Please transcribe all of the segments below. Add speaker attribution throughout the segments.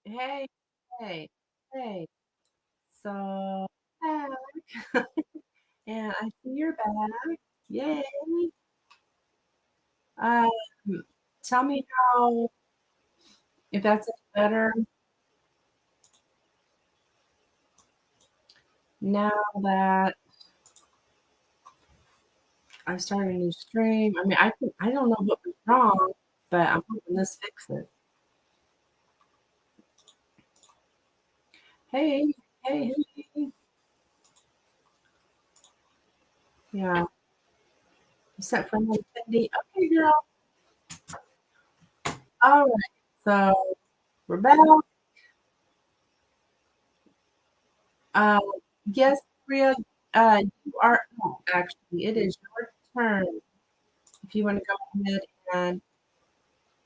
Speaker 1: Hey, hey, hey. So back. And I see you're back. Yay. Um, tell me how, if that's any better now that I started a new stream. I don't know what was wrong, but I'm hoping this fixes it. Hey, hey, hey. Yeah, except for my Cindy. Okay, girl. All right. So we're back. Uh, yes, Maria, you are up, actually. It is your turn. If you want to go ahead and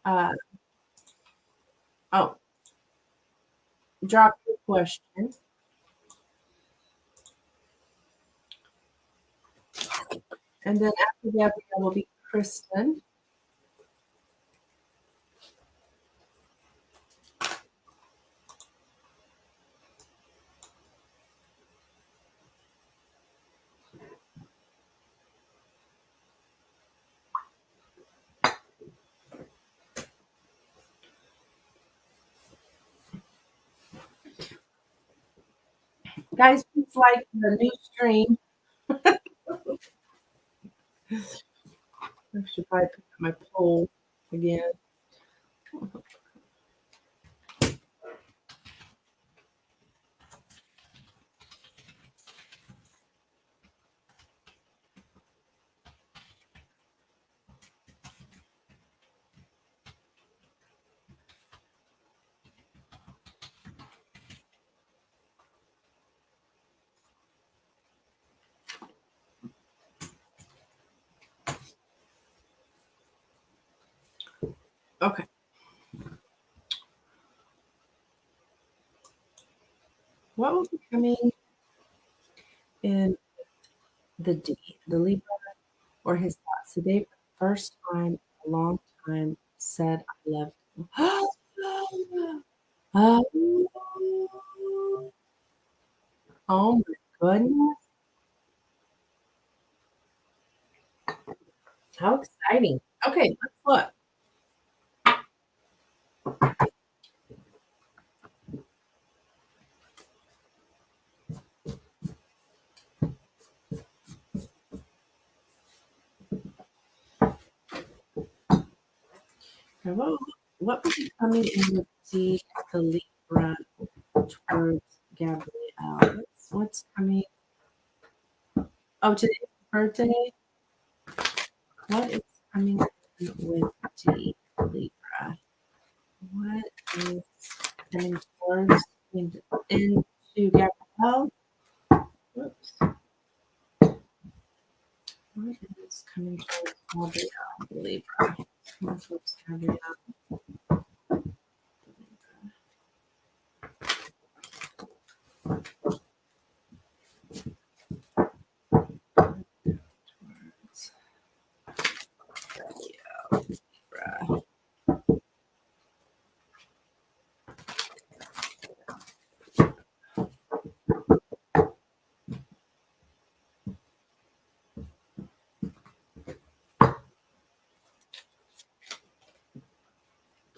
Speaker 1: uh, oh, drop your question, and then after that, will be Kristen. Guys, please like the new stream. I should probably pick up my poll again. Okay. What will be coming in the Libra or his thoughts today for the first time in a long time said I love you. Oh, oh my goodness. How exciting. Okay, let's look. Okay, what will be coming in with the Libra towards Gabrielle? What's coming? Oh, today's her birthday. What is coming in with the Libra? What is coming towards into Gabrielle? Oops. What is coming towards Gabrielle? Libra. What's Gabrielle? Towards Libra.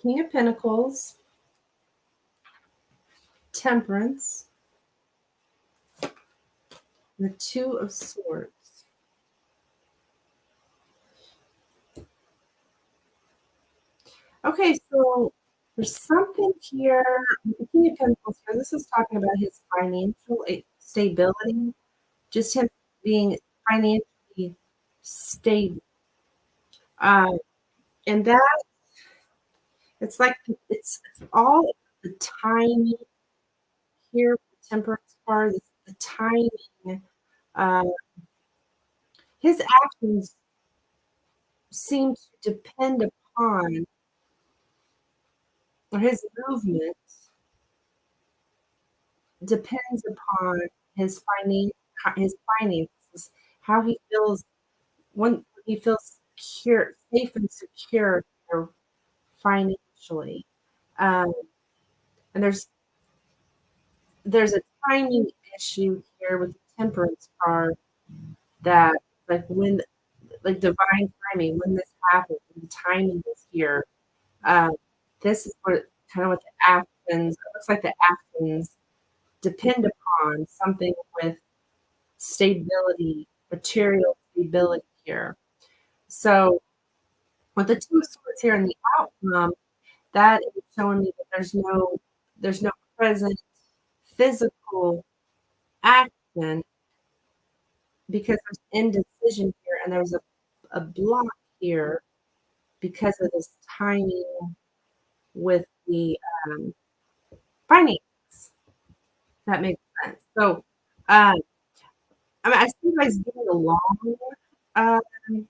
Speaker 1: King of Pentacles, Temperance, the Two of Swords. Okay, so there's something here with the King of Pentacles here. This is talking about his financial stability, just him being financially stable. Uh, and that it's like it's all the timing here, for Temperance card, the timing. Uh, his actions seem to depend upon, or his movement depends upon his finances, how he feels when he feels secure, safe and secure financially. Um, And there's a timing issue here with the Temperance card that, like, when like, divine timing, when this happened, the timing is here. Um, this is what kinda what the actions it looks like the actions depend upon something with stability, material stability here. So, with the 2 of Swords here in the outcome, that is showing me that there's no present physical action because there's indecision here, and there's a block here because of this timing with the, finances. That makes sense. So, um, I mean, I see you guys getting along, um, and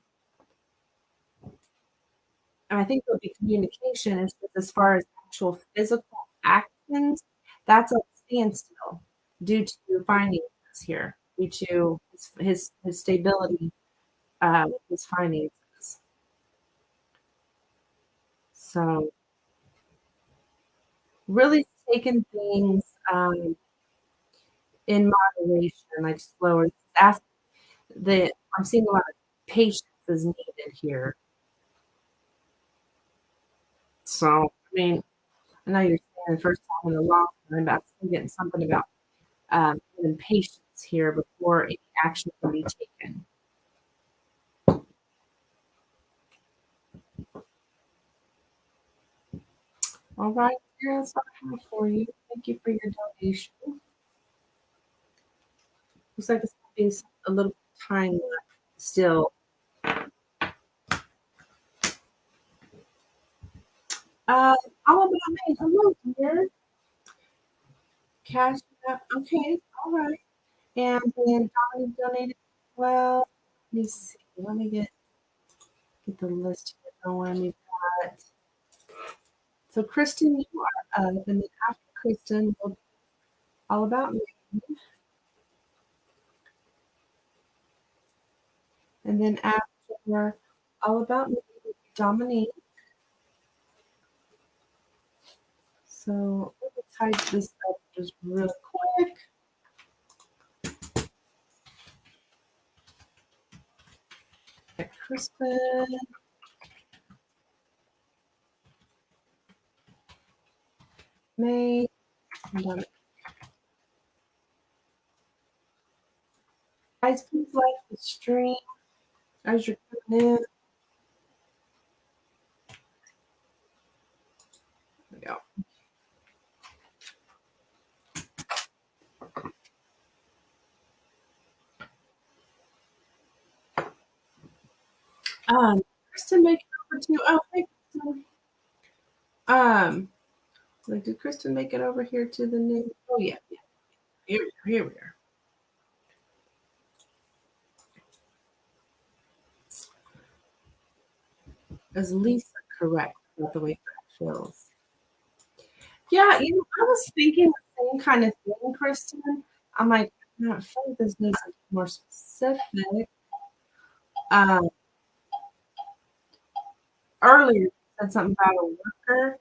Speaker 1: I think there'll be communication. It's just as far as actual physical actions, that's a standstill due to finances here, due to his stability, with his finances. So, really taking things, in moderation, like slower. Ask I'm seeing a lot of patience is needed here. So, I mean, I know you're saying the first time in a long time, but I'm still getting something about having patience here before any action can be taken. All right, here, that's what I have for you. Thank you for your donation. Looks like it's gonna be a little time left still. Uh, all about me. Hello, dear. Cash App. Okay, all right. And then Dominic donated as well. Let me see. Let me get the list here going. We've got so Kristen, you are up, and then after Kristen, we'll all about me, and then after all about me, Dominique. So let me type this up just real quick. Okay, Kristen, May, and Dominique. Guys, please like the stream as you're coming in. There we go. Kristen, make it over to. Oh, hey, Kristen. Um, like, did Kristen make it over here to the new? Oh yeah, yeah. Here we are. Is Lisa correct about the way that feels? Yeah, I was thinking the same kind of thing, Kristen. I'm like, I feel like this needs to be more specific. Um, earlier you said something about a worker,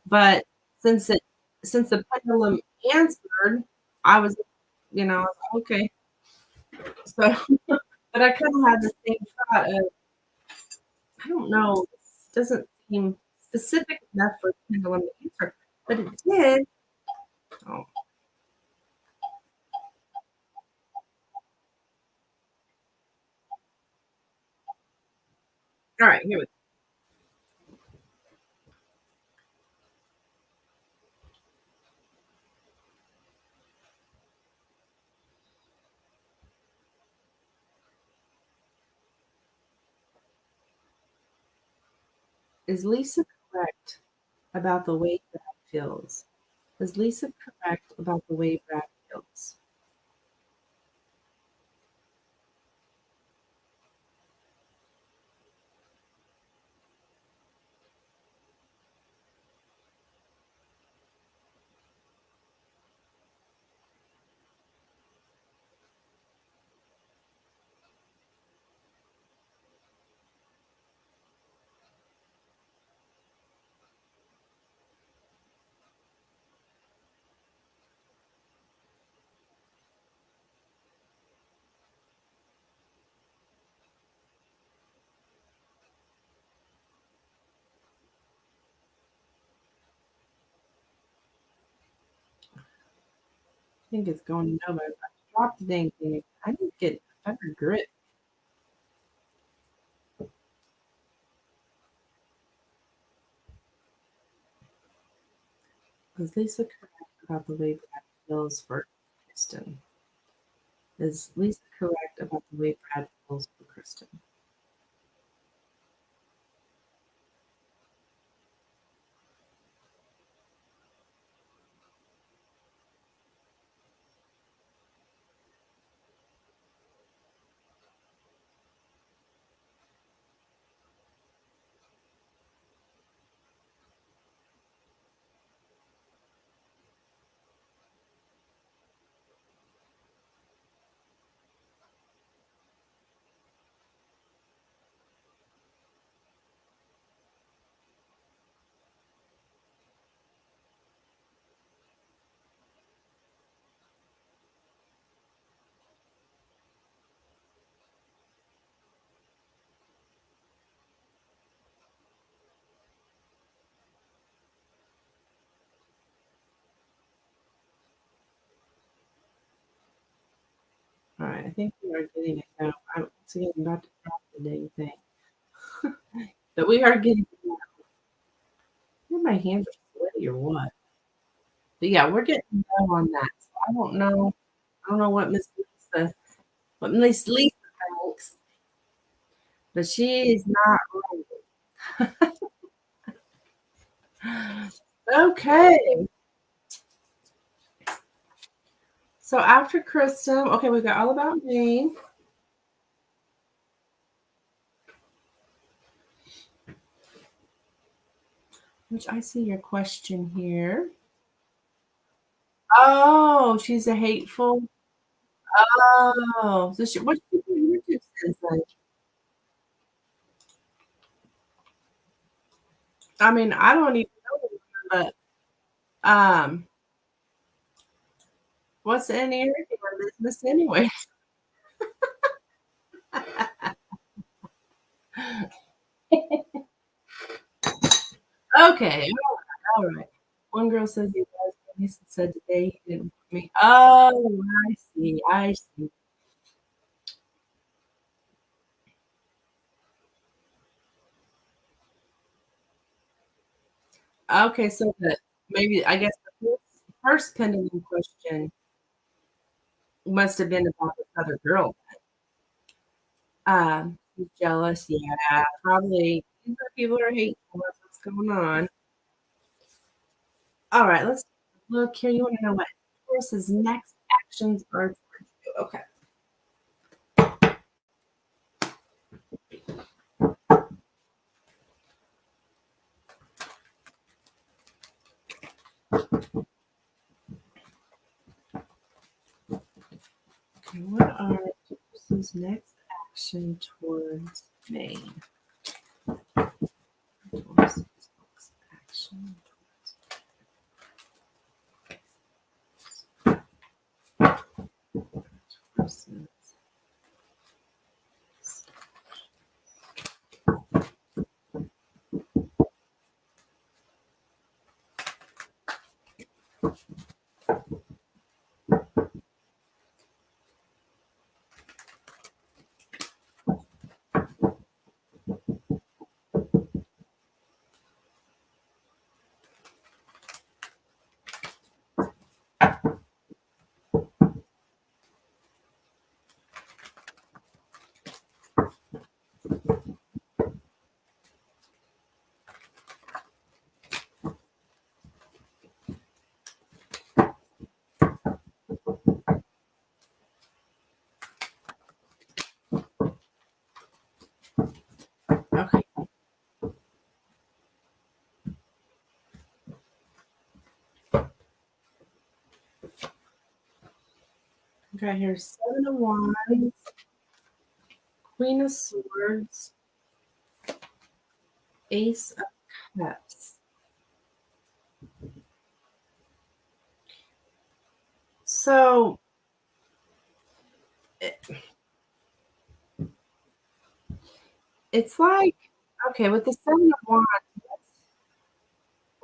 Speaker 1: but since it since the pendulum answered, I was, okay. So, but I kind of had the same thought of, I don't know, this doesn't seem specific enough for pendulum to answer, but it did. Oh, all right, here we go. Is Lisa correct about the way Brad feels? Is Lisa correct about the way Brad feels? think it's going nowhere. I dropped the dang thing. I need to get a better grip. Is Lisa correct about the way Brad feels for Kristen? Is Lisa correct about the way Brad feels for Kristen? All right, I think we are getting it now. I'm once again about to drop the dang thing. But we are getting it now. Maybe my hands are sweaty or what. But yeah, we're getting no on that. So I don't know. I don't know what Miss Lisa thinks, but she is not right. Okay. So after Kristen, okay, we got all about me. Which I see your question here. Oh, she's a hateful. Oh, so what she do your 2 cents then? I mean, I don't even know the woman, but what's any of your business anyway? Okay, all right. One girl says he was, and he said today he didn't want me. Oh, I see. I see. Okay, so maybe I guess the first pendulum question must have been about this other girl. She's jealous. Yeah, probably. These are people are hateful. That's what's going on. All right, let's look here. You want to know what Taurus's next actions are towards you? Okay. Okay. What are Taurus's next action towards me? Taurus's next action Taurus's. Okay. Okay. Here's 7 of Wands, Queen of Swords, Ace of Cups. So it, it's like okay with the 7 of Wands,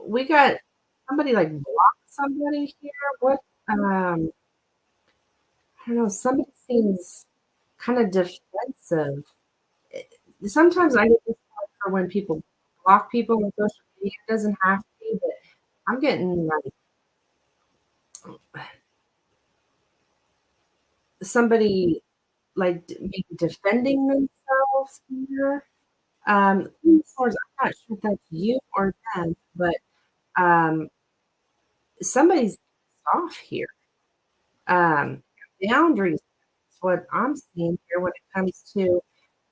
Speaker 1: we got somebody like blocked somebody here. What? Um. I don't know, somebody seems kind of defensive. Eh, Sometimes I get this for when people block people on social media. It doesn't have to be, but I'm getting like somebody like maybe defending themselves here. As far as I'm not sure if that's you or them, but um, somebody's pissed off here. Um, Boundaries is what I'm seeing here when it comes to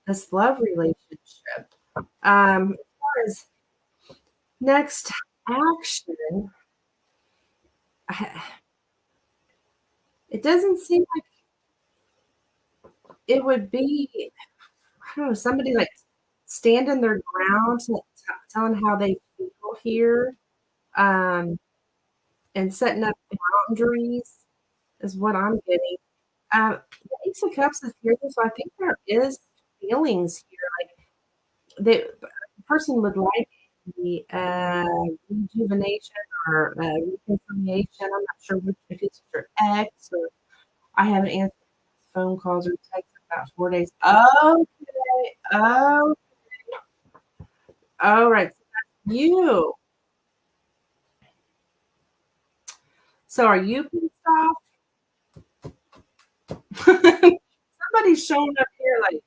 Speaker 1: this love relationship. As far as next action, it doesn't seem like it would be, I don't know, somebody like standing their ground, telling how they feel here, um, and setting up boundaries is what I'm getting. The Ace of Cups is here, so I think there is feelings here. Like the person would like the rejuvenation or reconciliation. I'm not sure if it's your ex or I haven't answered phone calls or texts in about 4 days. Okay. Oh, all right. So that's you. So are you pissed off? Somebody's showing up here like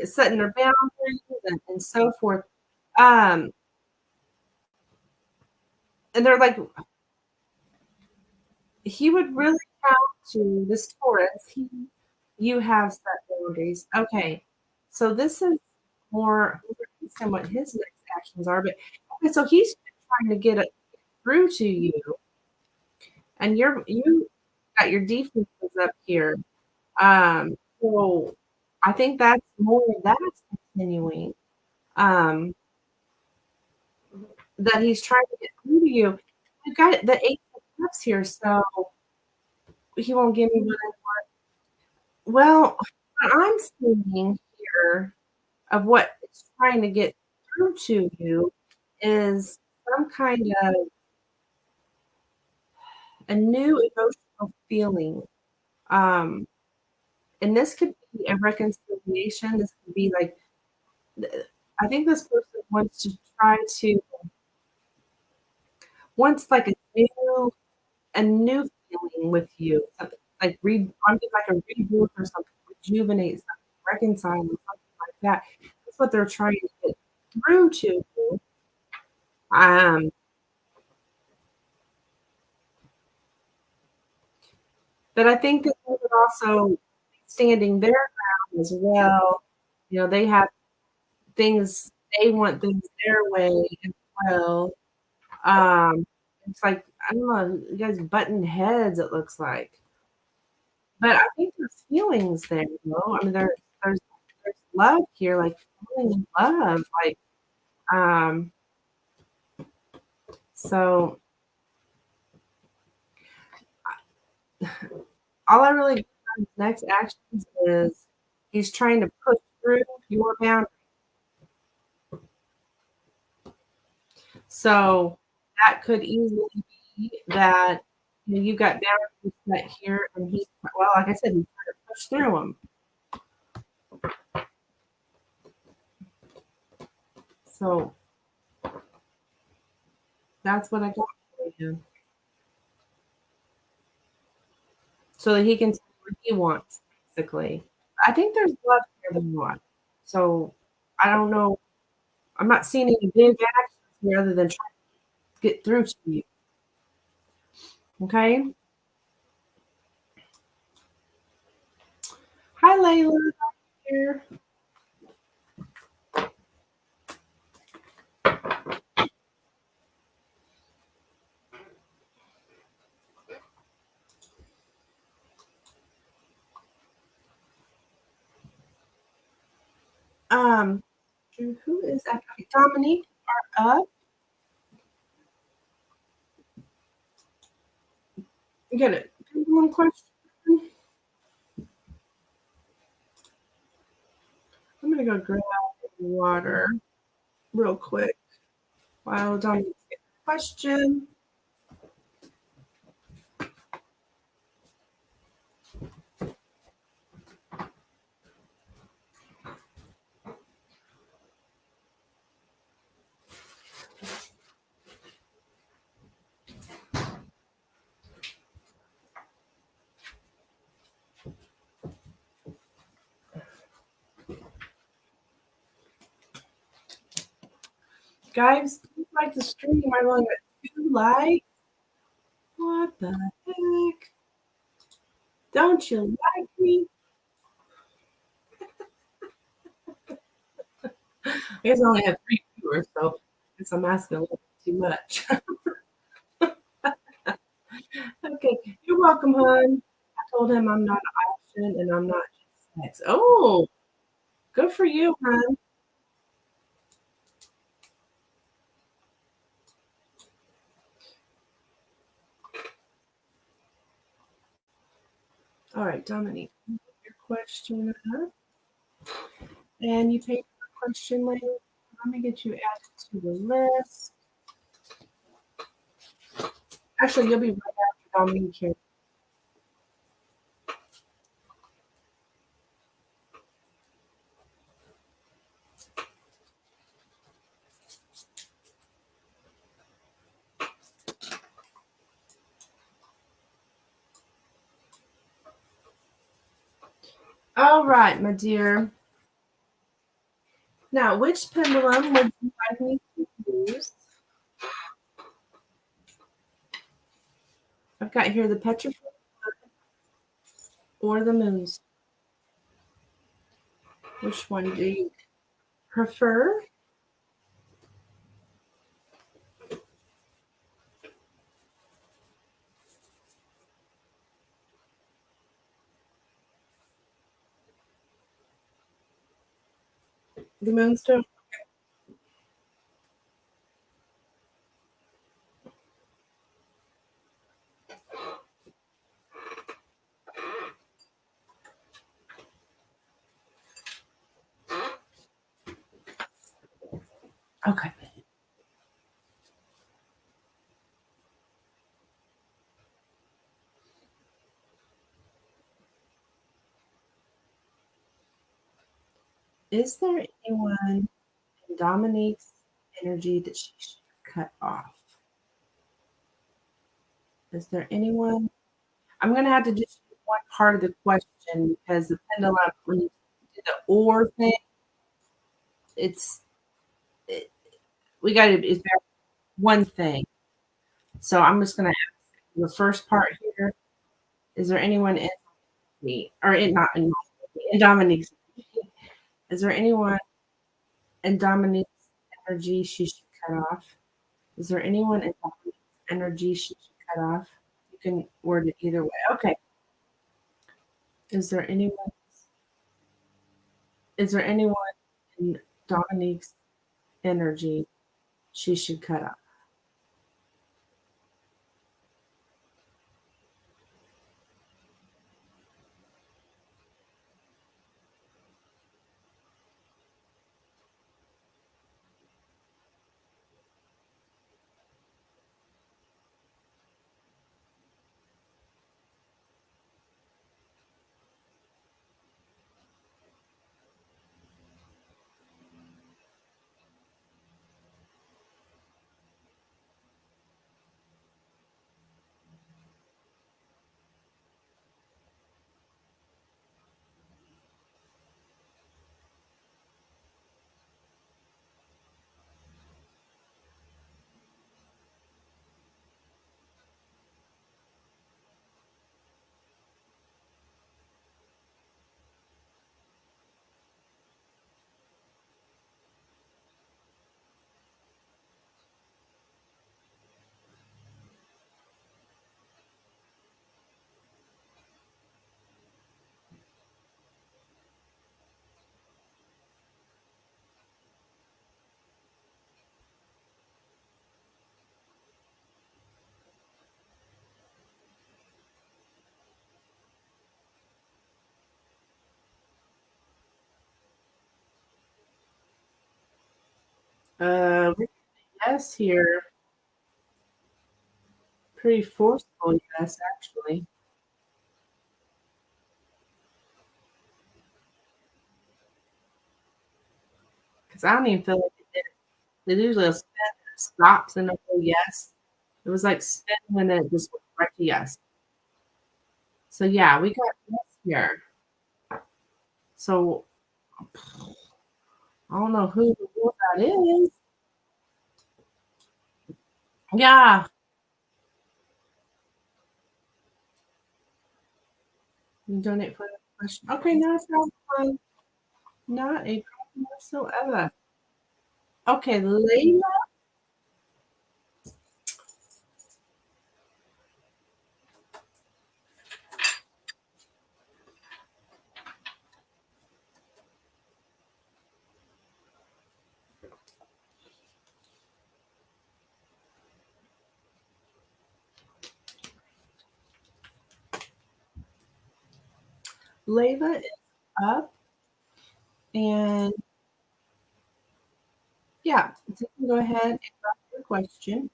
Speaker 1: setting their boundaries and so forth. Um, and they're like, he would really have to, this Taurus, you have set boundaries. Okay. So this is more than what his next actions are, but okay, so he's trying to get it through to you, and you got your defenses up here. So I think that's more of that's continuing. Um, that he's trying to get through to you. We've got the Eight of Cups here, so he won't give me what I well, what I'm seeing here of what it's trying to get through to you is some kind of a new emotional feeling. Um, and this could be a reconciliation. This could be like, I think this person wants to try to, wants like a new feeling with you, something like I'm just like a reboot or something, rejuvenate something, reconcile, something like that. That's what they're trying to get through to you. Um, but I think that they would also be standing their ground as well. You know, they have things, they want things their way as well. Um, it's like, I don't know, you guys button heads, it looks like. But I think there's feelings there, you know? I mean, there's love here, like feeling love, like, um, so all I really get from his next actions is he's trying to push through your boundary. So that could easily be that you know, you got boundaries set here, and he, well, like I said, he's trying to push through them. So that's what I got for him, so that he can tell what he wants, basically. I think there's love here than what. So I don't know. I'm not seeing any big actions here other than trying to get through to you. Okay. Hi, Layla. Here. Um, who is that? Dominique are up. You got a pendulum question? I'm gonna go grab water real quick while Dominique gets a question. Guys, please like the stream. I'm only at 2 likes. What the heck? Don't you like me? I guess I only had 3 viewers, so I guess I'm asking a little bit too much. Okay, you're welcome, hon. I told him I'm not an option and I'm not just sex. Oh, good for you, hon. All right, Dominique, your question, and you paid for a question later. Let me get you added to the list. Actually, you'll be right after Dominique here. All right, my dear. Now, which pendulum would you like me to use? I've got here the petrified or the moons. Which one do you prefer? The moonstone? Okay. Is there anyone in Dominique's energy that she should cut off? Is there anyone? I'm going to have to just use one part of the question because the pendulum, when you do the or thing, it's, it, we got to, is there one thing? So I'm just going to ask the first part here. Is there anyone in me, or in, not in Dominique's? Is there anyone in Dominique's energy she should cut off? Is there anyone in Dominique's energy she should cut off? You can word it either way. Okay. Is there anyone? Is there anyone in Dominique's energy she should cut off? Yes, here. Pretty forceful, yes, actually. Because I don't even feel like it did. It usually a spin and it stops and a whole yes. It was like spin and then it just went right to yes. So yeah, we got yes here. So I don't know who that is. Yeah. You donate for the question. Okay, not a problem. Not a problem whatsoever. Okay, Layla. Layla is up, and yeah, so you can go ahead and drop your question.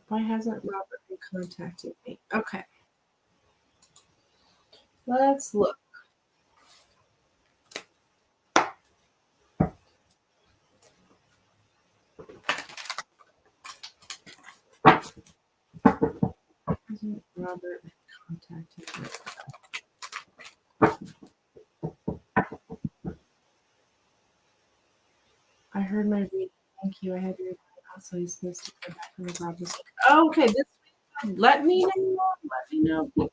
Speaker 1: Why hasn't Robert been contacting me? Okay, let's look. Hasn't Robert been contacting me? I heard my reading. Thank you. I had your also he's supposed to come back from the job this week. Oh, okay, this week. Let me know. Let me know. Keep me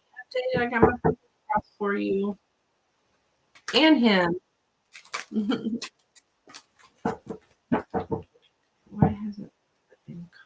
Speaker 1: updated. I got my fingers crossed for you and him. Why hasn't it been contacted?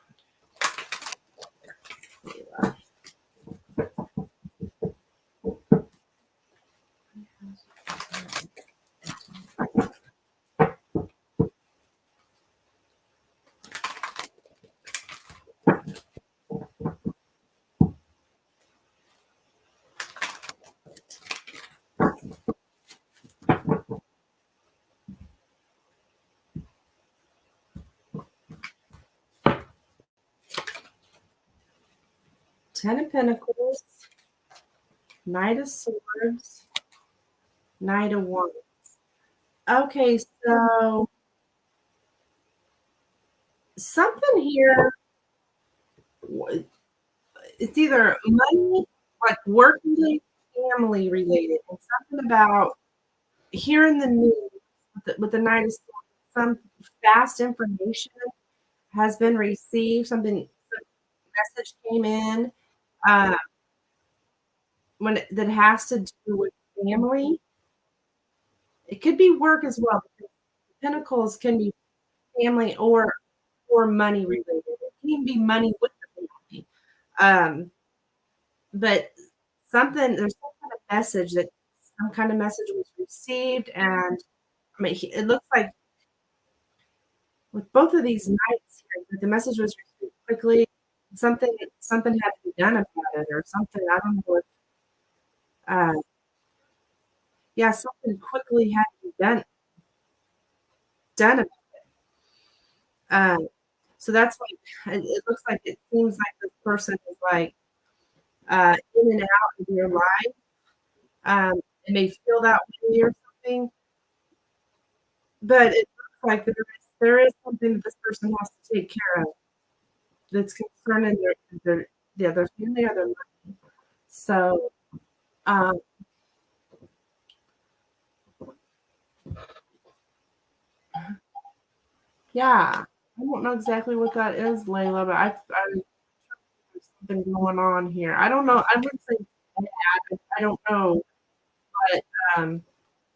Speaker 1: Ten of Pentacles, Knight of Swords, Knight of Wands. Okay, so something here. It's either money, like work related, family related, and something about here in the news with the Knight of Swords. Some fast information has been received. Some message came in uh, that has to do with family. It could be work as well. Pentacles can be family or money related. It can even be money with the family. But there's some kind of message that some kind of message was received, and I mean, it looks like with both of these knights here, that the message was received quickly. Something had to be done about it, or something. I don't know if uh, yeah, something quickly had to be done about it. So that's like it looks like it seems like this person is like in and out of your life. It may feel that way or something, but it looks like there is something that this person has to take care of that's concerning their family or their money. So um, yeah, I don't know exactly what that is, Layla, but I there's something going on here. I don't know. I wouldn't say bad. I don't know, but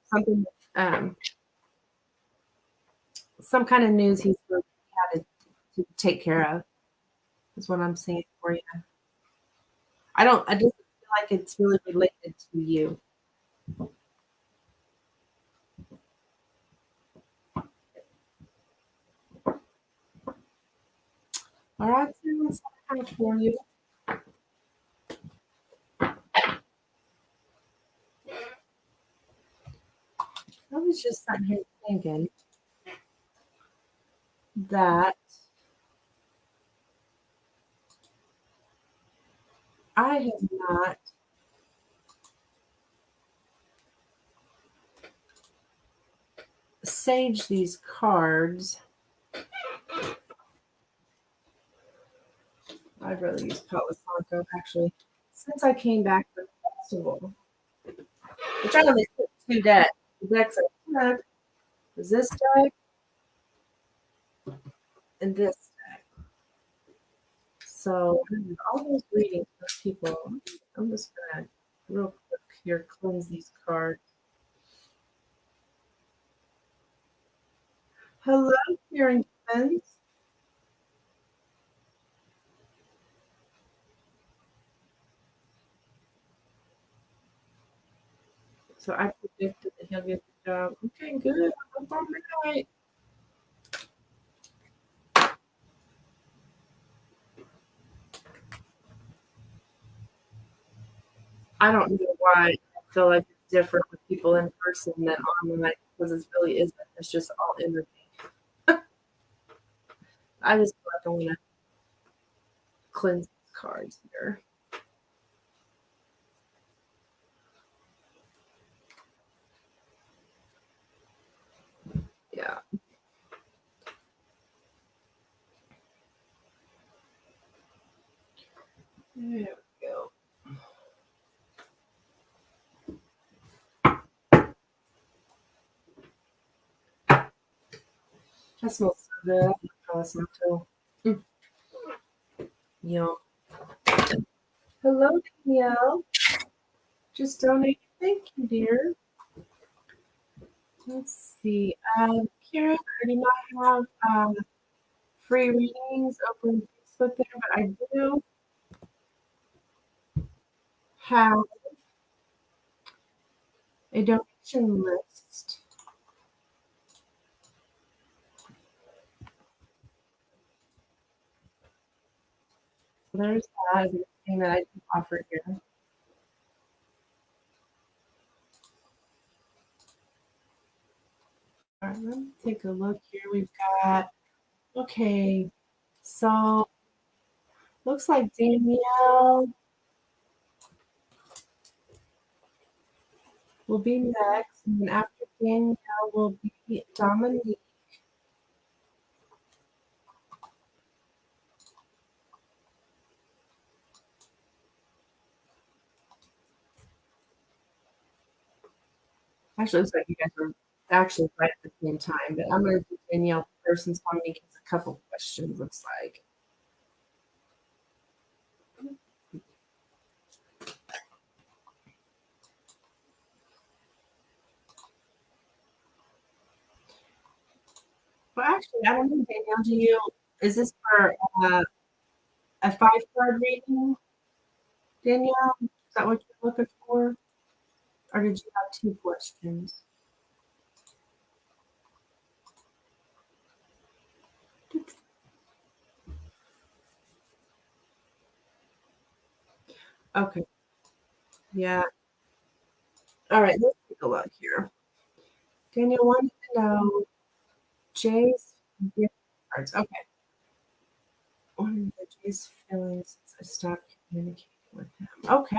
Speaker 1: something um, some kind of news he's really had to take care of is what I'm seeing for you. I just feel like it's really related to you. All right, so let's have for you. I was just sitting here thinking that I have not saged these cards. I'd rather use Palo Santo actually. Since I came back from the festival, which I only took two decks. The decks I took was this deck in this deck. So all those readings for people, I'm just gonna real quick here cleanse these cards. Hello, Karen Gibbons. So I predicted that he'll get the job. Okay, good. Up all right. I don't know why I feel like it's different with people in person than online because it really isn't. It's just all energy. I just feel like I want to cleanse these cards here. Yeah. There we go. That smells so good. I don't know how it smells too. Mm, yum. Hello, Danielle. Just donated. Thank you, dear. Let's see. Karen, I do not have free readings over on Facebook there, but I do have a donation list. So there's that as anything that I can offer here. All right, let me take a look here. We've got, okay, so looks like Danielle will be next, and then after Danielle will be Dominique. Actually, looks like you guys are actually right at the same time, but I'm going to do Danielle first since Dominique has a couple questions, looks like. Well, actually, I don't know, Danielle, is this for a 5 card reading, Danielle? Is that what you're looking for? Or did you have 2 questions? Okay, yeah. All right, let's take a look here. Danielle wanted to know Jay's gift cards. Okay. What are Jay's feelings since I stopped communicating with him? Okay.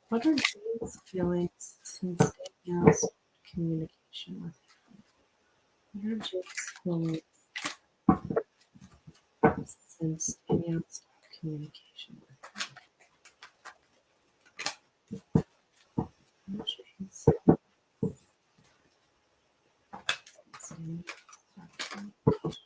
Speaker 1: What are Jay's feelings since Danielle's communication with him? What are Jay's feelings since Danielle stopped communication with him? Jay's since Danielle stopped communication.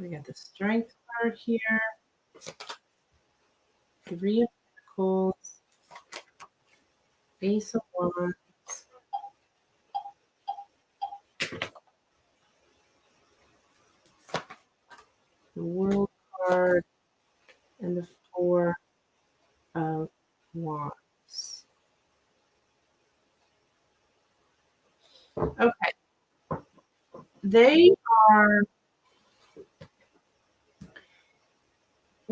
Speaker 1: We got the strength card here, 3 of Pentacles, Ace of Wands, the World card, and the 4 of Wands. Okay, they are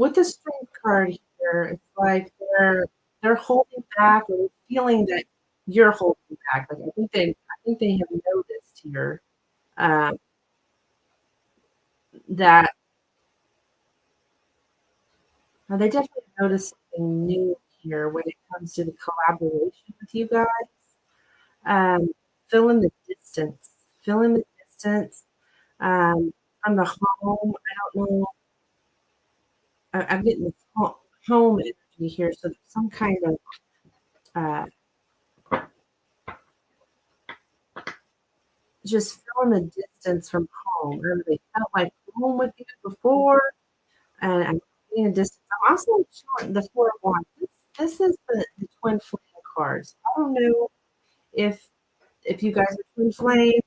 Speaker 1: with the strength card here, it's like they're holding back or feeling that you're holding back. Like, I think they have noticed here, um, that they definitely noticed something new here when it comes to the collaboration with you guys. Um, fill in the distance. Fill in the distance, um, from the home. I don't know. I'm getting this home energy here, so there's some kind of, uh, just fill in the distance from home. Remember, they felt like home with you before, and I'm getting a distance. I'm also showing the Four of Wands. This is the twin flame cards. I don't know if you guys are twin flame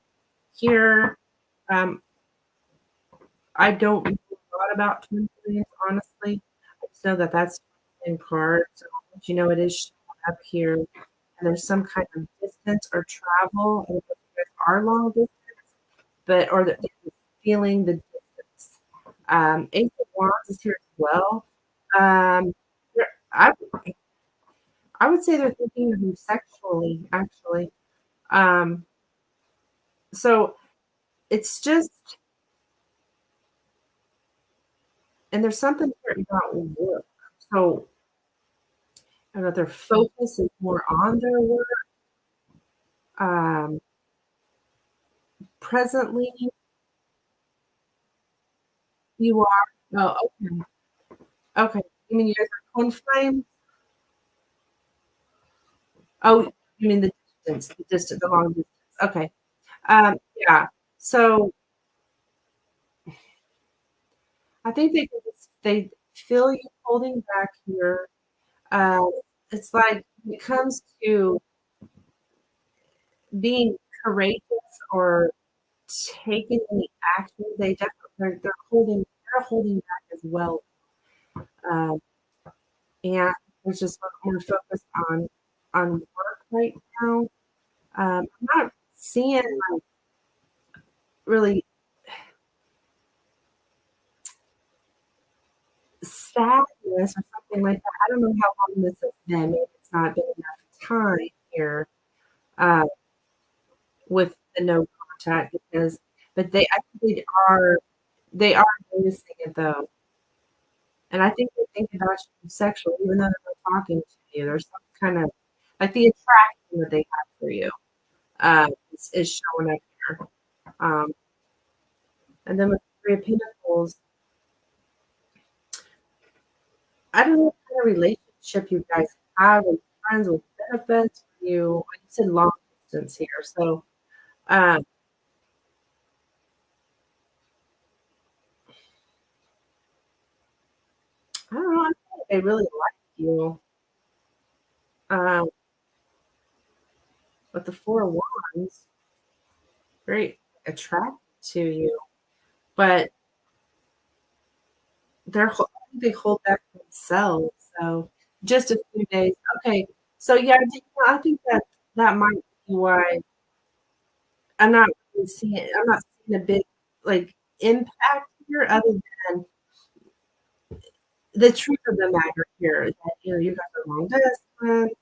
Speaker 1: here. Um, I don't know a lot about twin flames, honestly. I just know that that's twin flame card. So I'll let you know it is showing up here. And there's some kind of distance or travel. I don't know if you guys are long distance, but or that they're feeling the distance. Ace of Wands is here as well. I would say they're thinking of you sexually, actually. Um, so it's just, and there's something here about work. So I don't know, their focus is more on their work. Um, presently, you are. Oh, okay. Okay. You mean you guys are twin flame? Oh, you mean the long distance. Okay. Yeah. So I think they feel you holding back here. Uh, it's like when it comes to being courageous or taking any action, they're holding back as well. Um, and there's just more focused on work right now. I'm not seeing like really sadness or something like that. I don't know how long this has been. Maybe it's not been enough time here, uh, with the no contact because, but I think they are noticing it though, and I think they think about you sexually, even though they're not talking to you. There's some kind of like the attraction that they have for you, is showing up here. Um, and then with the Three of Pentacles, I don't know what kind of relationship you guys have with friends with benefits. You said long distance here, so um, I don't know. I feel like they really like you. Um, but the Four of Wands, very attracted to you, but I think they hold back themselves. So just a few days. Okay. So yeah, I think that might be why I'm not seeing a big like impact here other than the truth of the matter here is that you guys are long distance,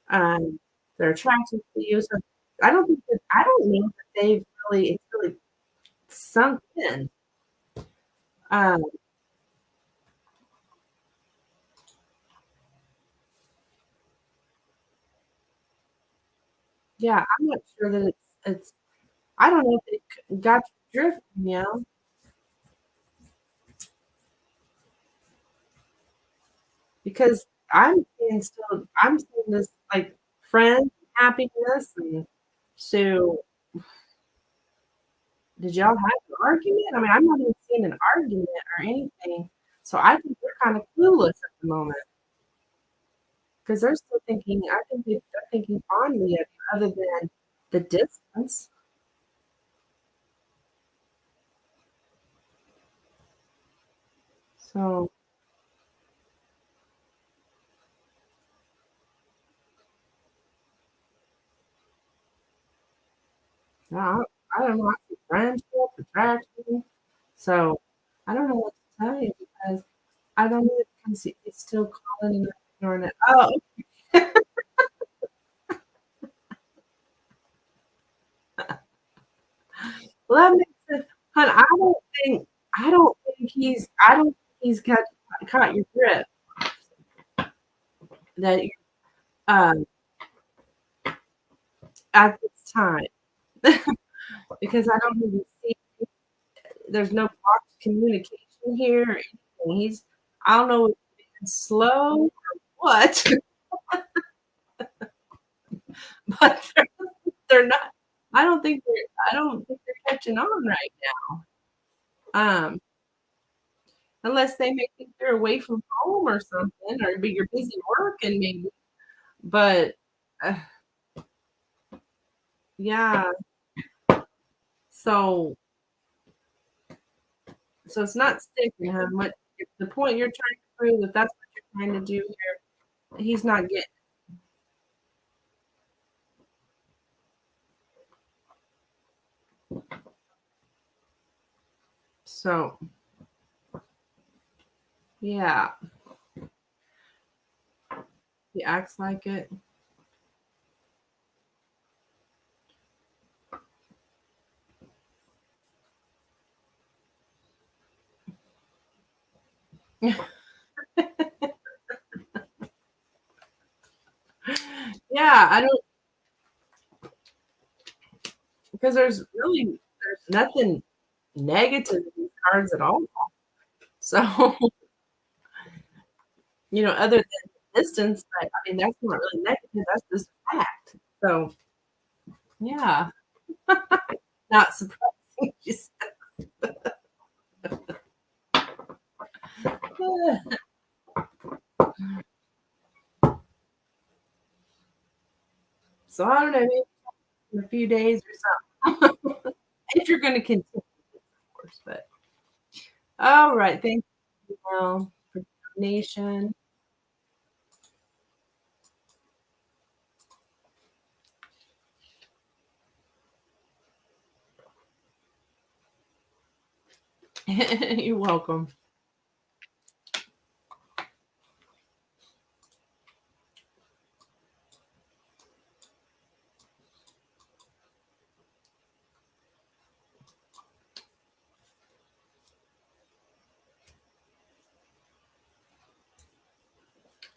Speaker 1: um, they're attracted to you. So I don't know that it's really sunk in. Um, yeah, I'm not sure that it's I don't know if it got you drifting, because I'm seeing this like friend happiness and so did y'all have an argument? I mean, I'm not even seeing an argument or anything. So I think they're kind of clueless at the moment because they're still thinking, I think they're thinking fondly of you other than the distance. So no, I don't know. I see friendship, attraction. So I don't know what to tell you because I don't know because he's still calling and ignoring it. Oh, well, that makes sense. Hon, I don't think he's caught your drift that you're, at this time because I don't even see there's no blocked communication here or anything. I don't know if he's being slow or what, but they're not. I don't think they're catching on right now. Unless they may think they're away from home or something, or but you're busy working maybe. But uh, yeah, so so it's not sticking, huh? What the point you're trying to prove, if that's what you're trying to do here, he's not getting. So yeah, he acts like it. Yeah, I don't because there's nothing negative in these cards at all. So other than distance, but I mean that's not really negative. That's just a fact. So yeah, not surprising. Just so I don't know, maybe in a few days or something. If you're going to continue, of course. But all right, thank you, Mel, for the donation. You're welcome.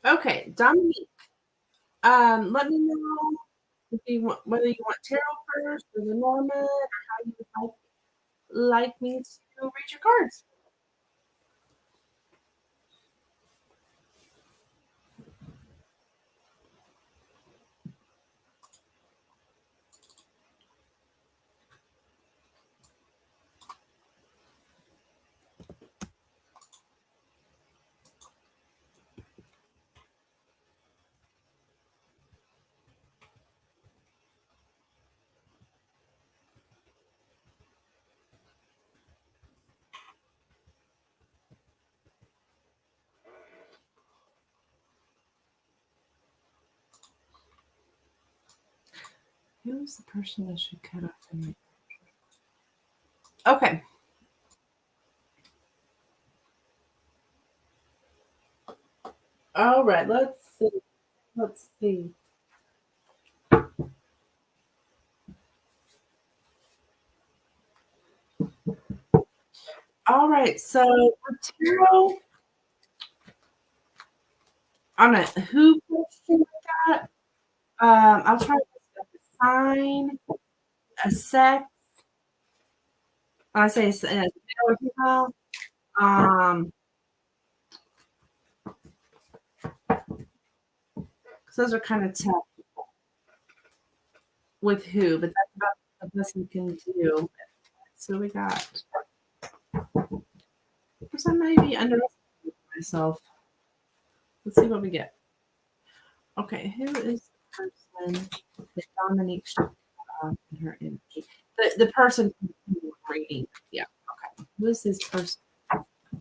Speaker 1: Okay, Dominique. Let me know if you want whether you want tarot first or the Norman or how you would like me to read your cards. Who's the person that should cut off from me? Okay. All right. Let's see. Let's see. All right. So for tarot on a who question like that, I'll try to sign a sex. When I say male or female, um, 'cause those are kind of tough with who, but that's about the best we can do. So we got, because I might be underestimating myself. Let's see what we get. Okay, who is the person that Dominique should in her energy? The person reading. Yeah. Okay. Who is this person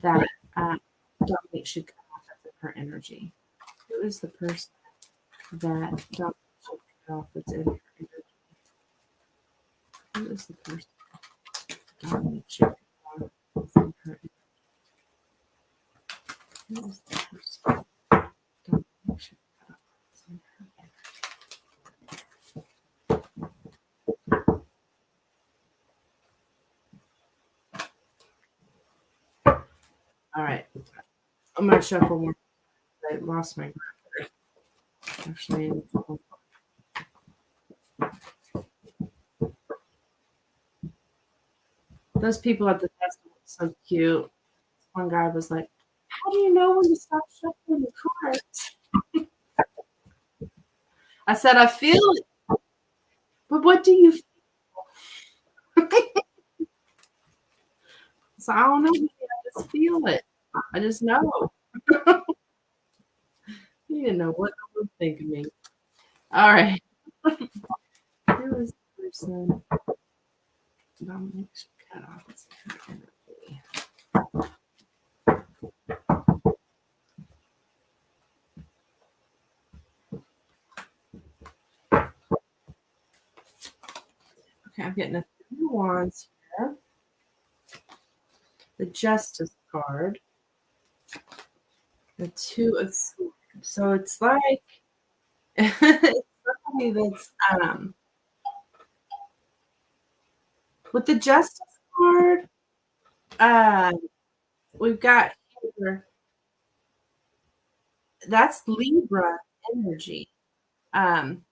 Speaker 1: that Dominique should cut off of her energy? Who is the person that Dominique should cut off that's in her energy? Who is the person Dominique should cut off that's in her energy? All right. I'm going to shuffle more. I lost my grip. Actually, those people at the festival were so cute. One guy was like, "How do you know when to stop shuffling the cards?" I said, "I feel it." But what do you feel? So I don't know. I just feel it. I just know. You didn't know what I was thinking of me. All right. Who is the person? Dominic's cut off his energy. Okay, I'm getting a Three of Wands here. The Justice card. The Two of Swords. So it's like it's somebody that's with the Justice card. Uh, we've got here. That's Libra energy. Um,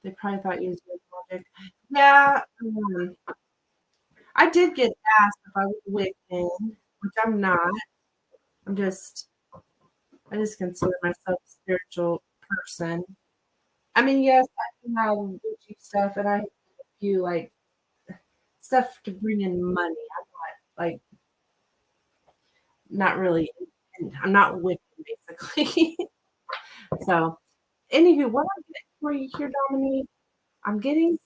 Speaker 1: they probably thought you was doing logic. Yeah. I did get asked if I was Wiccan, which I'm not. I'm just I just consider myself a spiritual person. I mean, yes, I can have witchy stuff, and I have a few like stuff to bring in money. I'm not like not really. I'm not Wiccan basically. So, anywho, what I'm getting for you here, Dominique, I'm getting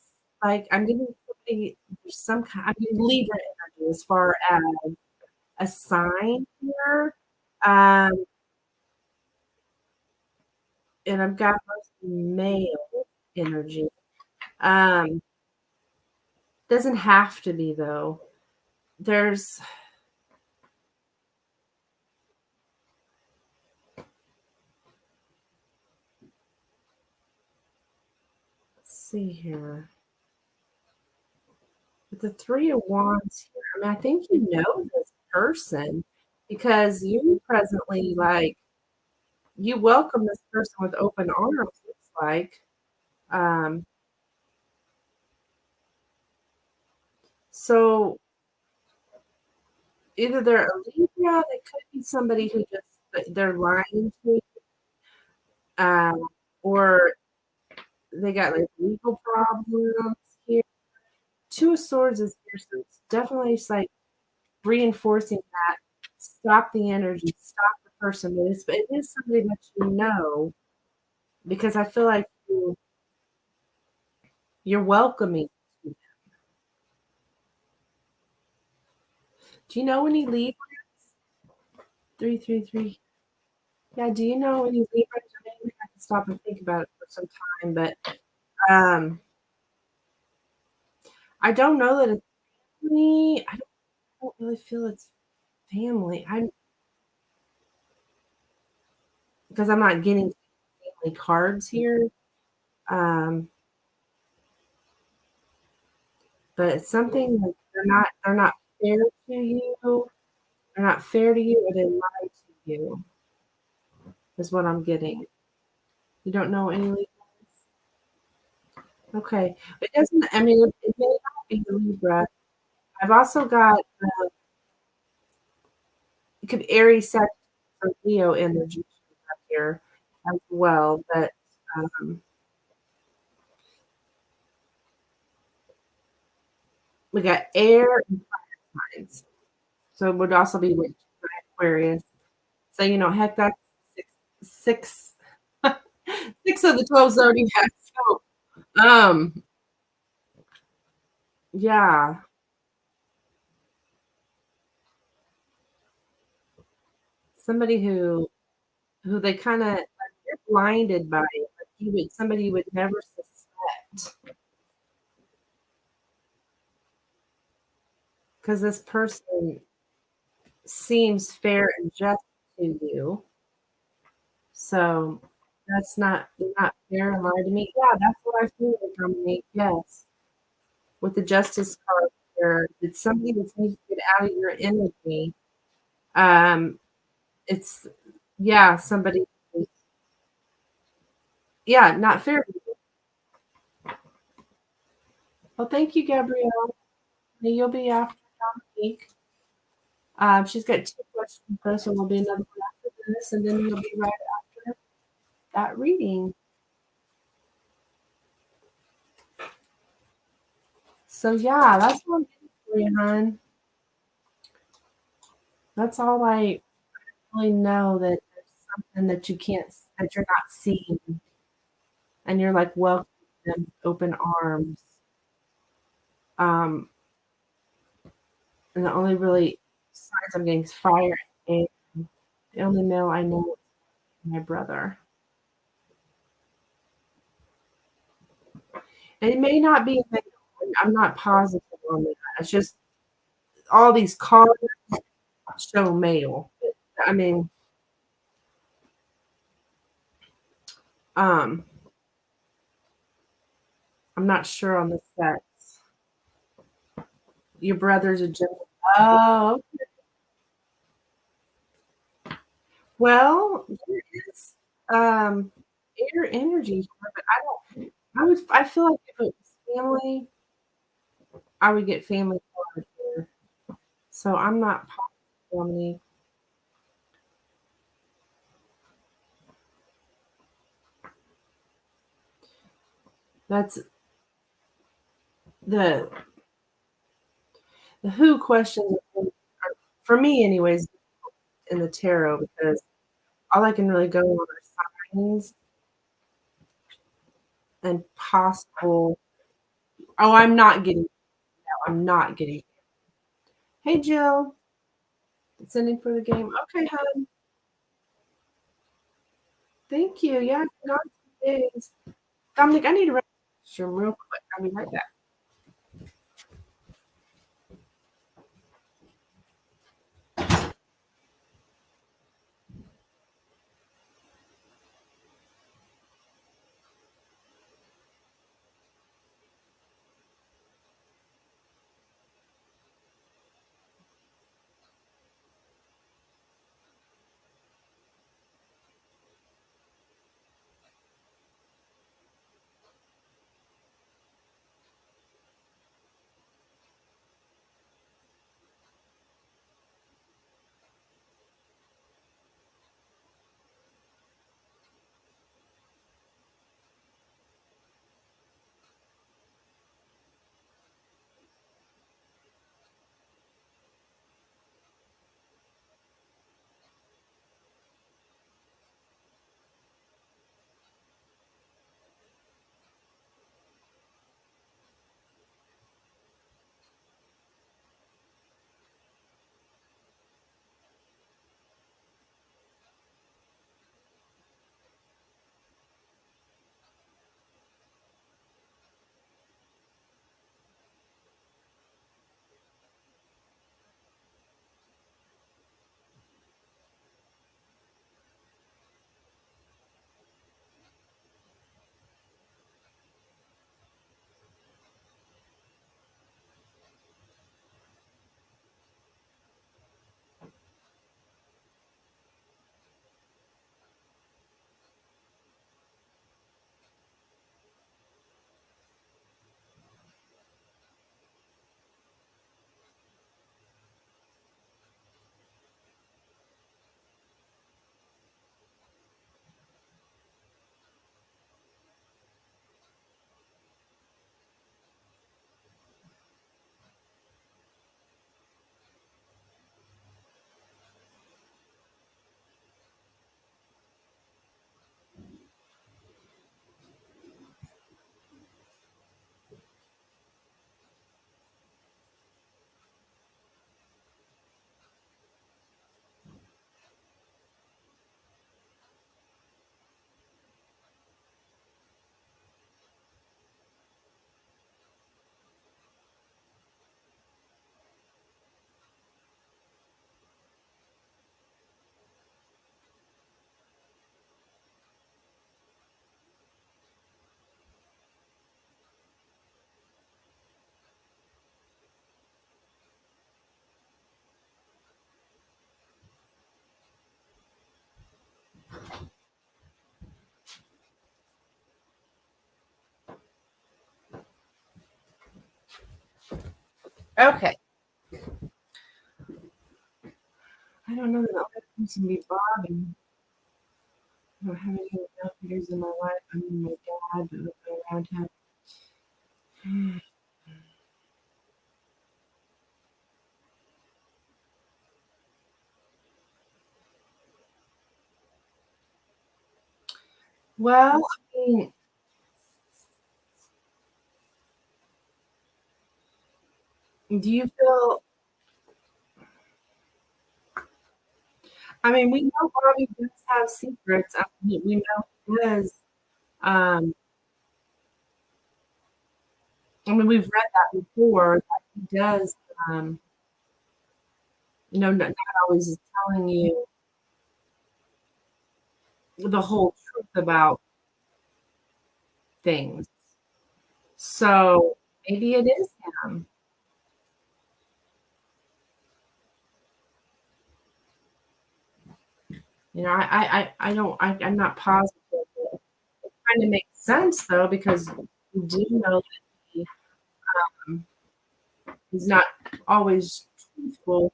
Speaker 1: I'm getting somebody. There's some kind. I'm getting Libra energy as far as a sign here. Um, and I've got mostly male energy. Um, doesn't have to be though. There's let's see here. With the Three of Wands here, I mean, I think you know this person because you presently you welcome this person with open arms. Looks like. Um, so either they're a Libra, they could be somebody who just they're lying to you, or they got like legal problems here. Two of Swords is here, so it's definitely just like reinforcing that. Stop the energy, stop the person. But it is somebody that you know because I feel like you're welcoming. Do you know any Libras? 333. Yeah, do you know any Libras? Maybe I can stop and think about it for some time, but um, I don't know that it's family. I don't really feel it's family. I because I'm not getting family cards here. Um, but it's something like they're not fair to you. They're not fair to you, or they lie to you. Is what I'm getting. You don't know any Libras? Okay, it doesn't. I mean, it may not be Libra. I've also got it could Aries, Sagittarius, or Leo energy up here as well. But um, we got air and fire signs, so it would also be with Aquarius. So heck, that's six, six of the 12 zodiacs. So, yeah, somebody who they kind of you're blinded by it. Like somebody you would never suspect because this person seems fair and just to you. So, that's not fair and lie to me. Yeah, that's what I feel from me, yes. With the Justice card here, it's somebody that needs to get out of your energy. Um, it's yeah, somebody who's yeah, not fair. Well, thank you, Gabrielle. You'll be after Dominique. She's got 2 questions though, so there'll be another one after this, and then you'll be right after that reading. So yeah, that's what I'm getting for you, hon. That's all I really know that there's something that you can't that you're not seeing, and you're like welcoming them with open arms. Um, and the only really signs I'm getting is fire and the only male I know is my brother. And it may not be a male. I'm not positive on that. It's just all these cards show male. I mean, um, I'm not sure on the sex. Your brother's a Gemini. Oh, well, there is air energy here, but I feel like if it was family, I would get family card here. So I'm not positive on any that's the who questions are, for me anyways in the tarot because all I can really go on are signs and possible oh, I'm not getting hey Jill, sending for the game. Okay, hon. Thank you. Yeah, I've been gone 2 days. Dominic, I need to run to the restroom real quick. I'll be right back. Okay. I don't know that the other person be Bobby. I don't have any male figures in my life. I mean, my dad, but nobody around him. Well, I mean, do you feel? I mean, we know Bobby does have secrets. I mean, we know he does. Um, I mean, we've read that before that he does. Um, not always is telling you the whole truth about things. So maybe it is him. I don't. I'm not positive. It kind of makes sense though because we do know that um, he's not always truthful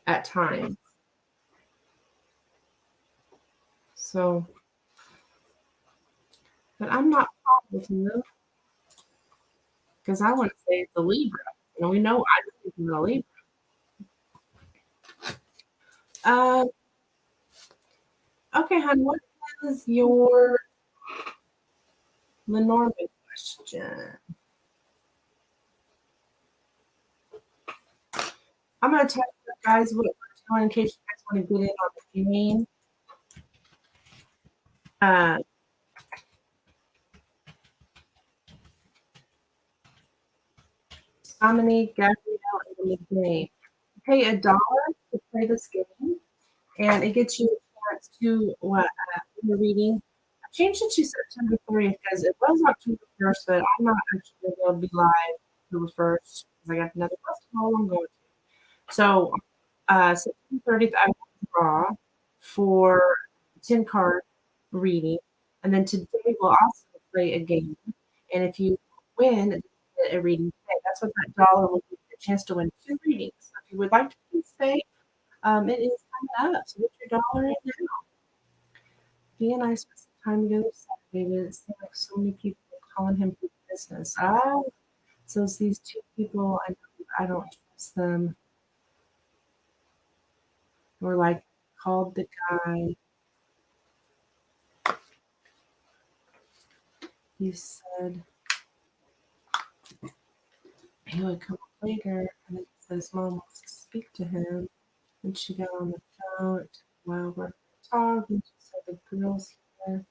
Speaker 1: at times. So, but I'm not positive because I want to say it's a Libra. And we know I believe in a Libra. Um, okay, hon, what is your Lenormand question? I'm going to tell you guys what we're doing in case you guys want to get in on the game. Uh, Dominique, Gabrielle, and the game. Pay $1 to play this game, and it gets you a chance to what in the reading. I changed it to September 30th because it was October 1st, but I'm not actually going to be able to be live October 1st because I got another festival I'm going to. So September 30th, I will draw for 10 card reading, and then today we'll also play a game. And if you win, you get a reading today. That's what that dollar will give you a chance to win 2 readings. So if you would like to please stay, it is coming up. So get your dollar in now. He and I spent some time together Saturday, but it seemed like so many people were calling him for business. So it's these 2 people. I don't trust them. We're like called the guy. He said he would come up later, and then he said his mom wants to speak to him. And she got on the phone while we're talking. She said the girls here,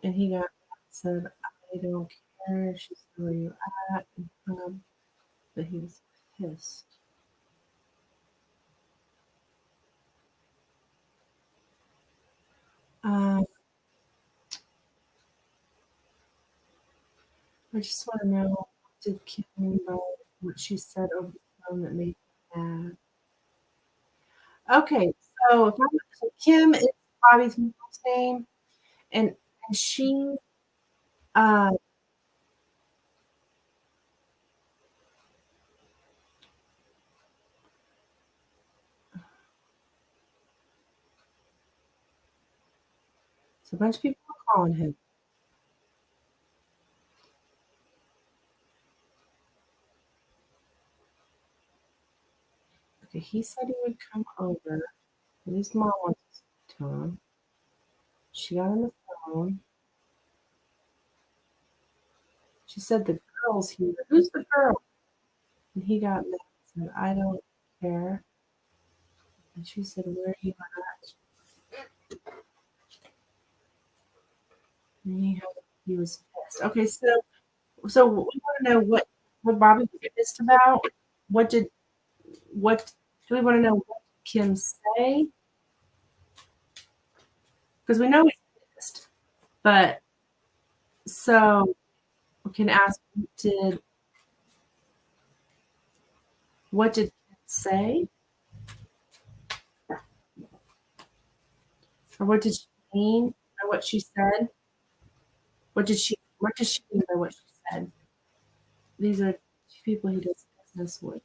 Speaker 1: and he got said I don't care. She said where you at, and hung up, but he was pissed. Um, I just want to know did Kim know what she said over the phone that made me mad? Okay, so Kim is Bobby's mom's name, and she uh, so a bunch of people are calling him. Okay, he said he would come over, and his mom wants to speak to him. She got on the phone. She said the girl's here. Who's the girl? And he got mad and said, I don't care. And she said, where are you at? And he was pissed. Okay, so we want to know what Bobby was pissed about. What did what do we want to know what Kim say? Because we know he's pissed. But so we can ask what did Kim say? Or what did she mean by what she said? What does she mean by what she said? These are 2 people he does business with.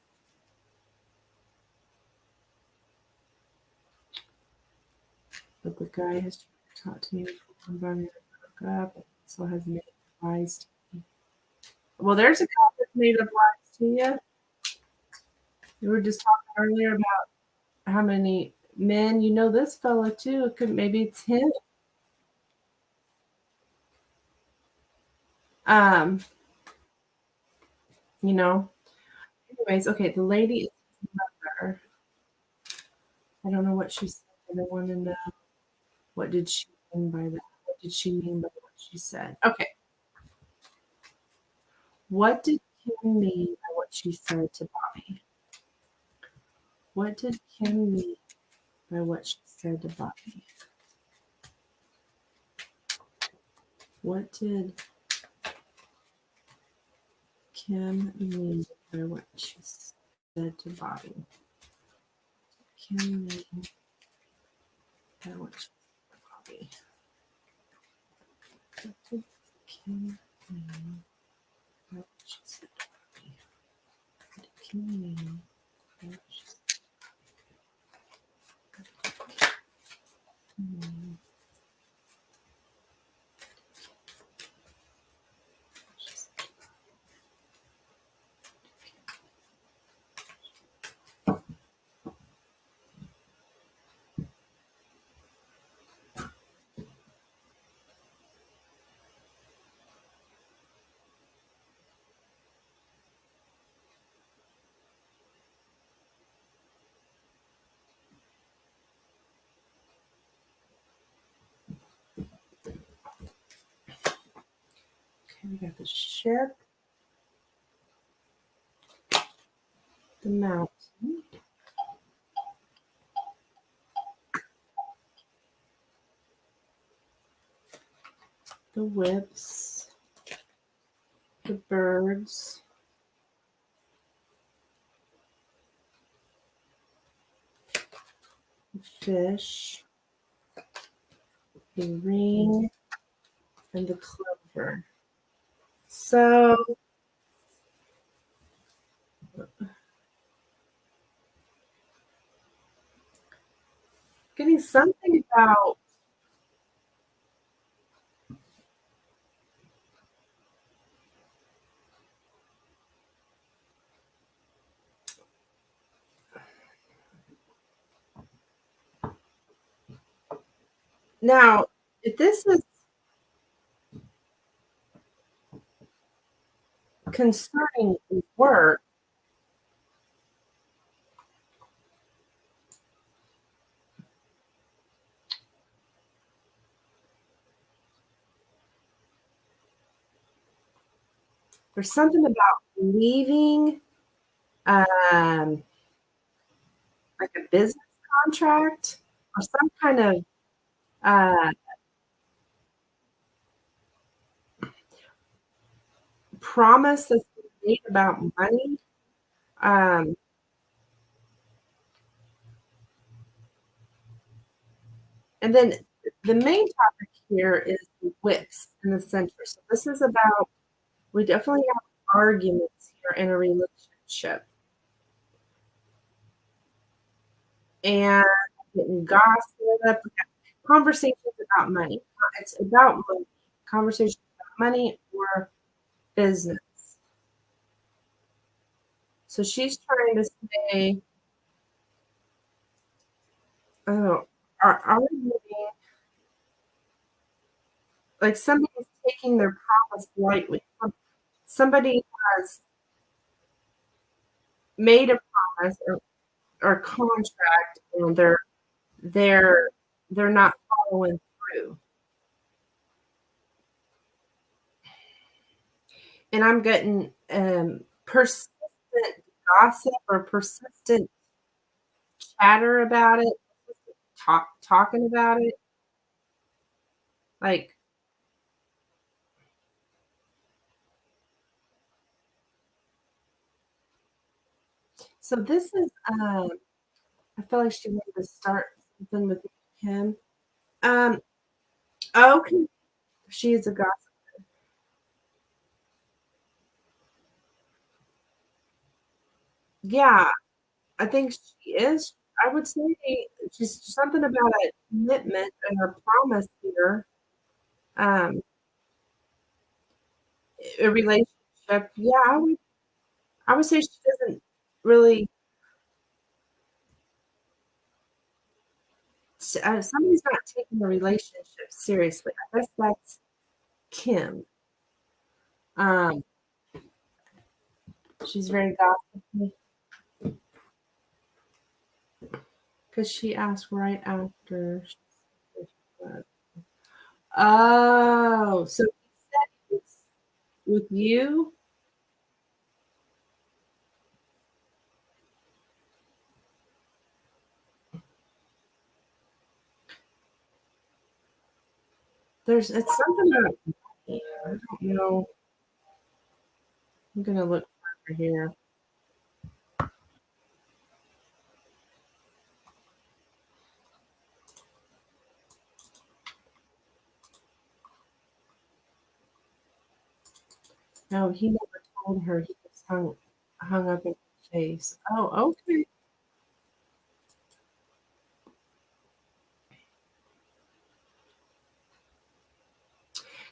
Speaker 1: But the guy has tried to talk to me before I'm burning broke up, so has made lies to me. Well, there's a cop that's made up lies to you. We were just talking earlier about how many men, you know this fella too. It could maybe it's him. Um, you know. Anyways, okay, the lady is his mother. I don't know what she said. I want to know what did she mean by that? What did she mean by what she said? Okay. What did Kim mean by what she said to Bobby? What did Kim mean by what she said to Bobby? What did Kim mean by what she said to Bobby? Kim mean by what she said to Bobby? What did Kim mean by what she said to Bobby? What did Kim mean by what she said to Bobby? Okay, we got the ship, the mountain, the whips, the birds, the fish, the ring, and the clover. So, getting something about now, if this is concerning work, there's something about leaving, um, like a business contract or some kind of uh, promise that's been made about money. Um, and then the main topic here is the whips in the center. So this is about, we definitely have arguments here in a relationship and getting gossip, conversations about money. It's about money, conversations about money or business. So she's trying to say, oh, are we being, like somebody's taking their promise lightly. Somebody has made a promise or contract and they're they're not following through. And I'm getting persistent gossip or persistent chatter about it, talking about it. Like, so this is I feel like she wanted to start something with him. Um, okay, she is a gossip. Yeah, I think she is. I would say she's something about a commitment and her promise here, um, a relationship. Yeah, I would say she doesn't really somebody's not taking the relationship seriously. I guess that's Kim. Um, she's very gossipy because she asked right after. Oh, so he said it's with you? It's something about money. I don't know. I'm gonna look further here. No, he never told her. He just hung up in her face. Oh, okay.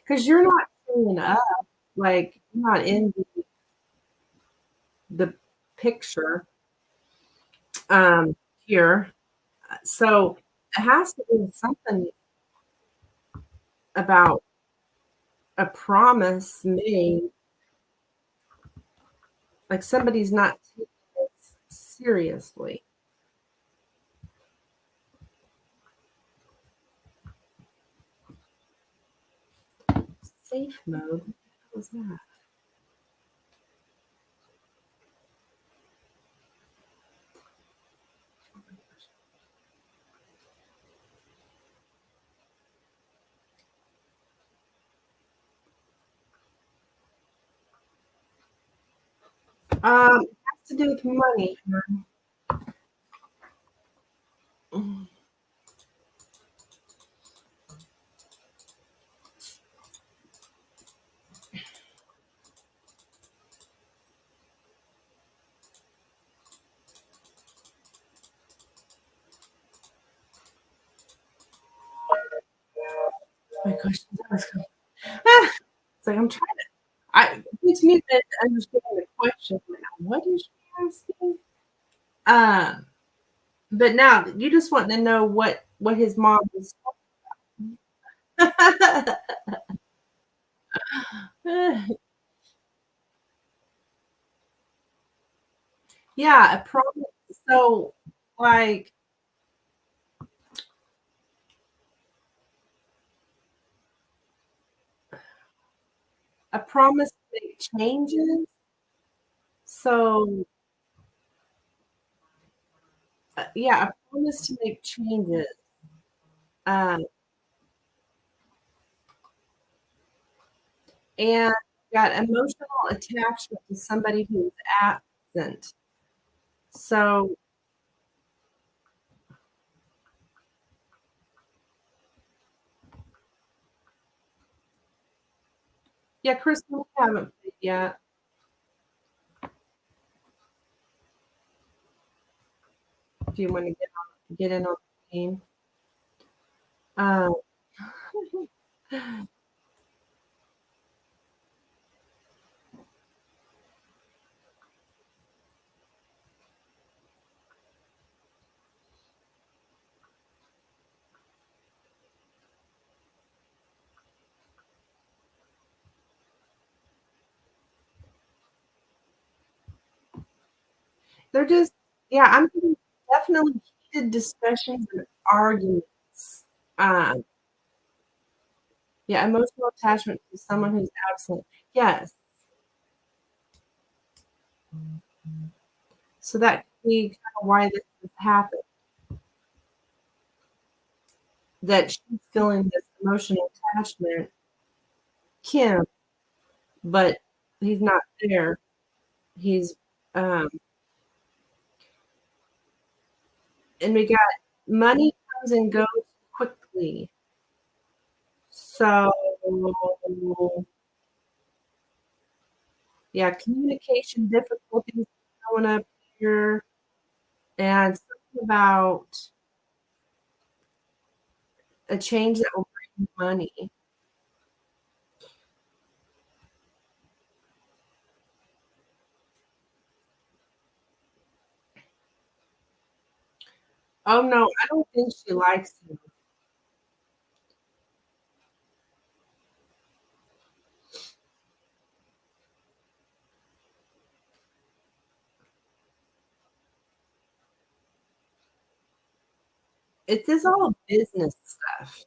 Speaker 1: Because you're not showing up. Like you're not in the picture here. So it has to be something about a promise made, like somebody's not taking this seriously. Safe mode? What was that? It has to do with money. My question is, it's like I'm trying to. It takes me a minute to understand the question. Now, what is she asking? Um, but now you just want to know what his mom was. Yeah, a promise. So, like a promise to make changes. So, yeah, a promise to make changes. Um, and got emotional attachment to somebody who's absent. So, yeah, Kristen, we haven't played yet. If you want to get in on the game. Um, they're just, yeah, I'm getting definitely heated discussions and arguments. Um, yeah, emotional attachment to someone who's absent. Yes. So that could be kind of why this has happened. That she's feeling this emotional attachment, Kim, but he's not there. He's um and we got money comes and goes quickly. So yeah, communication difficulties showing up here, and something about a change that will bring money. Oh, no, I don't think she likes him. It's just all business stuff.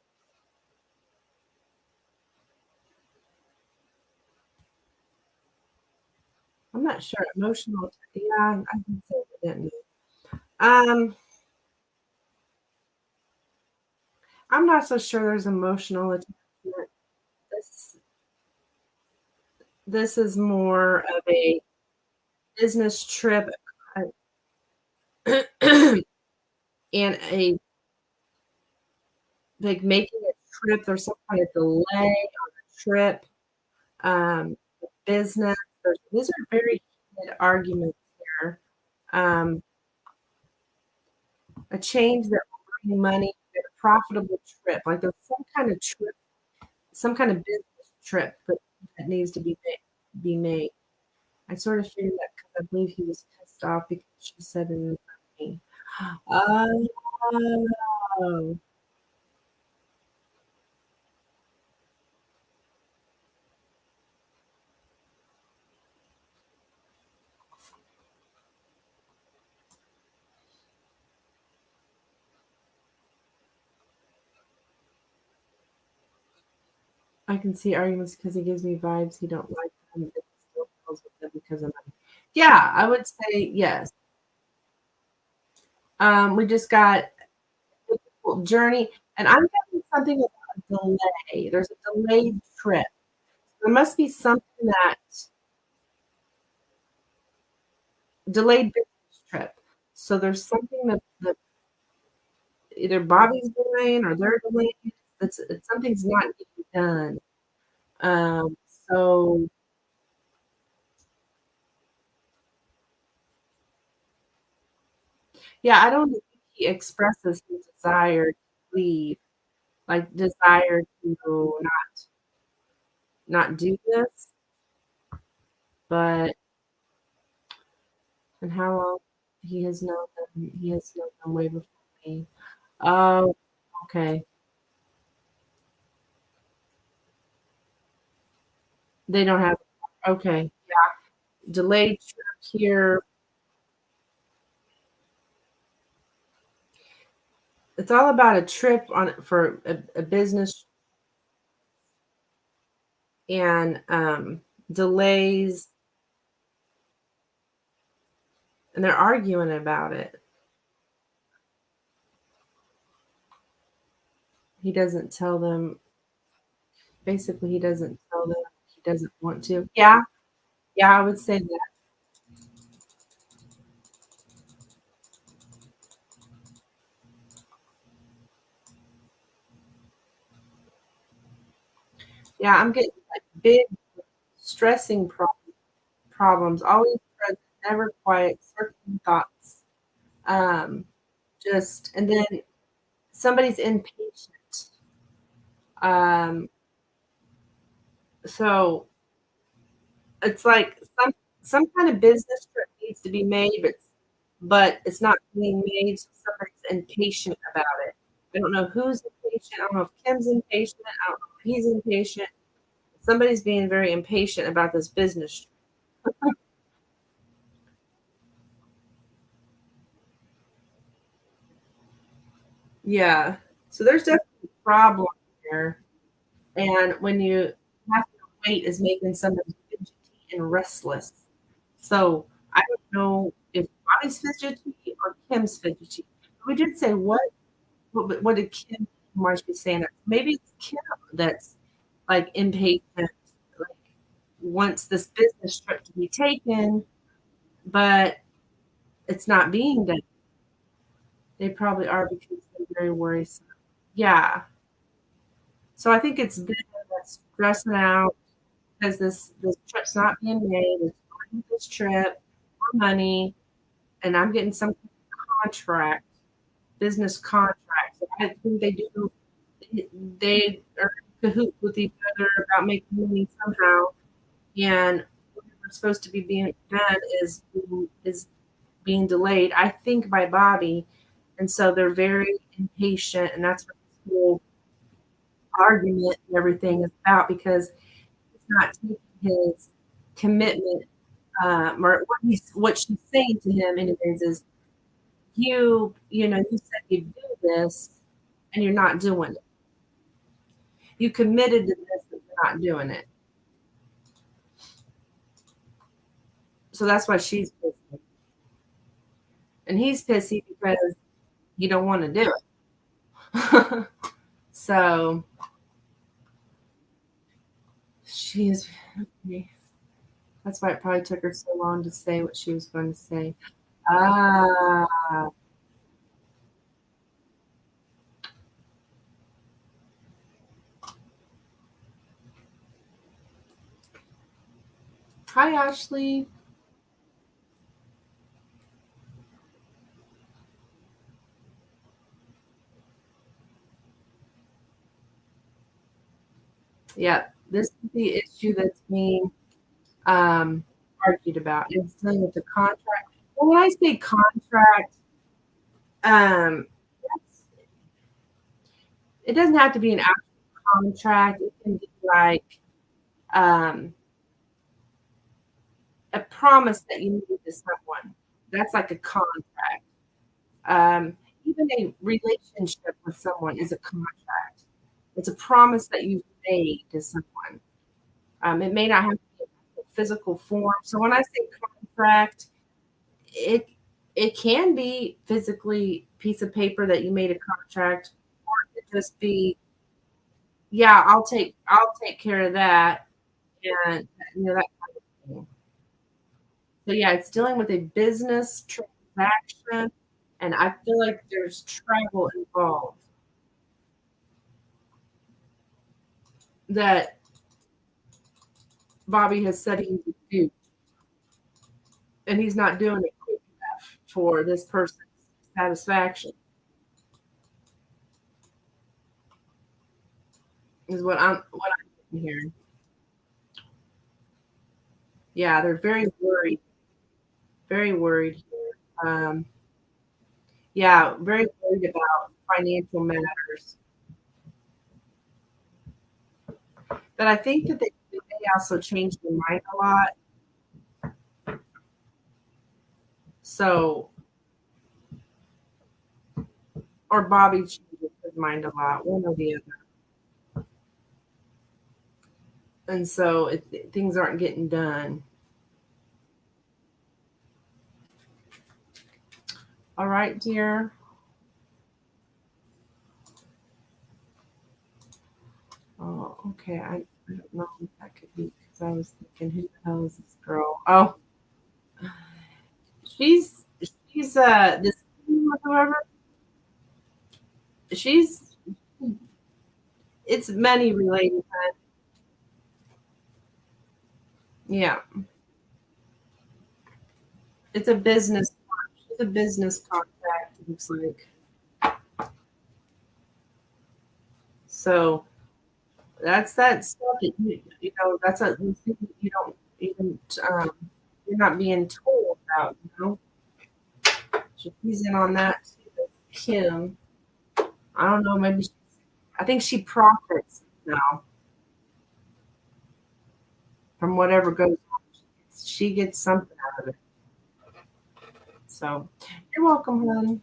Speaker 1: I'm not sure. Emotional, yeah, I can say we didn't. Um, I'm not so sure there's emotional attachment. This this is more of a business trip, and a like, making a trip. There's some kind of delay on the trip, um, business. These are very heated arguments here. Um, a change that will bring money, a profitable trip. Like, there's some kind of trip, some kind of business trip that needs to be made. I sort of figured that because I believe he was pissed off because she said it in front of me. Oh, I can see arguments because he gives me vibes he don't like them, but he still deals with them because of money. Yeah, I would say yes. We just got a difficult journey, and I'm getting something about a delay. There's a delayed trip. There must be something that delayed business trip. So there's something that either Bobby's delaying or they're delaying. It's something's not getting done. Um, so yeah, I don't think he expresses his desire to leave, like desire to not do this, but and how long he has known them way before me. Oh, okay. They don't have okay. Delayed trip here. It's all about a trip on for a business and delays, and they're arguing about it. He doesn't tell them, basically, he doesn't tell them he doesn't want to. Yeah, yeah, I would say that. Yeah, I'm getting like big stressing problems, always present, never quiet, circling thoughts. Um, just and then somebody's impatient. Um, so it's like some kind of business trip needs to be made, but it's not being made, so somebody's impatient about it. I don't know who's impatient. I don't know if Kim's impatient. I don't know if he's impatient. Somebody's being very impatient about this business. Yeah. So there's definitely a problem here. And when you have to wait is making somebody fidgety and restless. So I don't know if Bobby's fidgety or Kim's fidgety. We did say what did Kim Marsh be saying? Maybe it's Kim that's like impatient, like wants this business trip to be taken, but it's not being done. They probably are because they're very worrisome. Yeah. So I think it's them that's stressing out because this trip's not being made. It's going this trip for money, and I'm getting some contract, business contract. So I think they are in cahoots with each other about making money somehow. And what's supposed to be being done is being delayed, I think, by Bobby. And so they're very impatient, and that's what this whole argument and everything is about because he's not taking his commitment. Or what she's saying to him, anyways, is you said you'd do this, and you're not doing it. You committed to this, but you're not doing it. So that's why she's pissy, and he's pissy because you don't want to do it. So she is. That's why it probably took her so long to say what she was going to say. Ah, hi, Ashley. Yeah, this is the issue that's being um, argued about. It's dealing with the contract. Well, when I say contract, um, it doesn't have to be an actual contract. It can be like um, a promise that you made to someone. That's like a contract. Even a relationship with someone is a contract. It's a promise that you've made to someone. It may not have to be a physical form. So when I say contract, it it can be physically piece of paper that you made a contract, or it could just be, yeah, I'll take care of that, and that kind of thing. So yeah, it's dealing with a business transaction, and I feel like there's travel involved that Bobby has said he would do, and he's not doing it quick enough for this person's satisfaction. Is what I'm hearing. Yeah, they're very worried here. Yeah, very worried about financial matters. But I think that they also change their mind a lot. So, or Bobby changes his mind a lot, one or the other. And so things aren't getting done. All right, dear. Oh, okay. I don't know what that could be because I was thinking, who the hell is this girl? Oh, she's this whoever. She's it's money related. Yeah, it's a business. It's a business contract. It looks like so. That's that stuff that that's a thing that you don't even you're not being told about. She's in on that too. Kim. I don't know. I think she profits now from whatever goes on. She gets something out of it. So you're welcome, honey.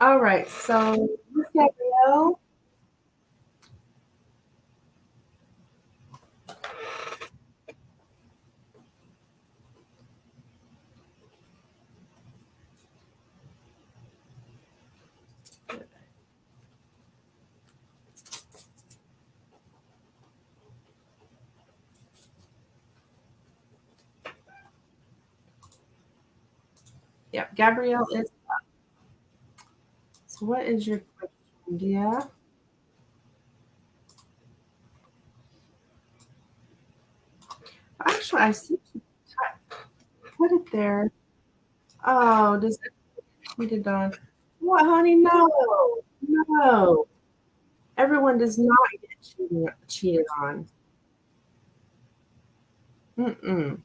Speaker 1: All right. So Miss Gabrielle. Yeah, Gabrielle is. So what is your question, dear? Actually, I see you put it there. Oh, does it cheated on? What, honey? No, no. Everyone does not get cheated on. Mm-mm.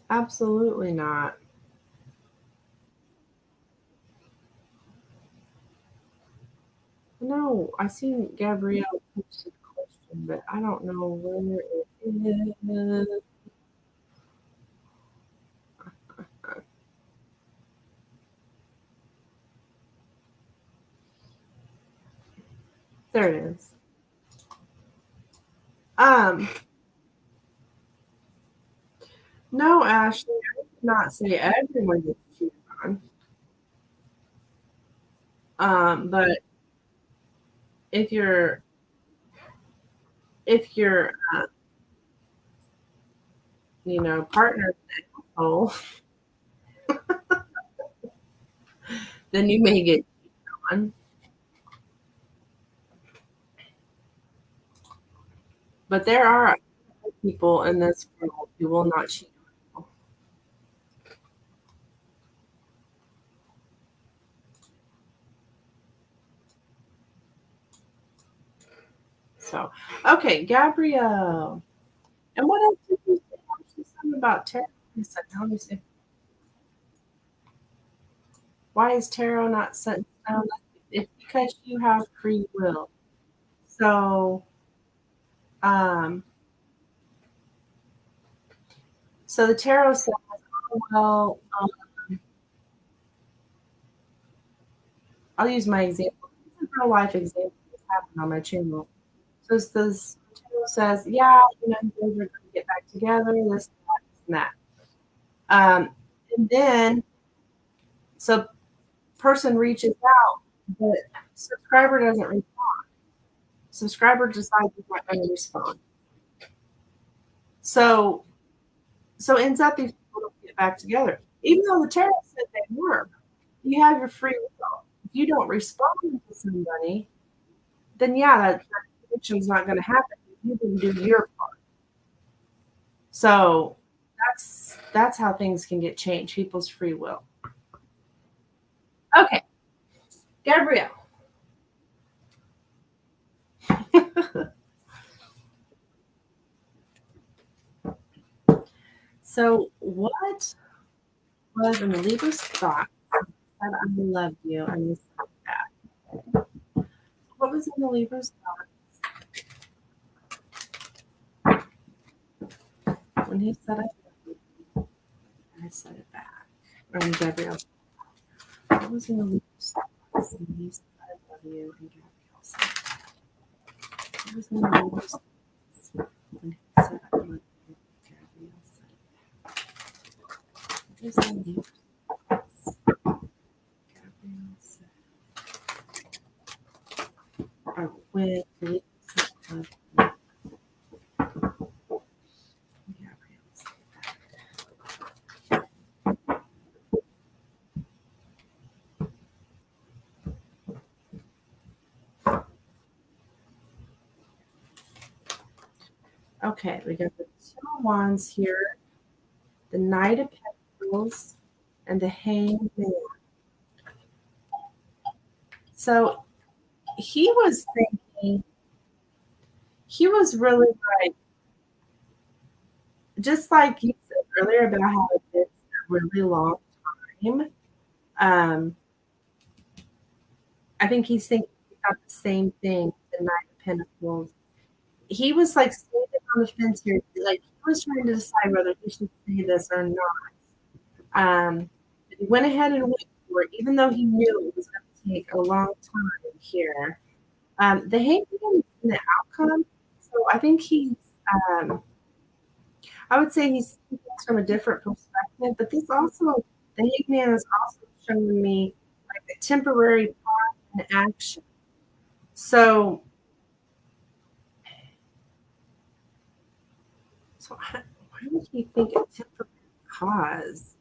Speaker 1: Absolutely not. No, I seen Gabrielle posted a question, but I don't know where it is. There it is. Um, no, Ashley, I did not say everyone gets cheated on. But if you're if your partner's an asshole, then you may get on. But there are people in this world who will not cheat on you. So, okay, Gabrielle. And what else did you say? Actually, something about tarot. You said, let me see. Why is tarot not set in stone? It's because you have free will. So, um, so the tarot says, oh, well, I'll use my example. This is a real life example that's happened on my channel. So this tarot says, yeah, you guys are going to get back together, this, and that. And then, so person reaches out, but subscriber doesn't respond. Subscriber decides he's not going to respond. So ends up these people don't get back together. Even though the tarot said they were, you have your free will. If you don't respond to somebody, then yeah, that connection's not going to happen. You didn't do your part. So that's how things can get changed. People's free will. Okay, Gabrielle. So what was in the Libra's thought that I love you and you said that? What was in the Libra's thought when he said I love you? I said it back. Or in Gabrielle. What was in the Libra's thoughts when he said I love you and Gabrielle said it back? What was in the Libra's thoughts when he said I love you and Gabrielle said it back? What was in the Libra's thoughts? Gabrielle said, or when Felipe said I love you. Gabrielle said okay, we got the Two of Wands here, the Knight of Pentacles, and the Hanged Man. So he was thinking, he was really like, just like you said earlier about how it's a really long time. Um, I think he's thinking about the same thing, the Knight of Pentacles. He was like standing on the fence here, like he was trying to decide whether he should say this or not. But he went ahead and went for it, even though he knew it was going to take a long time here. The hangman is in the outcome, so I think um, I would say he's seeing things from a different perspective. But this also, the hangman is also showing me like a temporary pause in action. So, why would he think a temporary pause?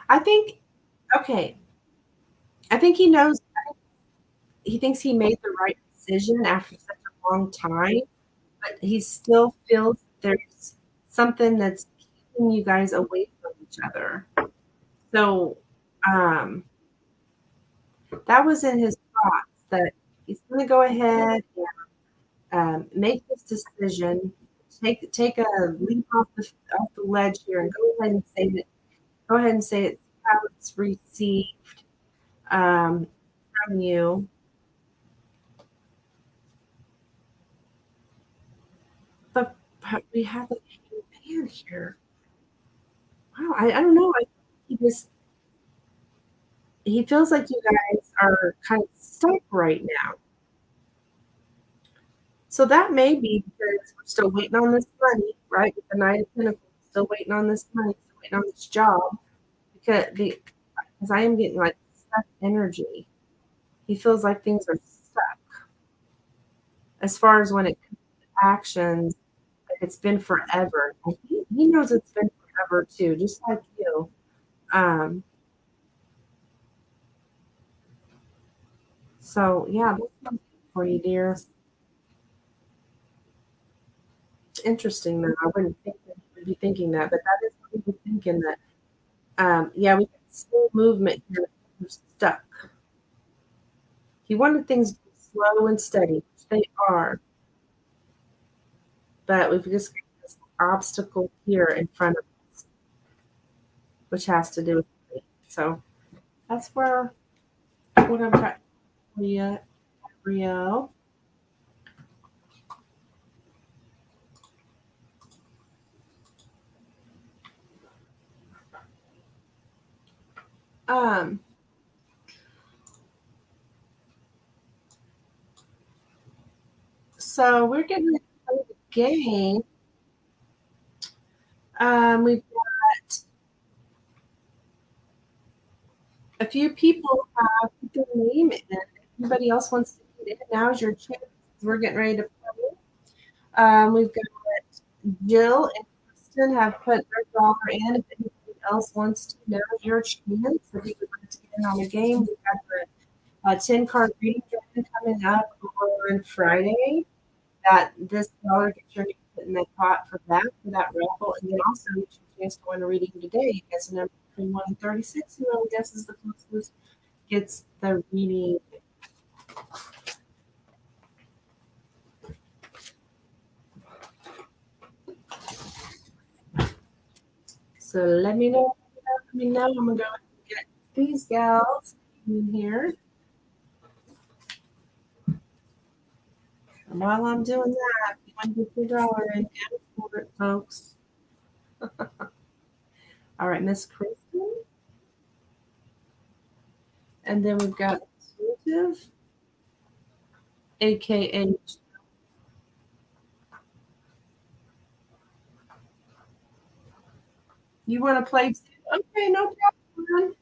Speaker 1: I think, okay, I think he knows. he thinks he made the right decision after such a long time, but he still feels there's something that's keeping you guys away from each other. So, um, that was in his thoughts that he's going to go ahead and make this decision, take a leap off the ledge here, and go ahead and say that. Go ahead and say it's how it's received um, from you. But we have the man here. Wow, I don't know. He just he feels like you guys are kind of stuck right now. So that may be because we're still waiting on this money, right? With the Knight of Pentacles, still waiting on this money, still waiting on this job. Because I am getting like stuck energy. He feels like things are stuck as far as when it comes to actions. Like it's been forever. And he knows it's been forever too, just like you. Um, so yeah, that's something for you, dear. It's interesting that I wouldn't think that he would be thinking that, but that is what he was thinking that yeah, we got slow movement here. We're stuck. He wanted things to be slow and steady, which they are, but we've just got this obstacle here in front of us, which has to do with me. So that's where what I'm trying for you, Rio. Um, so we're getting to play the game. We've got a few people have put their name in. If anybody else wants to get in, now's your chance. We're getting ready to play. We've got Jill and Kristen have put their dollar in. If anybody else wants to, now's your chance. If you would like to get in on the game, we've got the 10 card reading coming up on Friday. That this dollar gets your name put in the pot for that raffle, and then also you get your chance to win a reading today. You guess a number between 1 and 36. Whoever guesses the closest gets the reading. So let me know. Let me know. I'm gonna go and get these gals in here. And while I'm doing that, if you want to get your dollar in, go for it, folks. All right, Miss Kristen. And then we've got Intuitive, aka you want to play too? Okay, no problem.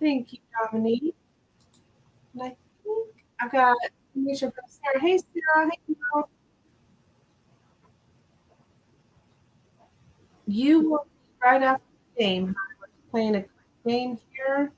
Speaker 1: Thank you, Dominique. And I think I've got information from Sarah. Hey, Sarah. Hey, girl. You will be right after the game. We're playing a quick game here.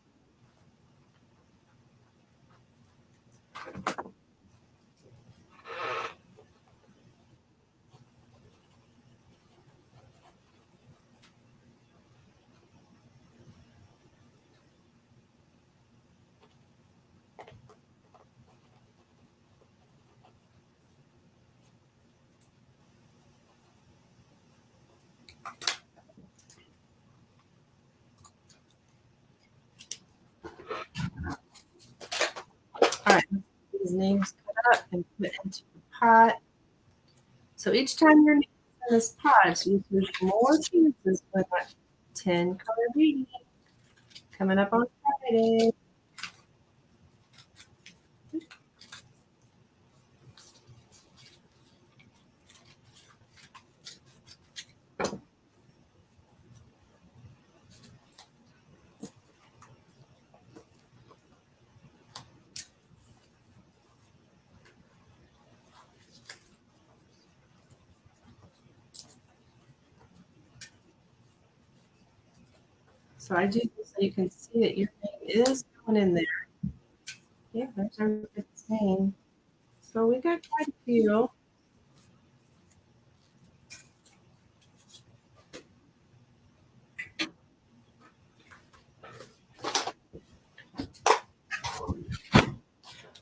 Speaker 1: All right, let's get these names cut up and put into the pot. So each time your name is in this pot, you have more chances for that 10 card reading coming up on Friday. So I do this so you can see that your name is going in there. Yeah, there's everybody's name. So we got quite a few.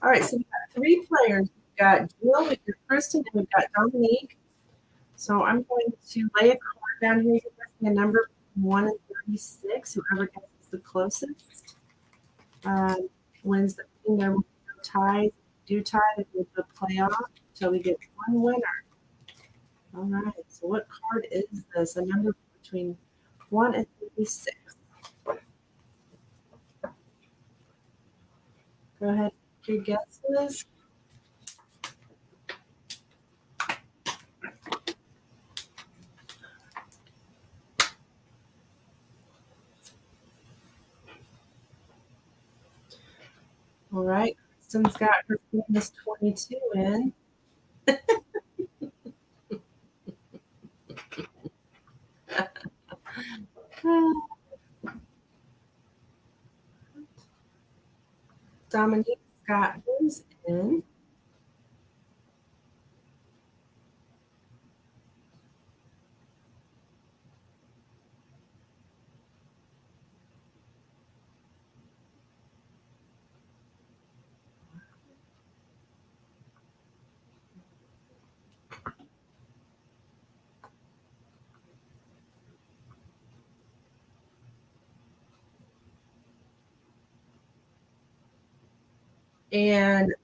Speaker 1: All right, so we've got three players. We've got Jill, we've got Kristen, and we've got Dominique. So I'm going to lay a card down here. You're guessing a number from 1 and 36. Whoever guesses the closest wins the thing. There will be no ties. If you do tie, then we'll do a playoff until we get one winner. All right. So what card is this? A number between 1 and 36. Go ahead. Your guesses. All right. Kristen's got her famous 22 in. Dominique's got hers in. And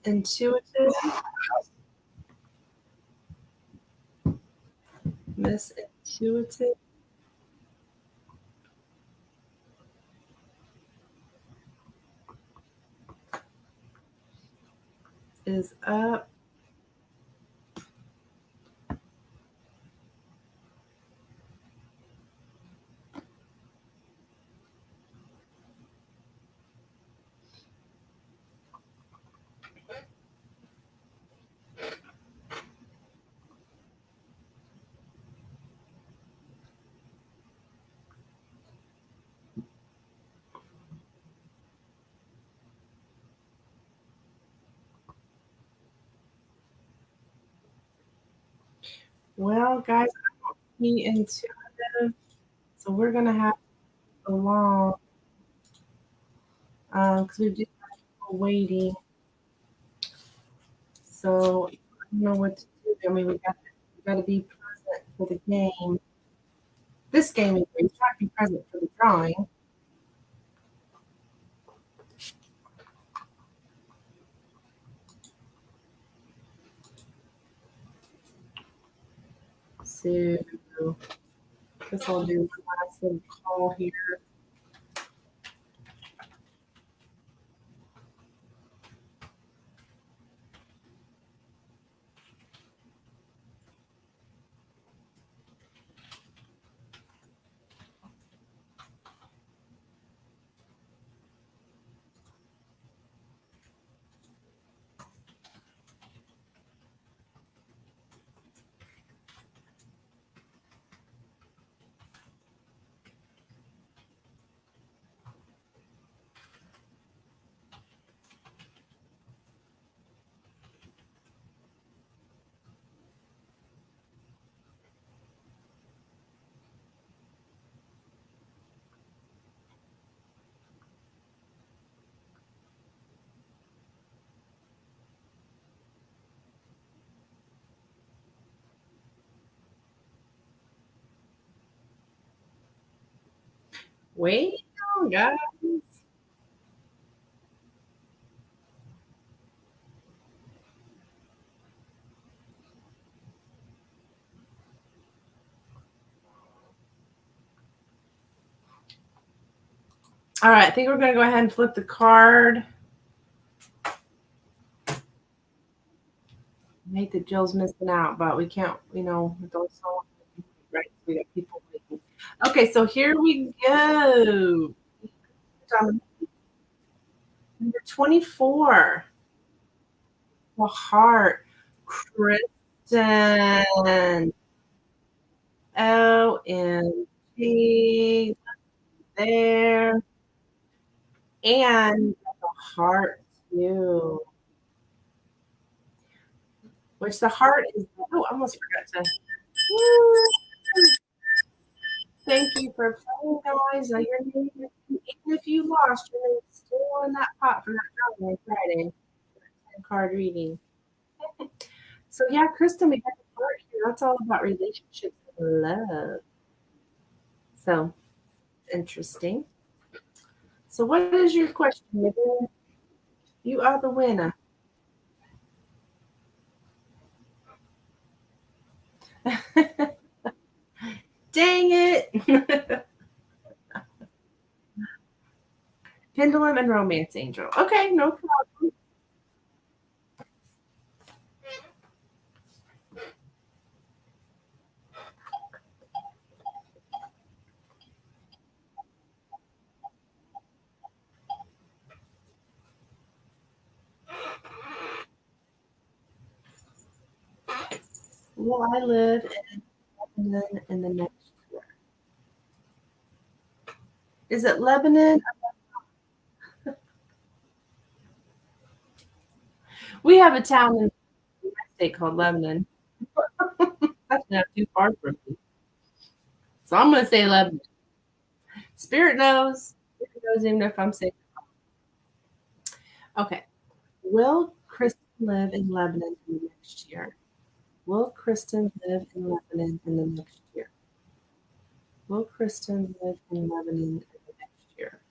Speaker 1: intuitive, Miss Intuitive is up. Well, guys, I don't see intuitive, so we're gonna have to go along because we do have people waiting. So I don't know what to do. I mean, we got to be present for the game. This game, anyway, we try to be present for the drawing. So I guess I'll do one last little call here. Wait, guys. All right, I think we're gonna go ahead and flip the card. I hate that Jill's missing out, but we can't, those so right. We got people waiting. Okay, so here we go. Number 24. The heart. Kristen. OMG. there. And the heart too, which the heart is oh, I almost forgot to woo, thank you for playing, guys. Your name, even if you lost, your name's still in that pot for that drawing on Friday card reading. So yeah, Kristen, we got the part here. That's all about relationships and love. So interesting. So what is your question, Megan? You are the winner. Dang it. Pendulum and Romance Angel. Okay, no problem. Will I live in Lebanon in the next year? Is it Lebanon? We have a town in my state called Lebanon. That's not too far from me. So I'm going to say Lebanon. Spirit knows. Spirit knows even if I'm saying. Okay. Will Kristen live in Lebanon in the next year? Will Kristen live in Lebanon in the next year? Will Kristen live in Lebanon in the next year?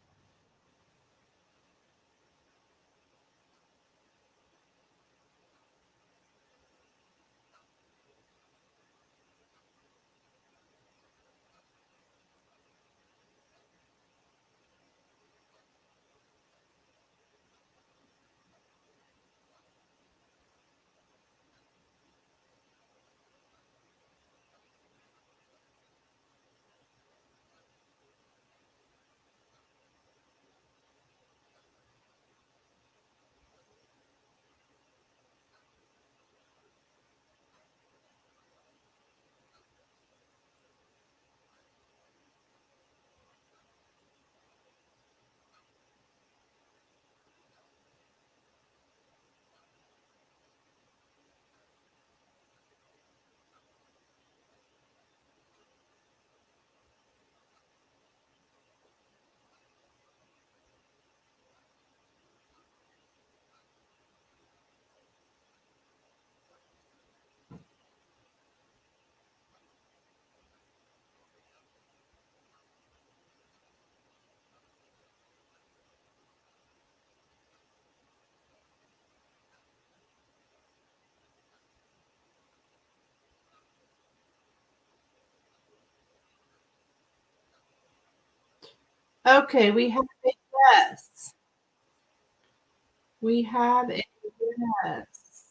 Speaker 1: Okay, we have a yes. We have a yes.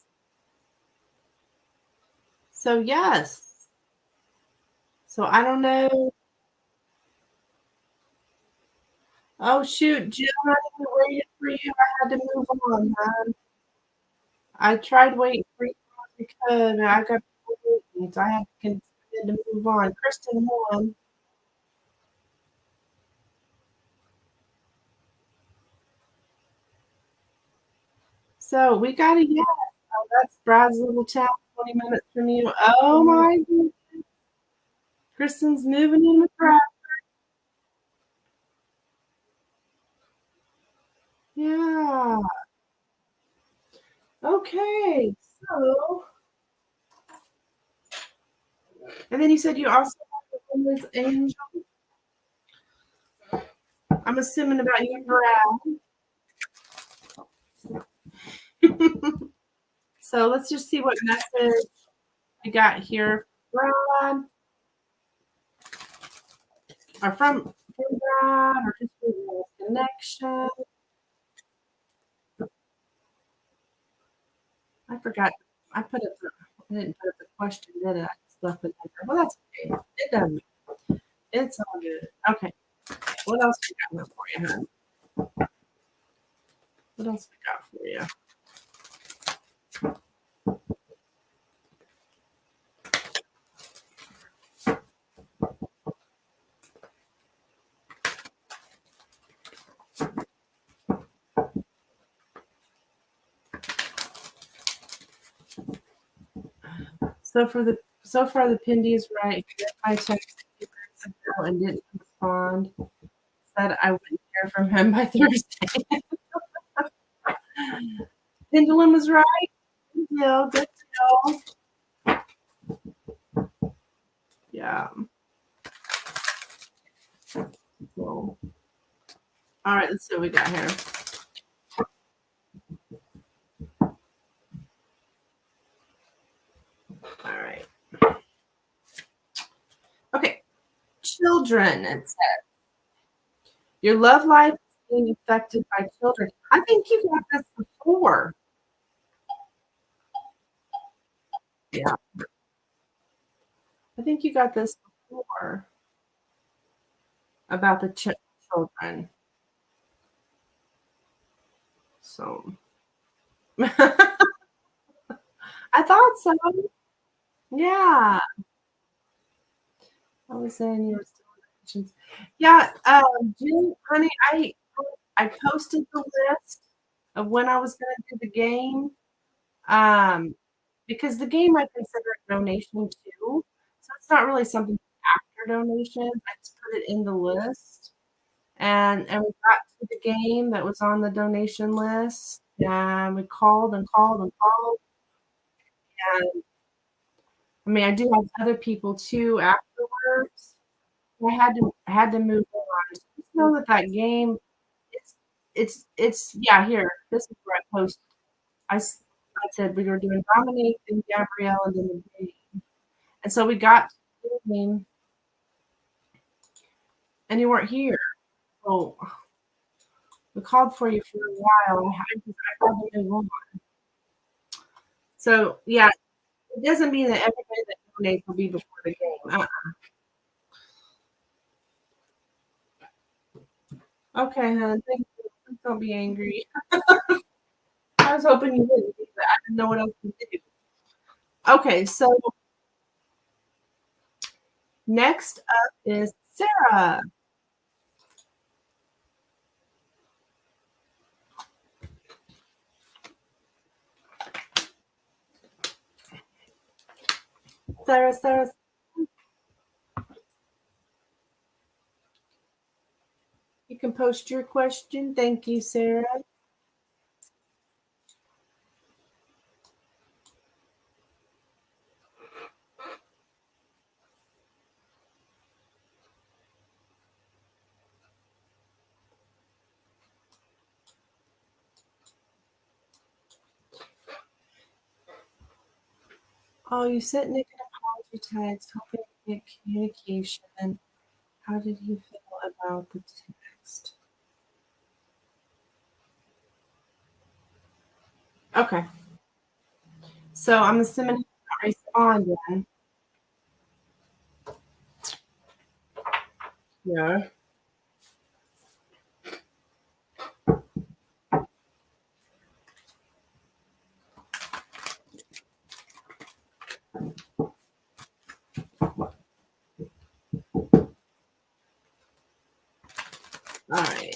Speaker 1: So yes. So I don't know. Oh shoot, Jill, I waited for you. I had to move on, man. I tried waiting for you because I got waiting, so I had to continue to move on. Kristen won. So we got a yes. Oh, that's Brad's little town, 20 minutes from you. Oh my goodness. Kristen's moving in with Brad. Yeah. Okay. So, and then you said you also have a woman's angel. I'm assuming about you and Brad. So let's just see what message we got here. Brad, or from Brad, or just for the connection. I forgot. I put it. I didn't put the question, did I? I just left it there. Well, that's okay. It doesn't. It's all good. Okay. What else we got for you, hon? What else we got for you? So far the Pindy is right. He read my text a few minutes ago and didn't respond. Said I wouldn't hear from him by Thursday. Pendulum was right. Good deal. Good deal. Yeah. Cool. All right, let's see what we got here. All right. Okay. Children, it says. Your love life is being affected by children. I think you got this before. Yeah. I think you got this before about the children. So I thought so. Yeah. I was saying you were still in relations. Yeah, June, honey, I posted the list of when I was gonna do the game. Um, because the game I consider a donation too. So it's not really something after donations. I just put it in the list. And we got to the game that was on the donation list. And we called and called and called. And I mean, I do have other people too afterwards. I had to move on. Just know that that game, it's yeah. Here, this is where I posted. I said we were doing Dominique and Gabrielle and then the game, and so we got to the game, and you weren't here. So we called for you for a while. I had to move on. So yeah, it doesn't mean that everybody that donates will be before the game. Okay, hon. Thank you. Please don't be angry. I was hoping you wouldn't be, but I didn't know what else to do. Okay, so next up is Sarah. Sarah, you can post your question. Thank you, Sarah. Oh, you sent Nick an apology text, hoping to get communication. How did he feel about the text? Okay, so I'm assuming he's not responding. Yeah. All right.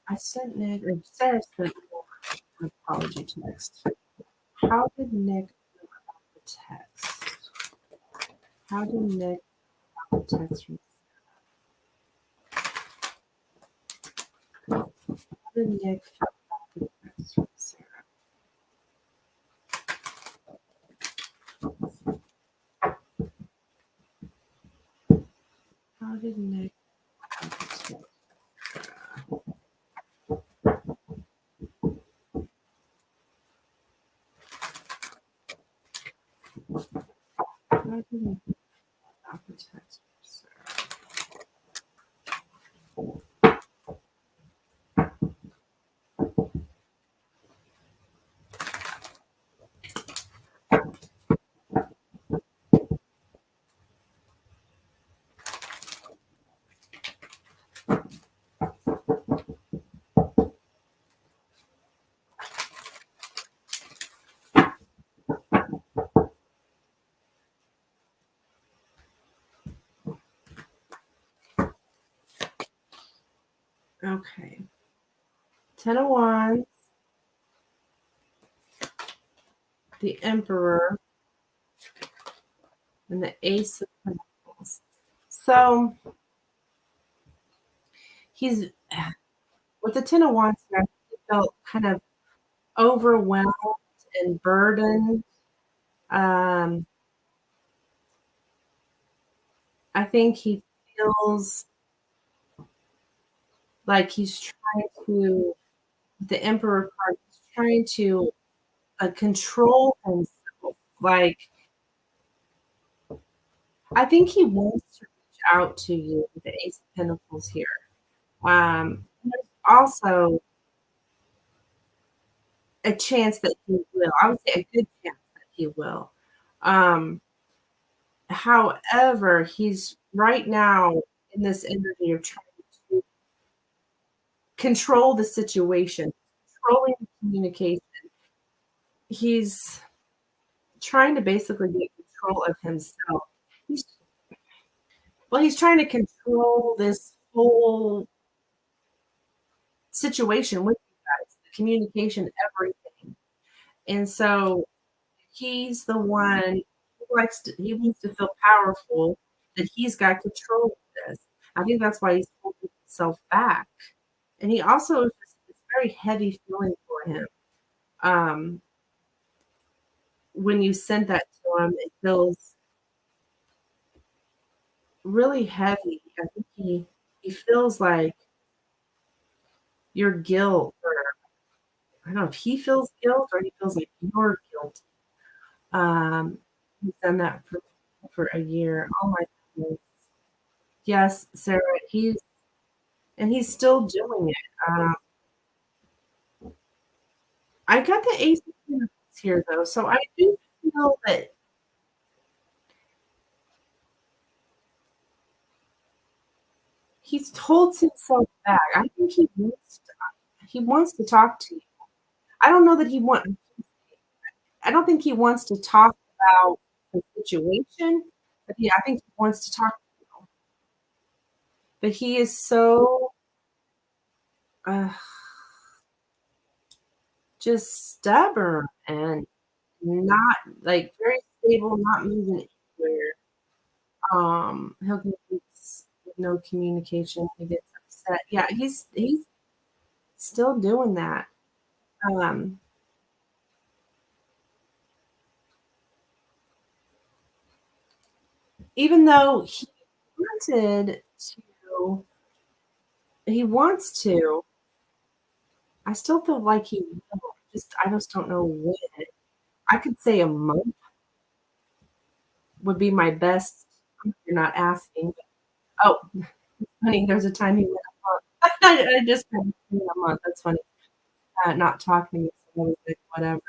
Speaker 1: I sent Nick, or Sarah sent an apology text. How did Nick feel about the text? How did Nick feel about the text from How did Nick feel about the text from Sarah? How did Nick feel about the text? How did Nick feel about the text from Sarah? Okay. 10 of Wands, the Emperor, and the Ace of Pentacles. So he's with the 10 of Wands here, he felt kind of overwhelmed and burdened. Um, I think he feels like he's trying to, the Emperor card, he's trying to control himself. Like, I think he wants to reach out to you with the Ace of Pentacles here. There's also a chance that he will. I would say a good chance that he will. Um, However, he's right now in this energy of trying to control the situation, controlling the communication. He's trying to basically get control of himself. He's he's trying to control this whole situation with you guys, the communication, everything. And so he's the one he wants to feel powerful, that he's got control of this. I think that's why he's holding himself back. And he also is just it's very heavy feeling for him. Um, when you sent that to him, it feels really heavy. I think he feels like your guilt, or I don't know if he feels guilt or he feels like you're guilty. He's done that for a year. Oh my goodness. Yes, Sarah, he's still doing it. I got the Ace of Pentacles here though, so I do feel that he's holds himself back. I think he wants to talk to you. I don't know that he want I don't think he wants to talk about the situation, but yeah, I think he wants to talk to you. But he is so uh, just stubborn and not like very stable, not moving anywhere. He'll get with no communication. He gets upset. Yeah, he's still doing that. Um, Even though wanted to, he wants to. I still feel like he will. I just don't know when. I could say a month would be my best. You're not asking. Oh, honey, there's a time he went a month. I just kind of seen a month. That's funny. Not talking to me, so I was like, whatever.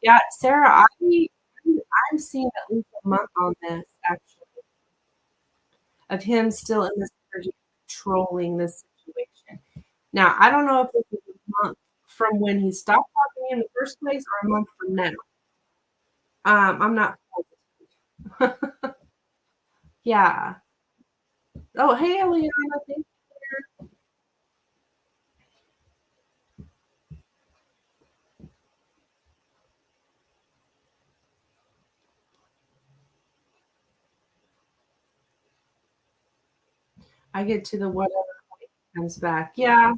Speaker 1: Yeah, Sarah, I'm seeing at least a month on this actually of him still in this energy controlling this situation. Now, I don't know if this is a month from when he stopped talking in the first place or a month from now. I'm not positive. Yeah. Oh, hey, Eliana, thank you. I get to the whatever point he comes back. Yeah.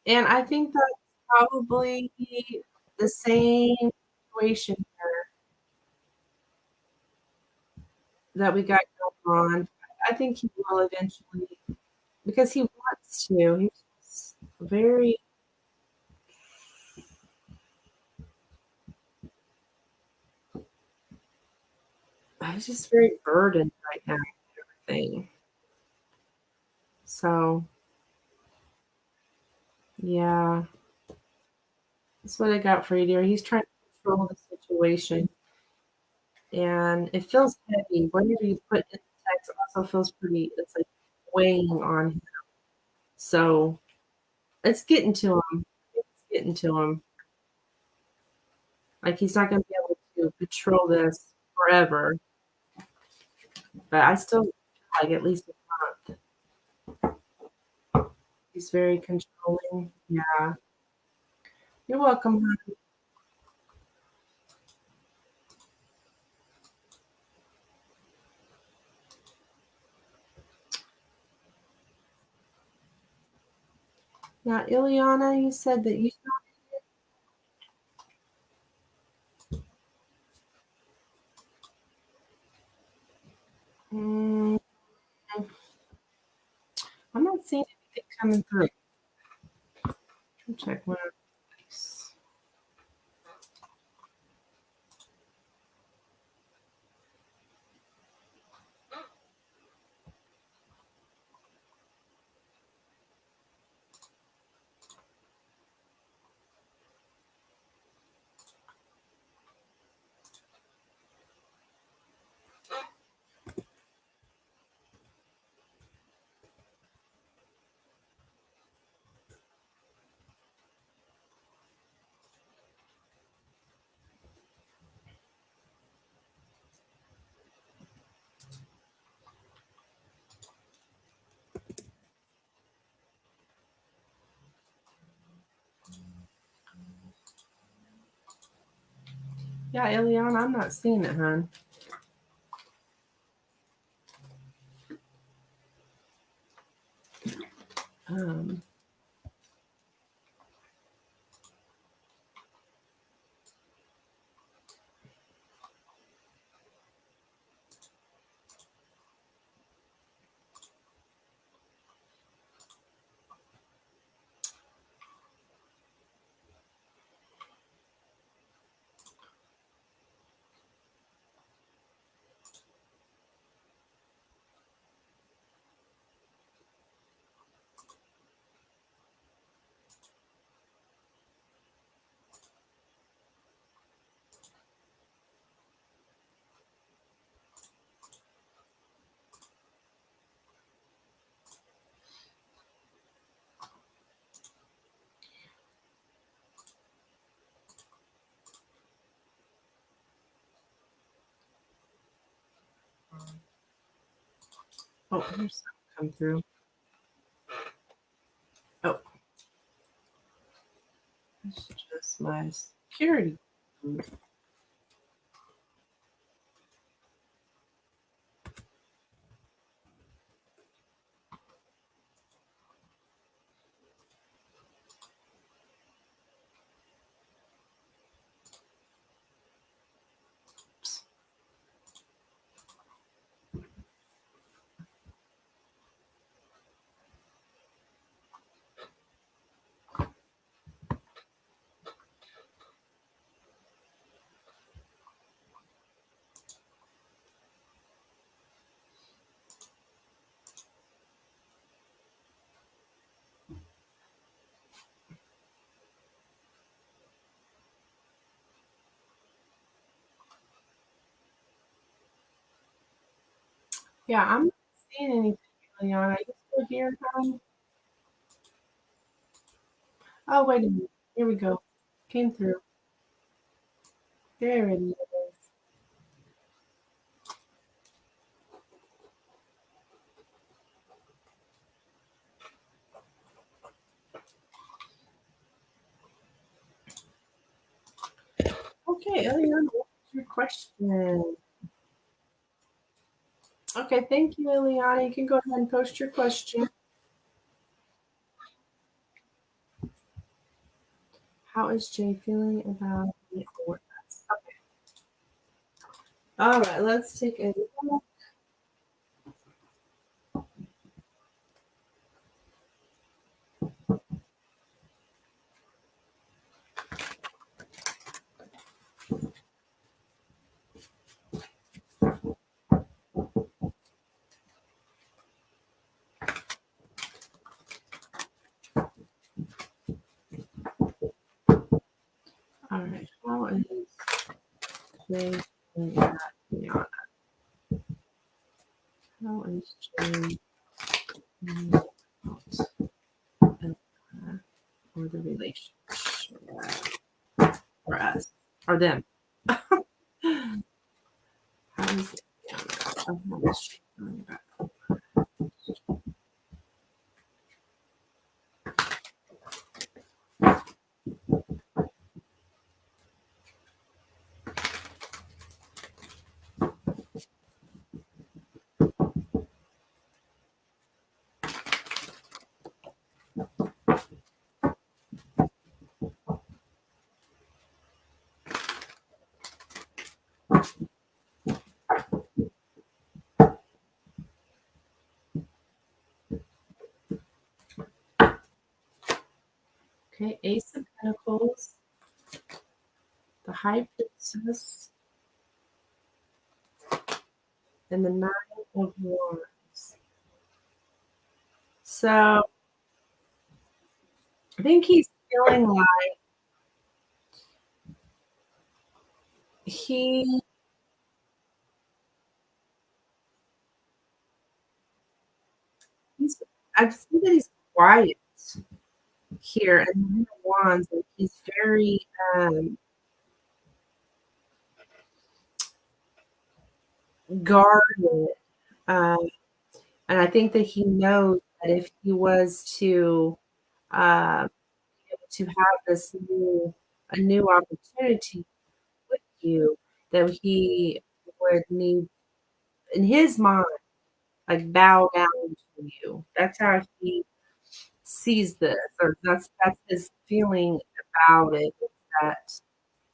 Speaker 1: And I think that's probably the same situation here that we got going on. I think he will eventually because he wants to. He's just very he's just very burdened right now with everything. So yeah, that's what I got for you, dear. He's trying to control the situation, and it feels heavy. Whatever you put in the text also feels pretty. It's like weighing on him. So it's getting to him. It's getting to him. Like he's not going to be able to control this forever. But I still feel like at least a month. He's very controlling. Yeah. You're welcome, hon. Now, Ileana, you said that you. Mm, I'm not seeing anything coming through. I'll check one of these. Yeah, Ileana, I'm not seeing it, hon. Um, oh, here's something come through. Oh, it's just my security. Yeah, I'm not seeing anything, Ileana. Are you still here, hon? Oh, wait a minute. Here we go. Came through. There it is. Okay, Ileana, what's your question? Okay, thank you, Ileana. You can go ahead and post your question. How is Jay feeling about the awards? Okay. All right, let's take a look. All right, how is Jay feeling about Ileana? How is Jay feeling about Ileana or the relationship or us or them? How is Ileana? How is she feeling about? Okay, Ace of Pentacles, the High Priestess, and the Nine of Wands. So I think he's feeling like he he's I've seen that he's quiet here and the Nine of Wands, like he's very guarded. Um, and I think that he knows that if he was to uh, to have this new opportunity with you, that he would need in his mind like bow down to you. That's how he sees this, or that's his feeling about it, is that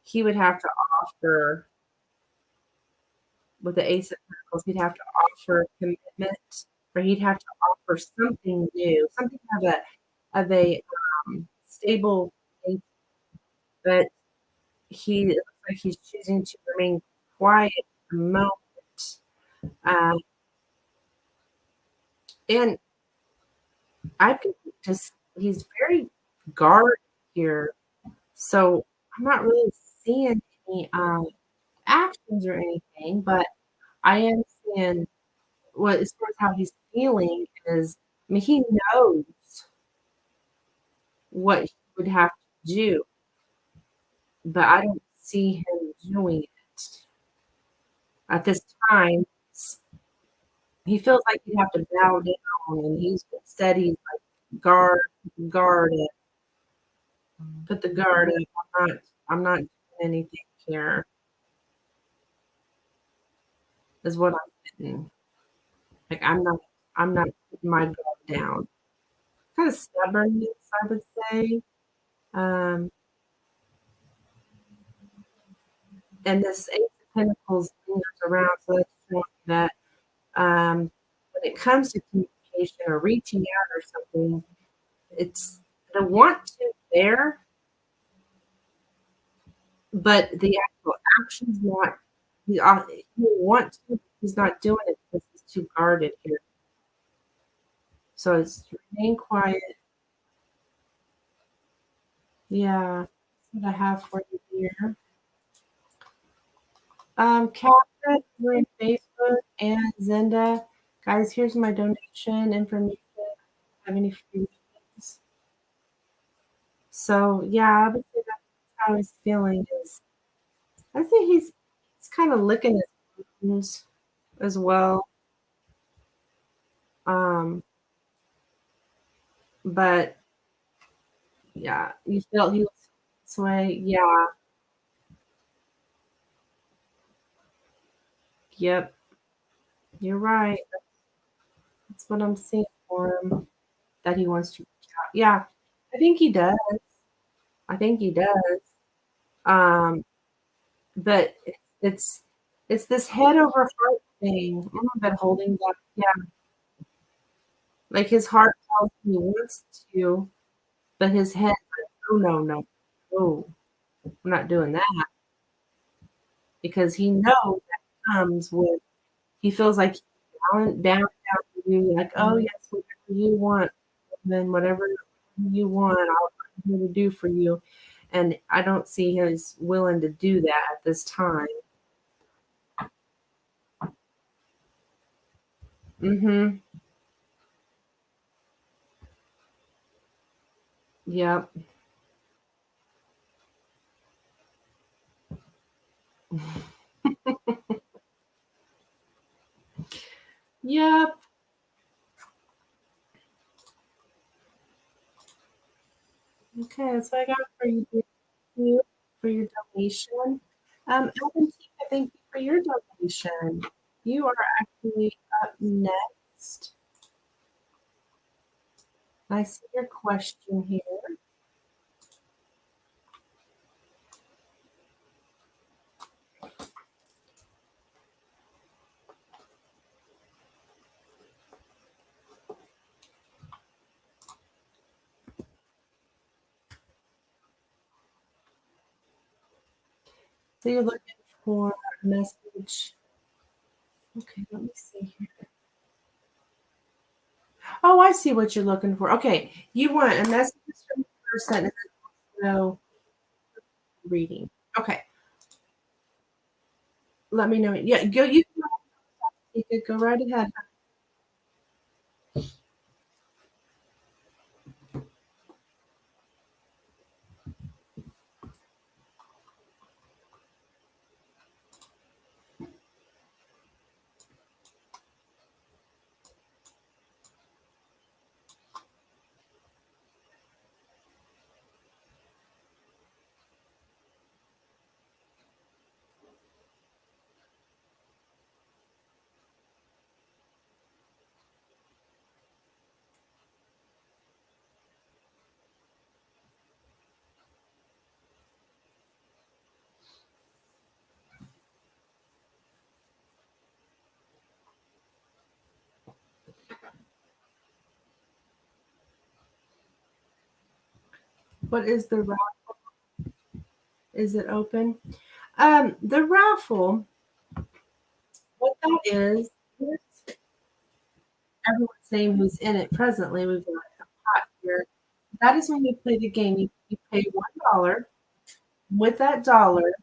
Speaker 1: he would have to offer with the Ace of Pentacles, he'd have to offer commitment, or he'd have to offer something new, something of a stable base, but he it looks like he's choosing to remain quiet at the moment. Um, and I think just he's very guarded here. So I'm not really seeing any actions or anything, but I am seeing what as far as how he's feeling is I mean he knows what he would have to do, but I don't see him doing it at this time. He feels like he'd have to bow down, and he's instead he's like guard it, put the guard up. I'm not doing anything here. Is what I'm getting. Like I'm not putting my guard down. Kind of stubbornness, I would say. Um, and this Ace of Pentacles lingers around, so that's showing that when it comes to communication or reaching out or something, it's the want to there, but the actual action's not. He want to, but he's not doing it because he's too guarded here. So it's remain quiet. Yeah, that's what I have for you here. Catherine, we're in Facebook and Zenda. Guys, here's my donation information. Have any free meetings? So yeah, I would say that's how he's feeling. Is I think he's kind of licking his wounds as well. Um, but yeah, you felt he was this way. Yeah, yep, you're right. That's what I'm seeing for him. That he wants to reach out. Yeah, I think he does. I think he does. Um, but it's it's this head over heart thing. I've been holding that. Yeah, like his heart tells him he wants to, but his head, like, oh no, no, no, I'm not doing that because he knows that comes with he feels like he's down to you, like, oh yes, whatever you want, then whatever you want, I'm here to do for you. And I don't see him as willing to do that at this time. Mm-hmm. Yep. Yep. Okay, that's what I got for you. Thank you for your donation. Evan T, I thank you for your donation. You are actually up next. I see your question here. So you're looking for a message. Okay, let me see here. Oh, I see what you're looking for. Okay, you want a message from the person and then also reading. Okay, let me know. Yeah, go. You could go right ahead. What is the raffle? Is it open? The raffle. What that is? Here's everyone's name who's in it presently. We've got a pot here. That is when you play the game. You pay $1. With that dollar,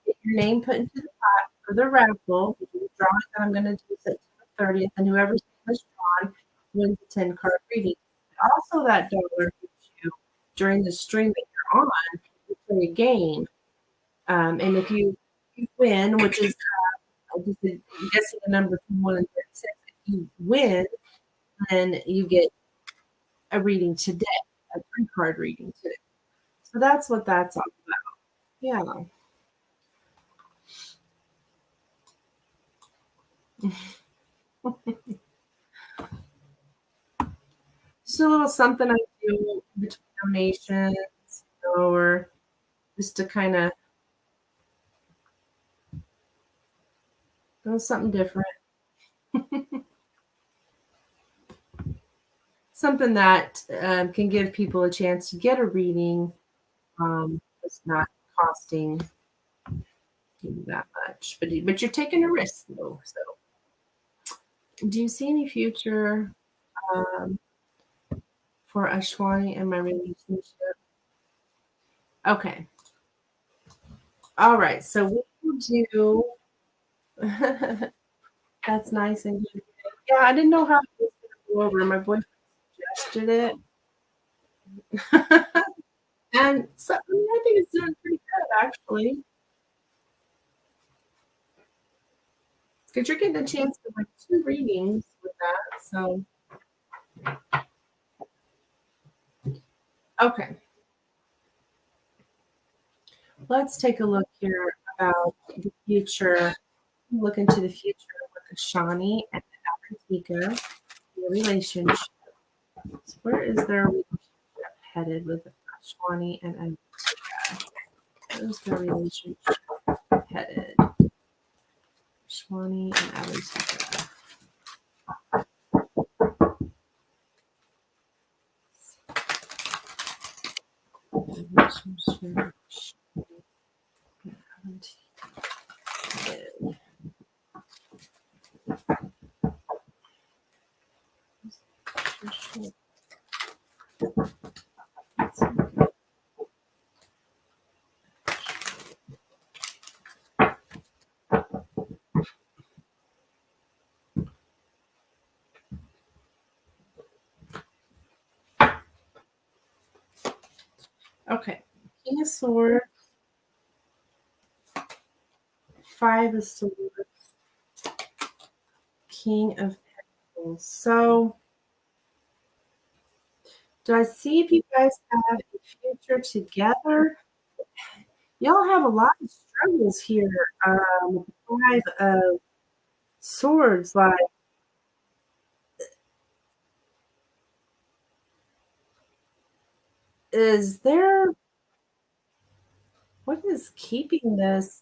Speaker 1: get your name put into the pot for the raffle. The drawing that I'm going to do September 30th, and whoever's name is drawn wins a 10-card reading. Also, that dollar gives you during the stream that you're on, you play a game. And if you win, which is I'm guessing the number from 1 and 36, if you win, then you get a reading today, a 3-card reading today. So that's what that's all about. Yeah. Just a little something I do between donations, or just to kind of do something different. Something that can give people a chance to get a reading. It's not costing you that much, but you're taking a risk though. So, do you see any future um, for Ashwani and my relationship? Okay. All right. So we will do. That's nice and good. Yeah, I didn't know how it was going to go over. My boyfriend suggested it. And so I, mean, I think it's doing pretty good actually. Because you're getting a chance to like 2 readings with that. So okay. Let's take a look here about the future. Look into the future with Shani and Avantika, their relationship. So where is their relationship headed with Shani and Avantika? Where's their relationship headed? Shani and Avantika. Relationship. Okay. King of Swords, 5 of Swords, King of Pentacles. So, do I see if you guys have a future together? Y'all have a lot of struggles here. With the 5 of Swords. Like, is there, what is keeping this?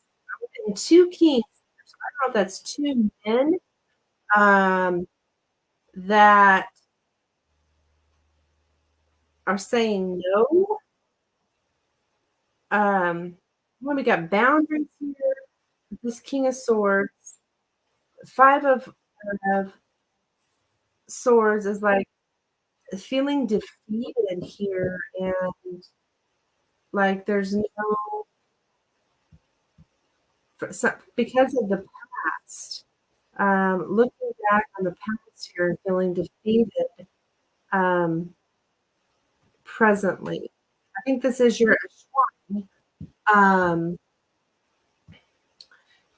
Speaker 1: And 2 kings. I don't know if that's 2 men um, that are saying no. Um, Well, we got boundaries here, this King of Swords, 5 of Swords is like feeling defeated here, and like there's no because of the past. Looking back on the past here and feeling defeated, um, presently. I think this is your shrine. Um,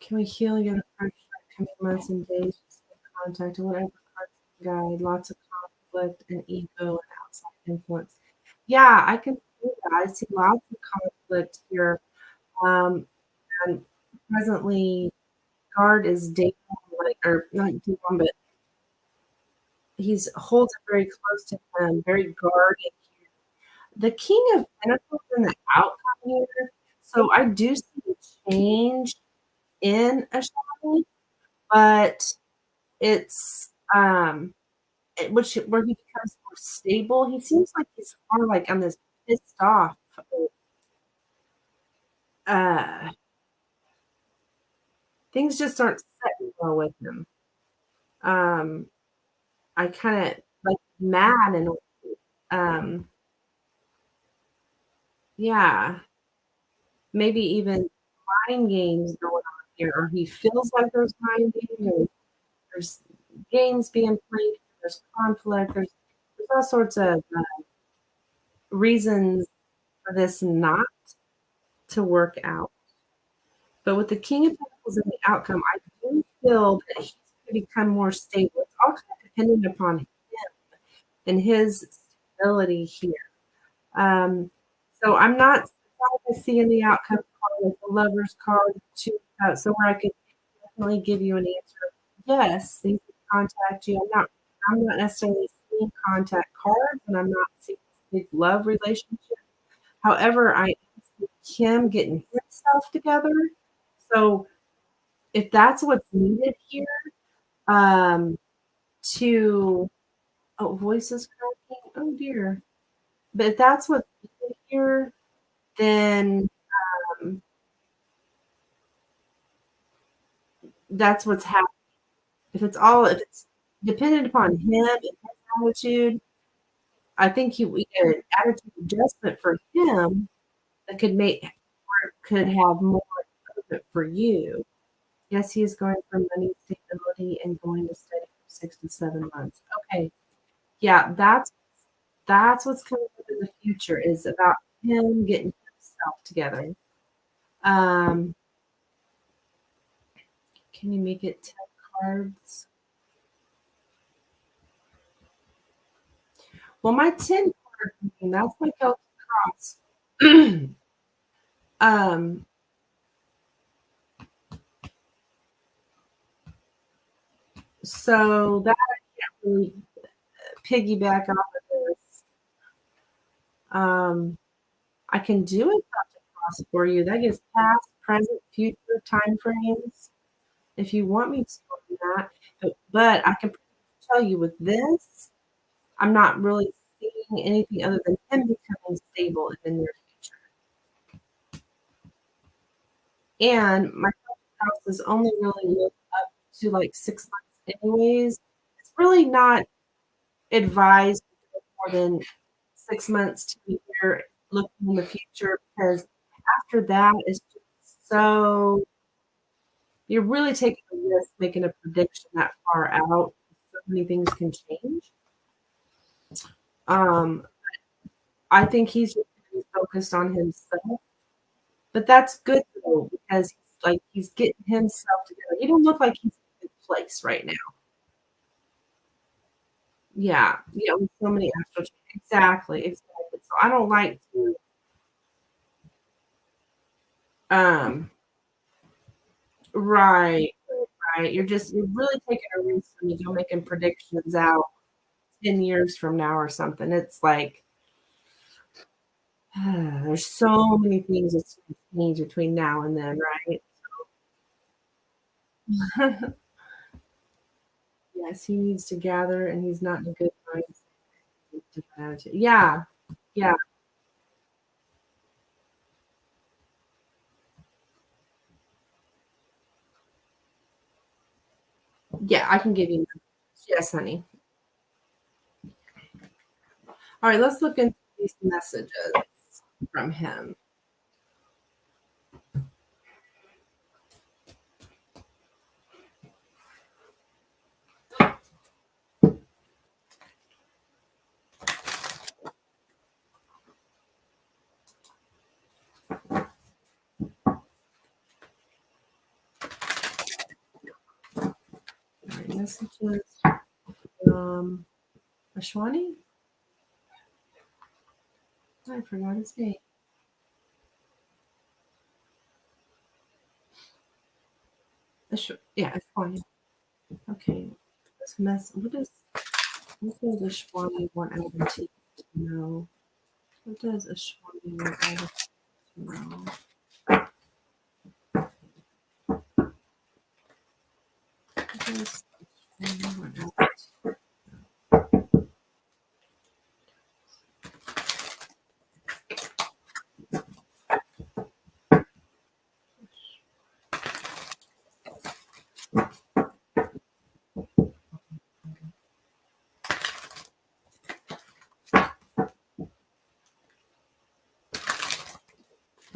Speaker 1: can we heal your fresh coming months and days? Contact or whatever cards guide, lots of conflict and ego and outside influence. Yeah, I can see that. I see lots of conflict here. Um, and presently, guard is dating, like, or not dating, but he's holds it very close to him, very guarded. The King of Pentacles in the outcome here. So I do see a change in a shadow, but it's which where he becomes more stable. He seems like he's more like on this pissed off. Uh, things just aren't setting well with him. Um, I kind of like mad and yeah, maybe even mind games going on here, or he feels like there's mind games, or there's games being played, there's conflict, there's all sorts of reasons for this not to work out. But with the King of Pentacles and the outcome, I do feel that he's going to become more stable. It's all kind of dependent upon him and his stability here. Um, so I'm not seeing the outcome card, like the Lover's card, so where I could definitely give you an answer. Yes, they could contact you. I'm not necessarily seeing contact cards, and I'm not seeing this big love relationship. However, I am seeing him getting himself together. So if that's what's needed here, um, to voices cracking. Oh dear. But if that's what's needed here, then um, that's what's happening. If it's dependent upon him and his attitude, I think we get an attitude adjustment for him that could have more improvement for you. Yes, he is going for money stability and going to study for 6 to 7 months. Okay, yeah, that's what's coming up in the future is about him getting himself together. Um, can you make it 10 cards? Well, my 10 card reading, that's my Celtic cross. um, so that I can't really piggyback off of this. I can do a Celtic cross for you. That gives past, present, future time frames. If you want me to do that, but I can tell you with this, I'm not really seeing anything other than him becoming stable in the near future. And my house is only really looked up to like 6 months anyways. It's really not advised to go more than 6 months to a year looking in the future because after that is just so you're really taking a risk making a prediction that far out. So many things can change. Um, I think he's just gonna be focused on himself. But that's good though, because he's getting himself together. He don't look like he's in a good place right now. Yeah, yeah, with so many astral exactly, exactly. So I don't like to um right, right. You're really taking a risk when you go making predictions out 10 years from now or something. It's like there's so many things that's gonna change between now and then, right? Yes, he needs to gather and he's not in a good mindset. Yeah, yeah. Yeah, I can give you messages. Yes, honey. All right, let's look into these messages from him. All right, messages from Ashwani? I forgot his name. Yeah, Ashwani. Okay. What does Ashwani want Adam to know? What does Ashwani want Adam to know? What does Ashwani want Adam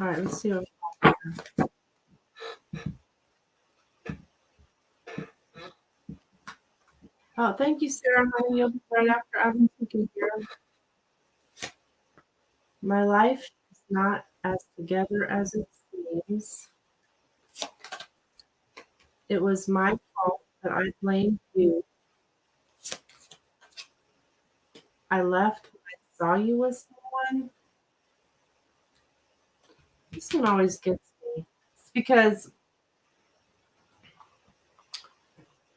Speaker 1: All right, let's see what. Oh, thank you, Sarah. Honey, you'll be right after Adam taking care of. My life is not as together as it seems. It was my fault that I blamed you. I left when I saw you with someone. This one always gets me. It's because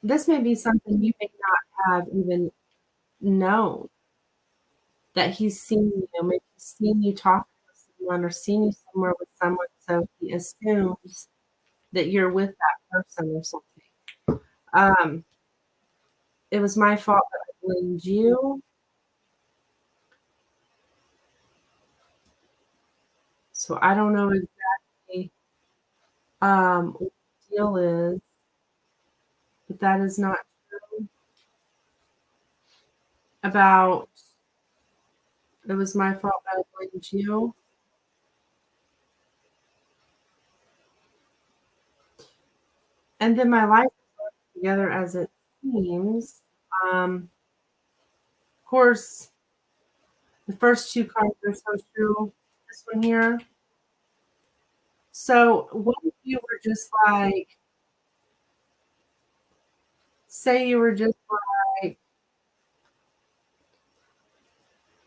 Speaker 1: this may be something you may not have even known that he's seen you. Maybe he's seen you talking with someone or seen you somewhere with someone, so he assumes that you're with that person or something. Um, it was my fault that I blamed you. So I don't know exactly what the deal is, but that is not true. About it was my fault that I blamed you. And then my life is not together as it seems. Of course, the first two cards are so true. This one here. So what if you were just like, say you were just like,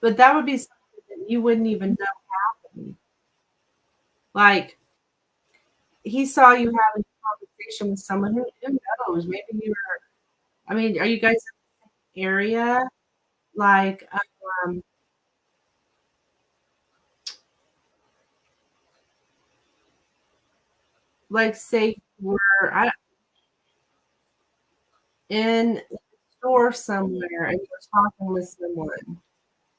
Speaker 1: but that would be something that you wouldn't even know happened. Like he saw you having a conversation with someone who knows? Maybe you were. I mean, are you guys in the same area? Like, like say you were in a store somewhere and you're talking with someone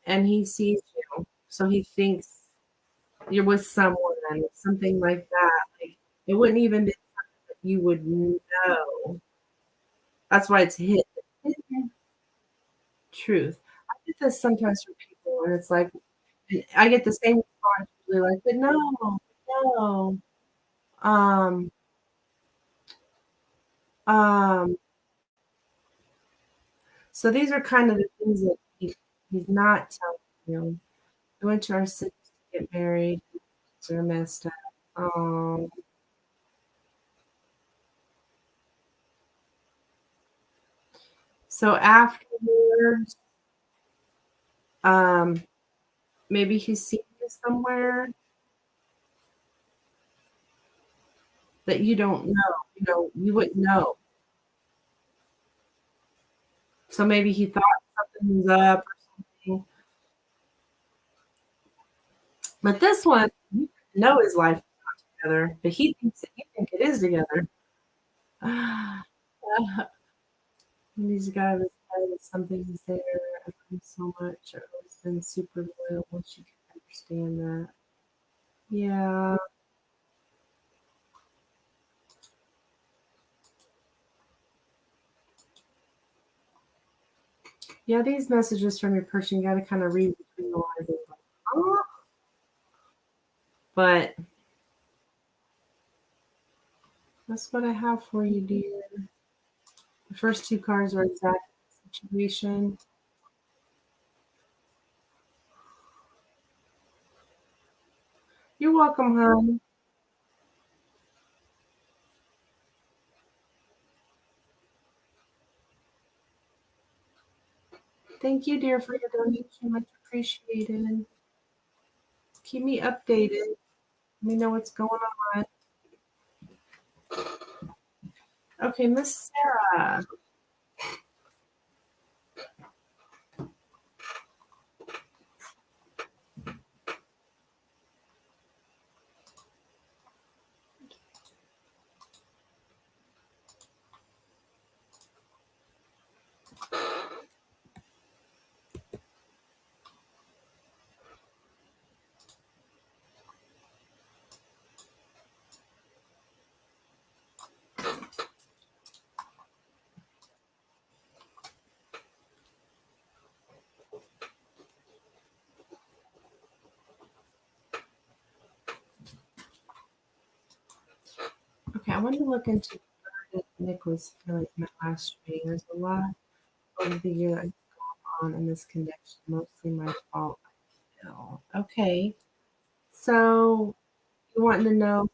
Speaker 1: and he sees you, so he thinks you're with someone, something like that. Like it wouldn't even be something that you would know. That's why it's hidden truth. I get this sometimes from people, and it's like I get the same response, usually like, but no, no. Um, um, so these are kind of the things that he's not telling you. We went to our cities to get married. They're messed up. So afterwards, um, maybe he's seen you somewhere that you don't know. You wouldn't know. So maybe he thought something was up or something. But this one, you know his life is not together, but he thinks that you think it is together. These guys decided that something is there. I love so much. I've always been super loyal. Once you can understand that. Yeah. Yeah, these messages from your person, you gotta kind of read between the lines. It's like, oh, but that's what I have for you, dear. The first two cards are exactly the situation. You're welcome, hon. Thank you, dear, for your donation. Much appreciated. Keep me updated. Let me know what's going on. Okay, Miss Sarah. Okay, I want to look into what Nick was feeling in that last reading. There's a lot over the year that's gone on in this connection, mostly my fault. I feel. Okay, so you wanting to know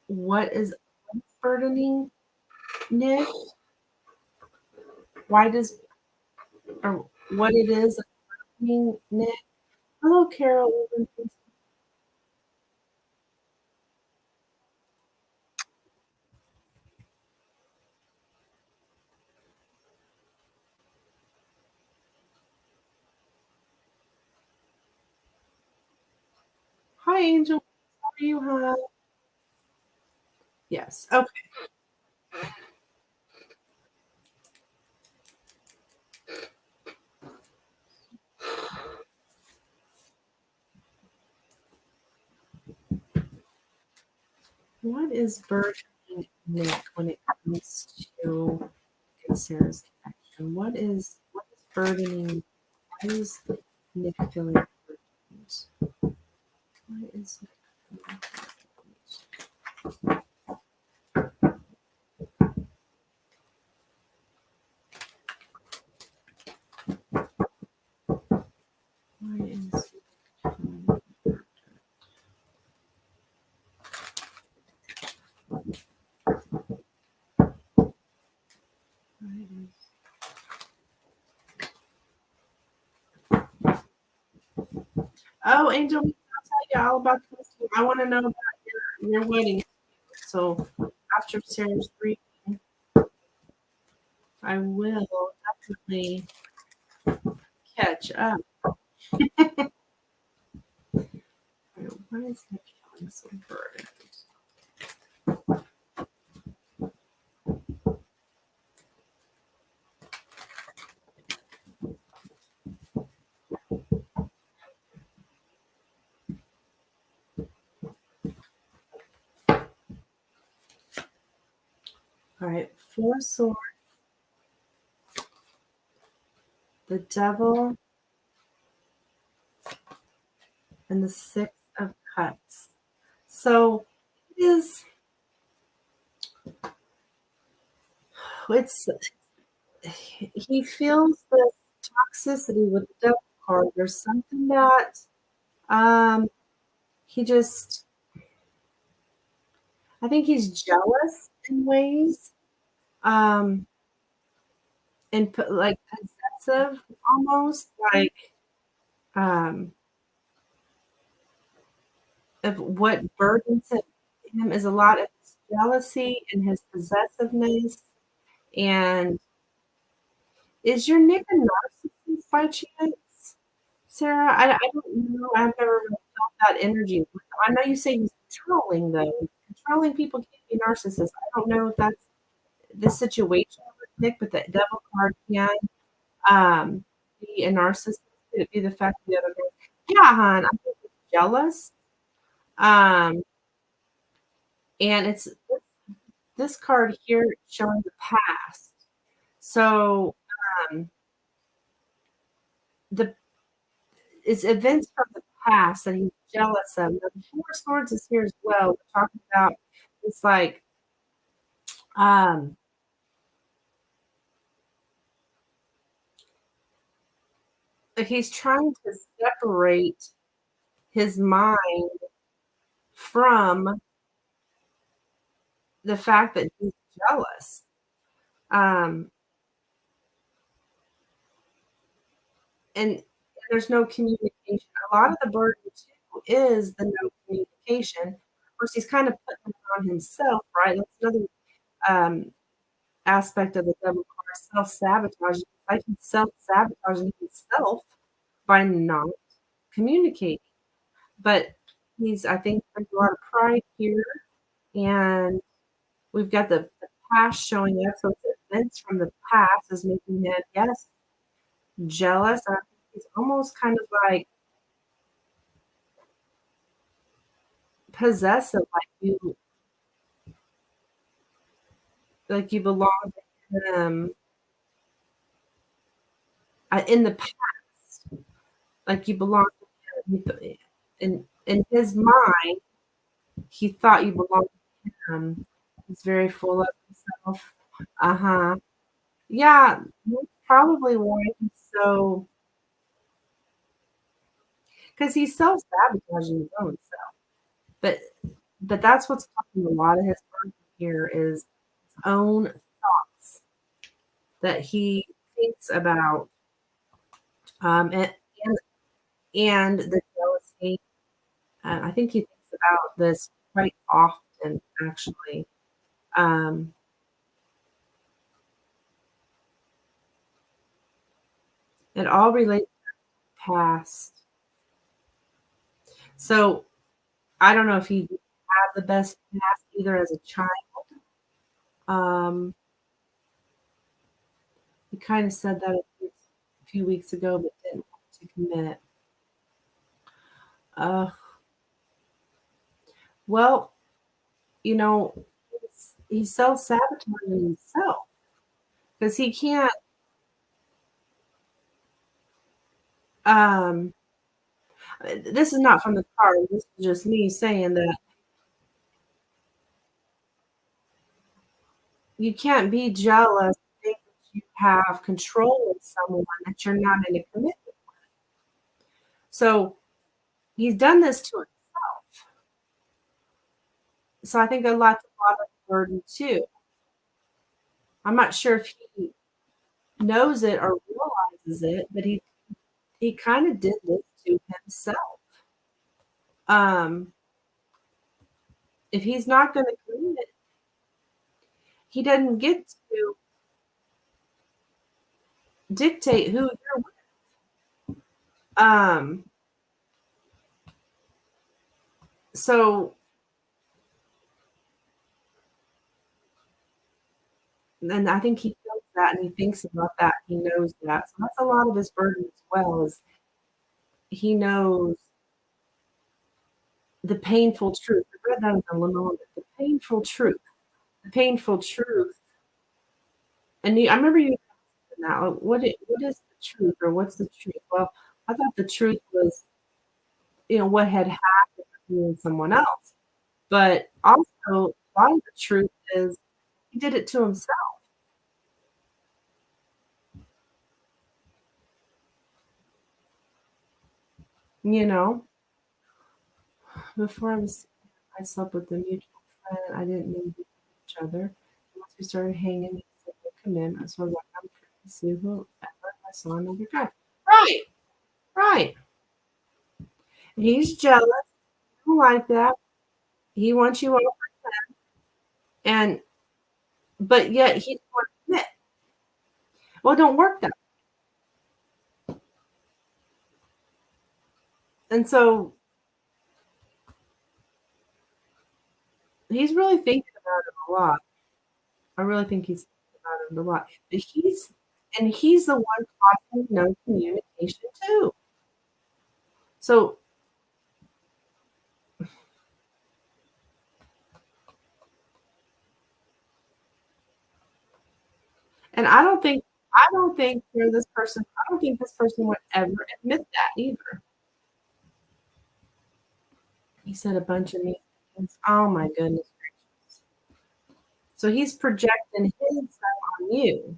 Speaker 1: what's burdening Nick? Why does or what it is burdening Nick? Hello, Carol. Hi, Angel. How are you, huh? Yes. Okay. What is burdening Nick when it comes to Sarah's connection? What is burdening? Why is Nick feeling burdened? Why is Nick feeling Why is Nick feeling Why is Oh, Angel, I'll tell you all about this. I want to know about your wedding. So after Sarah's reading, I will definitely catch up. Why is Nick feeling so burdened? All right, Four Swords, the Devil, and the Six of Cups. So it is it's he feels the toxicity with the Devil card. There's something that um he just I think he's jealous in ways. Um and like possessive almost like um of what burdens him is a lot of his jealousy and his possessiveness. And is your Nick a narcissist by chance, Sarah? I don't know. I've never really felt that energy. I know you say he's controlling, though. Controlling people can be narcissists. I don't know if that's the situation with Nick, but the devil card can be a narcissist. Could it be the fact that the other girl? Yeah, hon. I think he's jealous. Um, and it's this card here showing the past. So, um, the it's events from the past that he's jealous of. Now, the Four of Swords is here as well. We're talking about it's um, like he's trying to separate his mind from the fact that he's jealous. Um, and there's no communication. A lot of the burden too is the no communication. Of course, he's kind of putting it on himself, right? That's another um, aspect of the devil card, self-sabotage. It's like he's self-sabotaging himself by not communicating. But I think there's a lot of pride here, and we've got the past showing up. So it's events from the past is making him, yes, jealous. I think he's almost kind of like possessive, like you belong to him in the past, like you belong to him. In his mind, he thought you belonged to him. He's very full of himself. Uh-huh. Yeah, that's probably why he's so, because he's self-sabotaging his own self. But that's what's causing a lot of his burden here is his own thoughts that he thinks about, and and the jealousy. I think he thinks about this quite often, actually. Um, it all relates to the past. So I don't know if he had the best past either as a child. Um, he kind of said that a few weeks ago, but didn't want to commit. Uh, well, he's self-sabotaging himself because he can't. Um, this is not from the card. This is just me saying that you can't be jealous, think that you have control of someone that you're not in a commitment. So he's done this to himself. So I think a lot of burden too. I'm not sure if he knows it or realizes it, but he kind of did this to himself. Um, if he's not going to commit, he doesn't get to dictate who you're with. Um, so and I think he feels that and he thinks about that. He knows that. So that's a lot of his burden as well, is he knows the painful truth. I read that in the Lenormand, the painful truth. The painful truth. And I remember you asking that, like, what is the truth or what's the truth? Well, I thought the truth was, what had happened to you and someone else. But also a lot of the truth is he did it to himself, you know. Before I slept with a mutual friend. I didn't mean to each other. Once we started hanging, we said no commitment. So I was like, I'm free to see whoever I saw another guy. Right, right. He's jealous. He don't like that. He wants you over, and but yet he don't want to commit. Well, it don't work that. And so he's really thinking about it a lot. I really think he's thinking about it a lot. But he's the one causing no communication too. So And I don't think this person would ever admit that either. He said a bunch of mean things. Oh my goodness gracious. So he's projecting his stuff on you.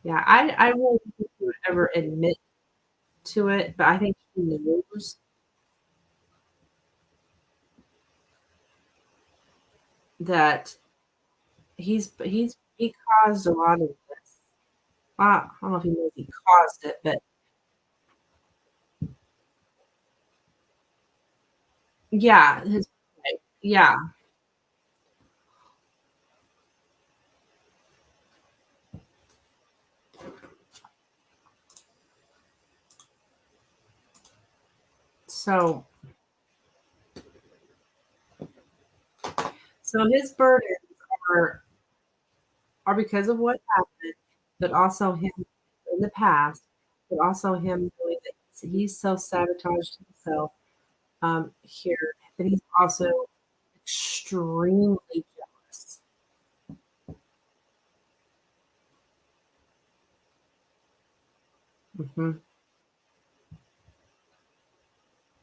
Speaker 1: Yeah, I really don't think he would ever admit to it, but I think he knows that he caused a lot of this. I don't know if he knows he caused it, but yeah, his yeah. So so his burdens are are because of what happened, but also him in the past, but also him knowing that he's self-sabotaged himself here, but he's also extremely jealous. Hmm.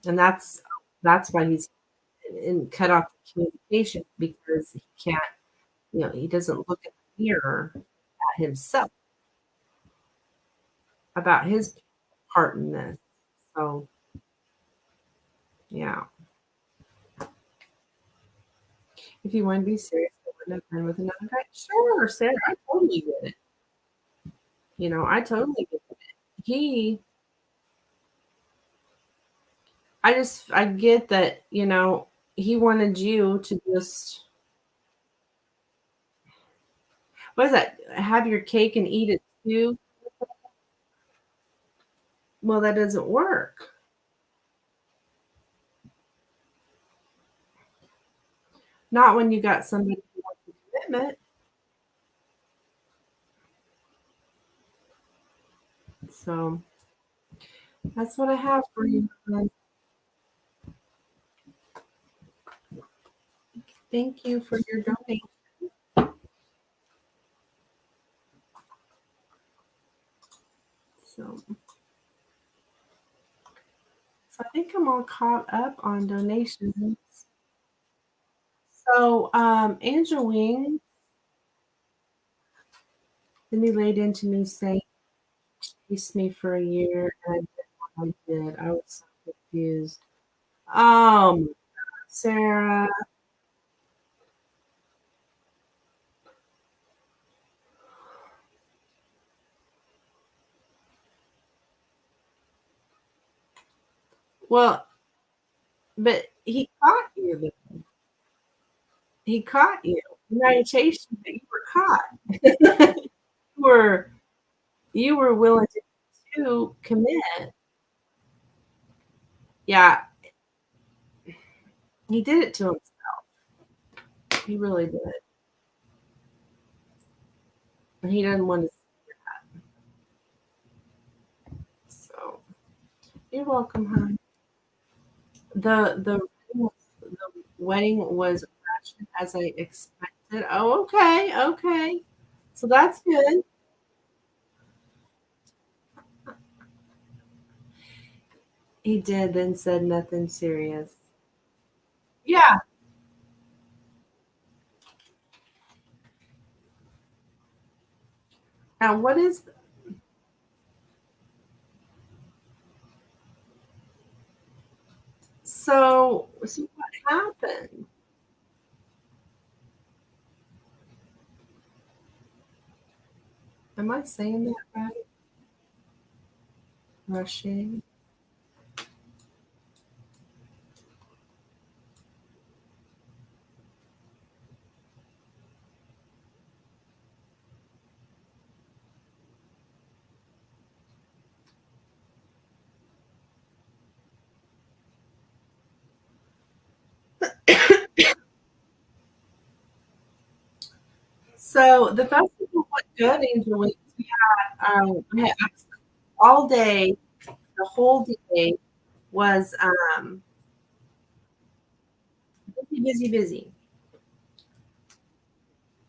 Speaker 1: And that's why he's and cut off the communication because he can't, he doesn't look in the mirror at himself about his part in this. So yeah, if you want to be serious, I wouldn't have been with another guy. Sure, Sarah, I totally get it. I totally get it. He, I get that. He wanted you to just what is that? Have your cake and eat it too. Well, that doesn't work. Not when you got somebody who wants a commitment. So that's what I have for you. Hon. Thank you for your donation. So, so I think I'm all caught up on donations. So, Angel Wing, then he laid into me saying, chased me for a year, and I did what I did. I was so confused. Sarah. Well, but he caught you. He caught you. Now you chased you, but you were caught. you were you were willing to commit. Yeah, he did it to himself. He really did. And he doesn't want to. So you're welcome, hon. The wedding was ratchet as I expected. Oh, okay, okay. So that's good. He did, then said nothing serious. Yeah. Now what is so what happened? Am I saying that right? Rushing. So the festival went good, Angela. We had all day, the whole day was busy, busy, busy.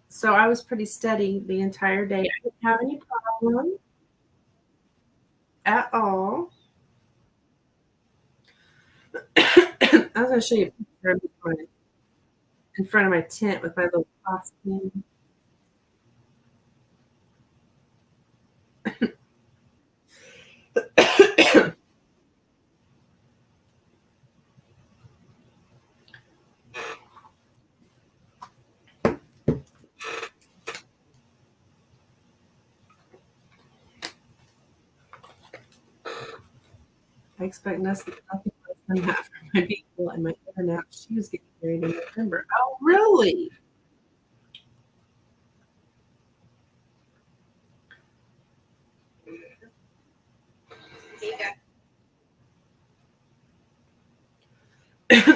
Speaker 1: So I was pretty steady the entire day. I didn't have any problems at all. I was going to show you a picture of in front of my tent with my little costume. I expect nothing less than that from my people and my internet. She was getting married in November. Oh, really?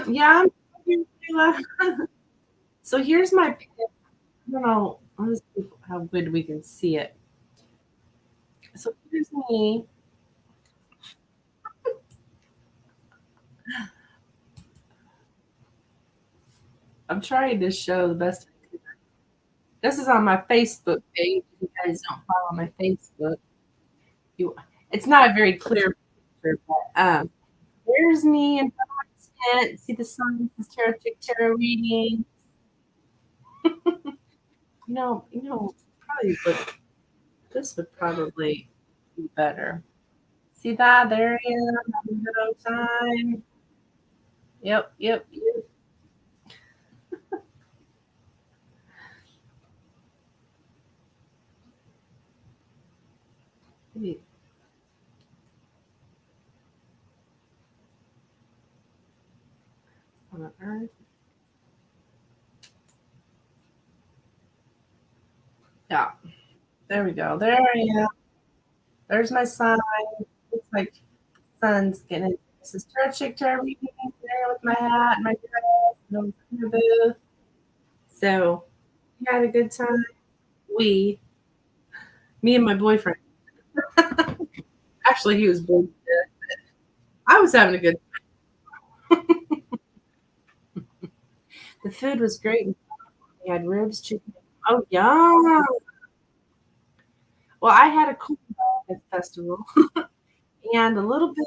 Speaker 1: Yeah. So here's my pick. I don't know. Let's see how good we can see it. So here's me. I'm trying to show the best. This is on my Facebook page. If you guys don't follow my Facebook, you it's not a very clear picture, but there's me in front of my tent. See the sun, this is Tarotchic tarot reading. Probably this would probably be better. See that? There I am, having a good old time. Yep, yep, yep. Maybe on Earth. Yeah, there we go. There I am. There's my sign. Looks like the sun's getting it. This is church Tarot reading there with my hat and my dress and I'm in the booth. So we had a good time. We, me and my boyfriend. Actually, he was bored. I was having a good. The food was great. We had ribs, chicken. Oh, yum! Well, I had a cool at the festival and a little bit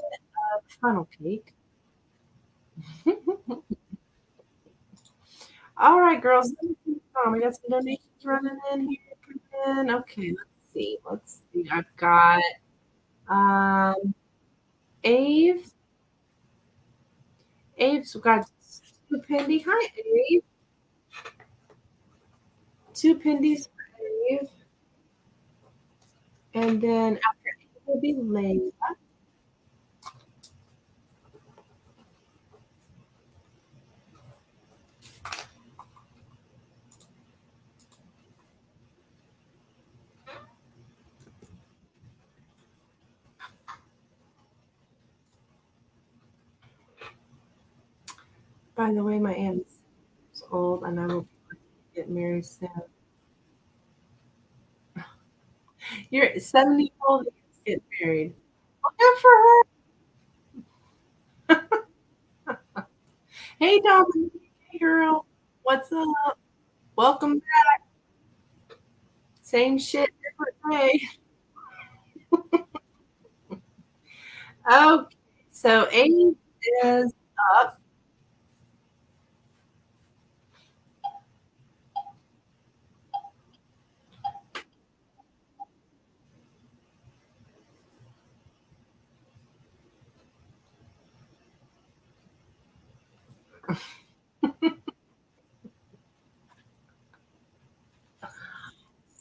Speaker 1: of funnel cake. All right, girls. Let me see. We got some donations running in here. Okay, let's see. Let's see. I've got um Ave. Ave's got two pendy. Hi, Ave. Two pendies for Ave. And then after Ave will be Layla. By the way, my aunt is old and I will get married soon. You're 70-year-old and get married. Well, good for her. Hey, Dominique. Hey, girl. What's up? Welcome back. Same shit, different day. Okay. So Amy is up.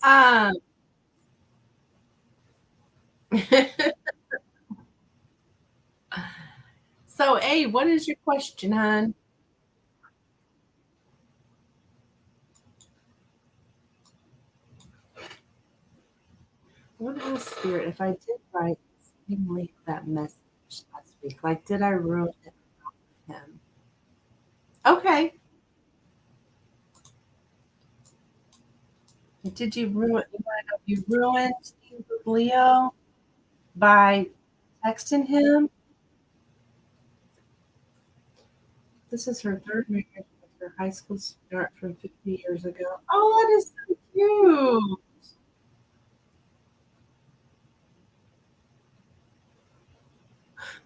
Speaker 1: Um, so, A, what is your question, hon? What else, Spirit? If I did write seemingly that message last week, like, did I ruin it with him? Okay. Did you ruin? You want to know if you ruined things with Leo by texting him? This is her third marriage. her high school sweetheart from 50 years ago. Oh, that is so cute.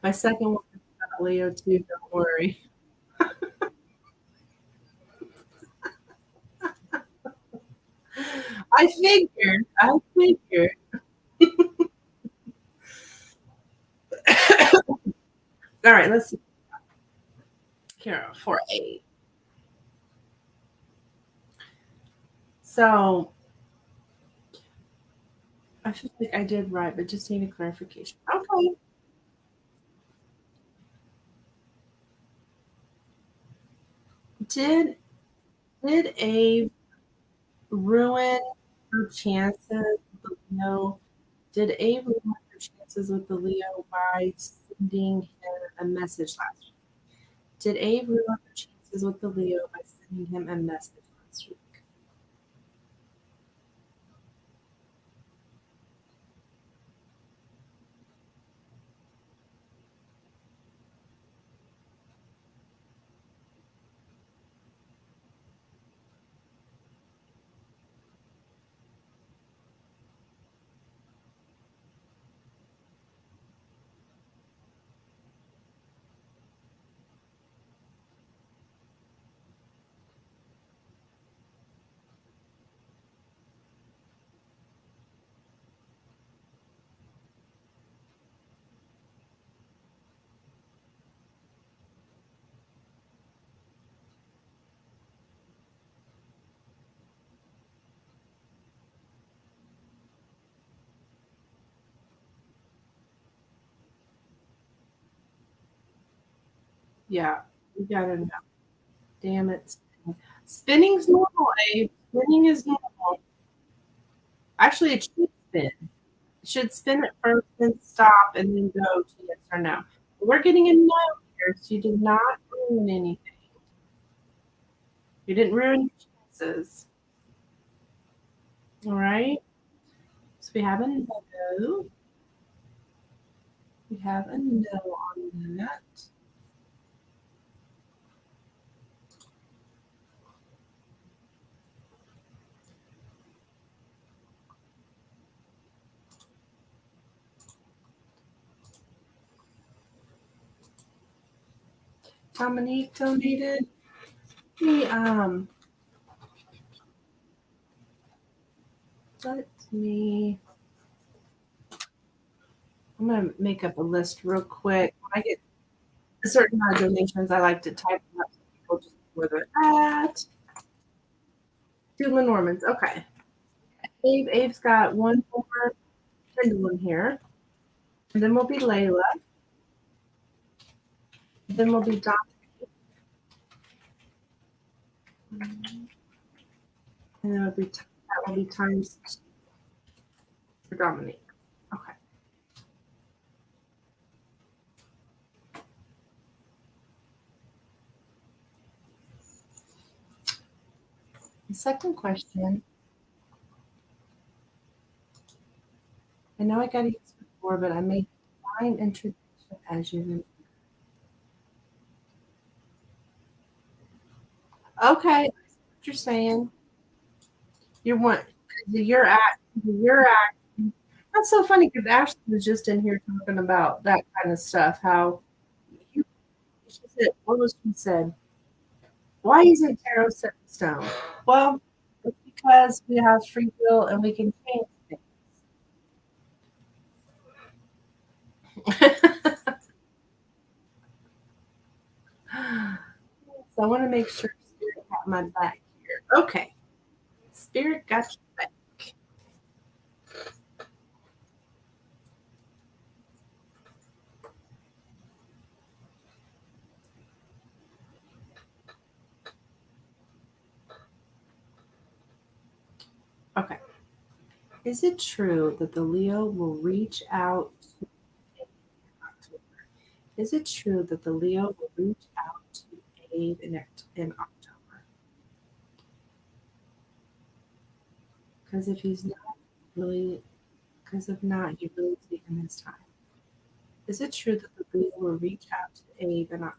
Speaker 1: My second one is about Leo too. Don't worry. I figured. I figured. All right, let's see. Carol for 8. So I feel like I did right, but just need a clarification. Okay. Did did Abe ruin her chances with the Leo? Did Abe ruin her chances with the Leo by sending him a message last week? Did Abe ruin her chances with the Leo by sending him a message last week? Yeah, we gotta know. Damn it. Spinning's normal, Abe. Spinning is normal. Actually, it should spin. It should spin it first, then stop, and then go to yes or no. We're getting a no here, so you did not ruin anything. You didn't ruin your chances. All right. So we have a no. We have a no on that. Dominique donated. Me, let me. I'm gonna make up a list real quick. When I get a certain amount of donations, I like to type them up so people just know where they're at. Two Lenormands. Okay. Abe's got one more pendulum here. And then we'll be Layla. Then we'll be Dom. And then that will be times for Dominique. Okay. The second question. I know I got to use before, but I made divine introduction as you. Okay. What you're saying. You want your act. That's so funny because Ashley was just in here talking about that kind of stuff. How you, she said, what was she said? Why isn't tarot set in stone? Well, it's because we have free will and we can change things. So I want to make sure Spirit got my back here. Okay. Spirit got your back. Okay. Is it true that the Leo will reach out to Abe in October? Is it true that the Leo will reach out to Abe in October? Because if he's not really, because if not, he really taking his time. Is it true that the Leo will reach out to Abe in October?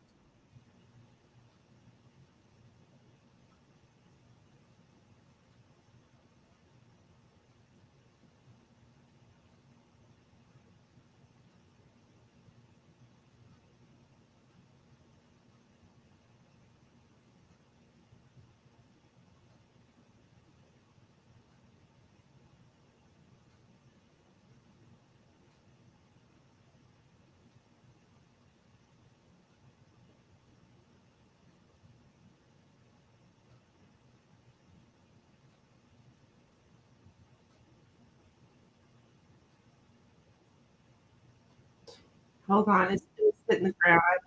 Speaker 1: Hold on, it's hitting the ground. I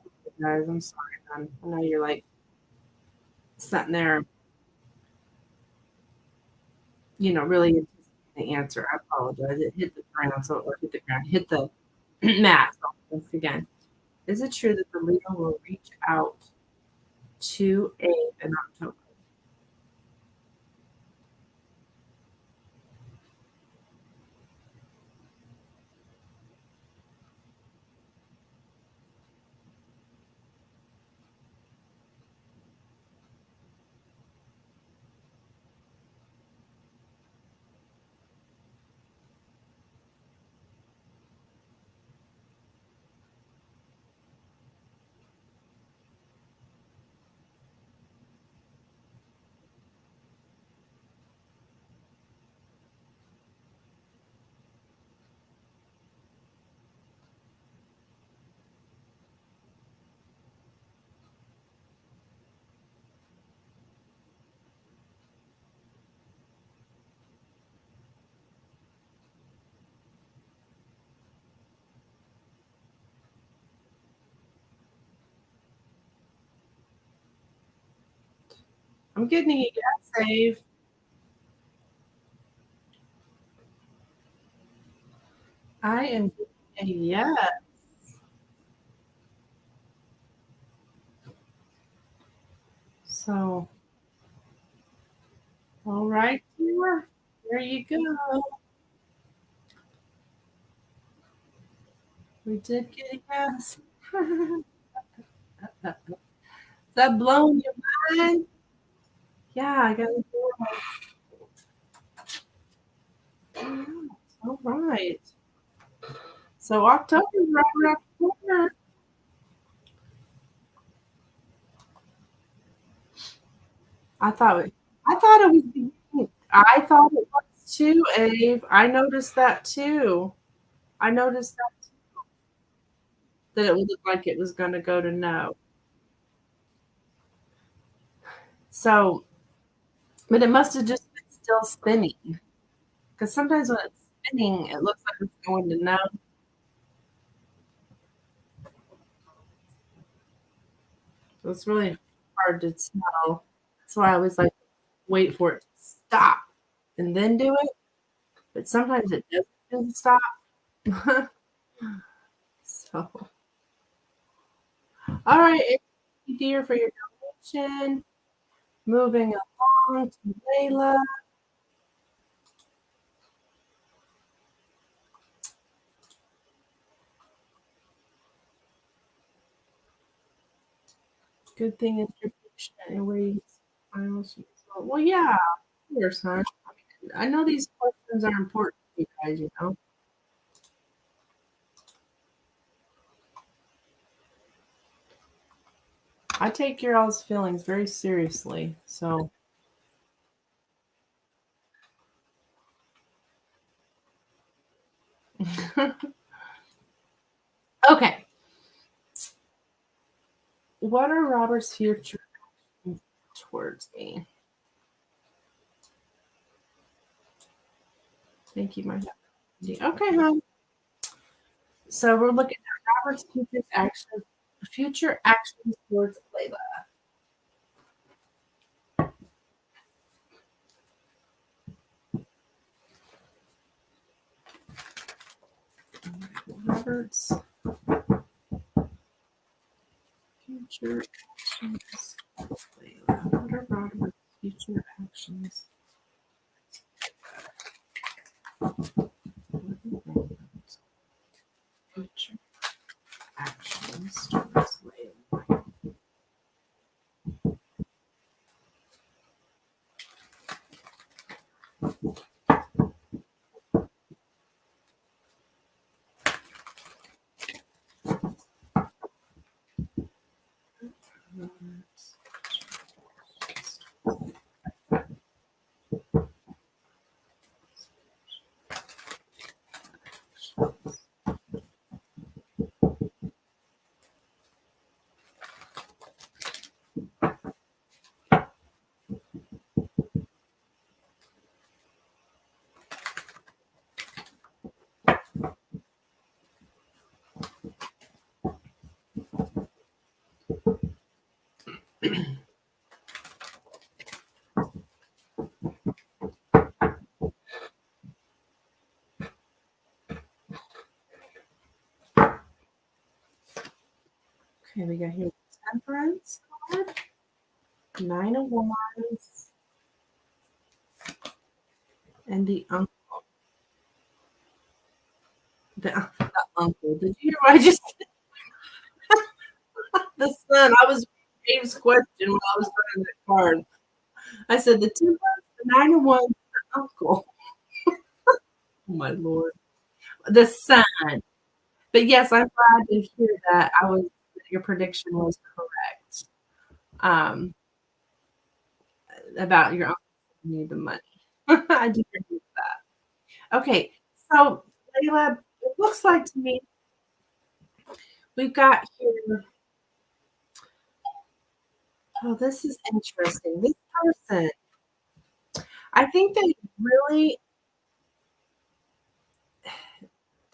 Speaker 1: apologize. I'm sorry, hon. I know you're like sitting there, really anticipating the answer. I apologize. It hit the ground, or hit the ground, hit the mat. So once again, is it true that the Leo will reach out to Abe in October? I'm getting a yes, Abe. I am getting a yes. So, all right, dear. There you go. We did get a yes. Is that blowing your mind? Yeah, I got a yes. All right. So October's right around the corner. I thought it, I thought it was beginning. I thought it was too, Abe. I noticed that too. I noticed that it would look like it was going to go to no. So, but it must have just been still spinning. Because sometimes when it's spinning, it looks like it's going to no. So it's really hard to tell. That's why I always like wait for it to stop and then do it. But sometimes it doesn't stop. So, all right, thank you, dear, for your donation. Moving along to Layla. Good thing is you're patient and wait. Well, yeah, of course, huh? I know these questions are important to you guys. I take your all's feelings very seriously. So, okay. What are Robert's future actions towards me? Thank you, my husband. Okay, hon. So we're looking at Robert's future actions towards Layla. Robert's future actions towards Layla. What are Robert's future actions? What are Robert's future actions towards Layla? Robert's Okay, we got here the Temperance card, Nine of Wands, and the Uncle. The Uncle. Did you hear what I just said? The Sun. I was Dave's question when I was trying that card. I said the Temperance, the Nine of Wands, the Uncle. Oh my Lord. The Sun. But yes, I'm glad to hear that your prediction was correct. Um, about your uncle sending you the money. I do agree with that. Okay, so Layla, it looks like to me we've got here. Oh, this is interesting. This person, I think they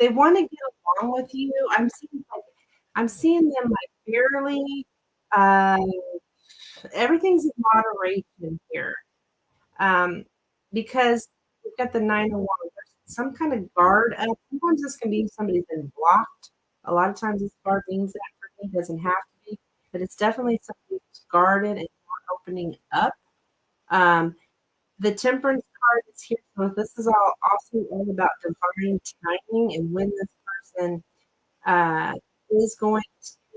Speaker 1: want to get along with you. I'm seeing them like fairly. Uh, everything's in moderation here. Um, because we've got the Nine of Wands. There's some kind of guard up. Sometimes this can be somebody's been blocked. A lot of times this guard means that for me. It doesn't have to be, but it's definitely something that's guarded and not opening up. Um, the Temperance card is here. So this is also all about divine timing and when this person uh, is going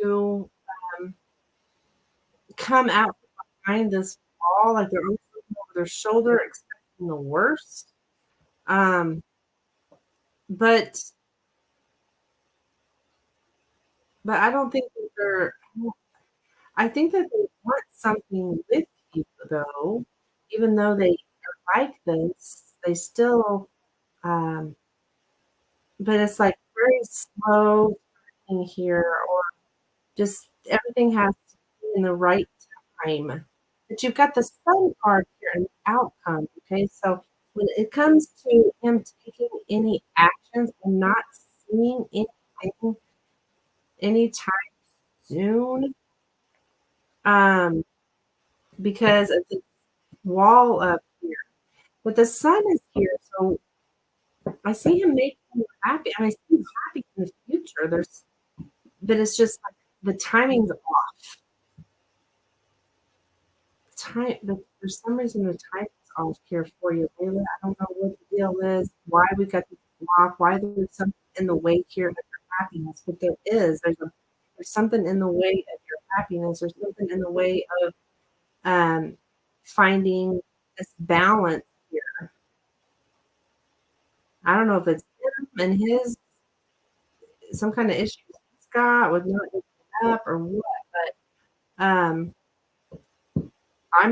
Speaker 1: to um, come out behind this wall, like they're almost looking over their shoulder, expecting the worst. Um, but but I don't think that I think that they want something with you though, even though they like this, they still but it's like very slow in here, or just everything has to be in the right time. But you've got the Sun card here and the outcome. Okay, so when it comes to him taking any actions, I'm not seeing anything anytime soon. Um, because of the wall up here. But the Sun is here, so I see him making you happy. And I see him happy in the future. But it's just like the timing's off. But for some reason the timing's off here for you, Layla. I don't know what the deal is, why we got this block, why there's something in the way here of your happiness. But there is. There's something in the way of your happiness. There's something in the way of um, finding this balance here. I don't know if it's him and his some kind of issues he's got with not waking up or what, but I'm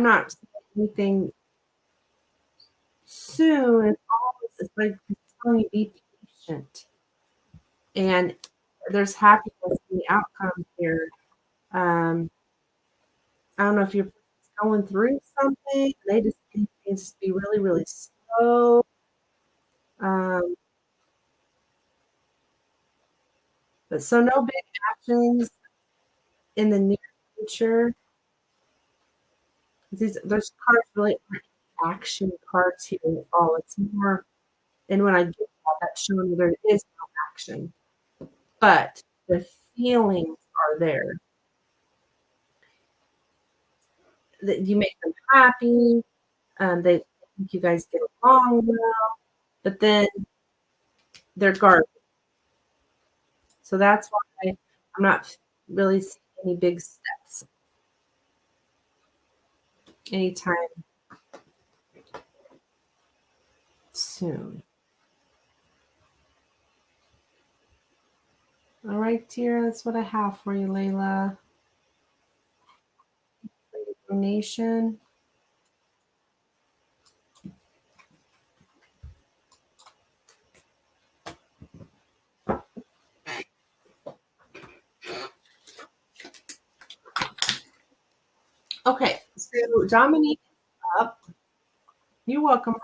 Speaker 1: not seeing anything soon. It's like he's telling you be patient, and there's happiness in the outcome here. Um, I don't know if you're going through something. They just need things to be really, really slow. Um, but so no big actions in the near future. There's cards really aren't action cards here at all. It's more, and when I get that, that's showing that there is no action, but the feelings are there. That you make them happy. They think you guys get along well, but then they're guarded. So that's why I'm not really seeing any big steps anytime soon. All right, dear, that's what I have for you, Layla. For your donation. Okay, so Dominique is up. You're welcome.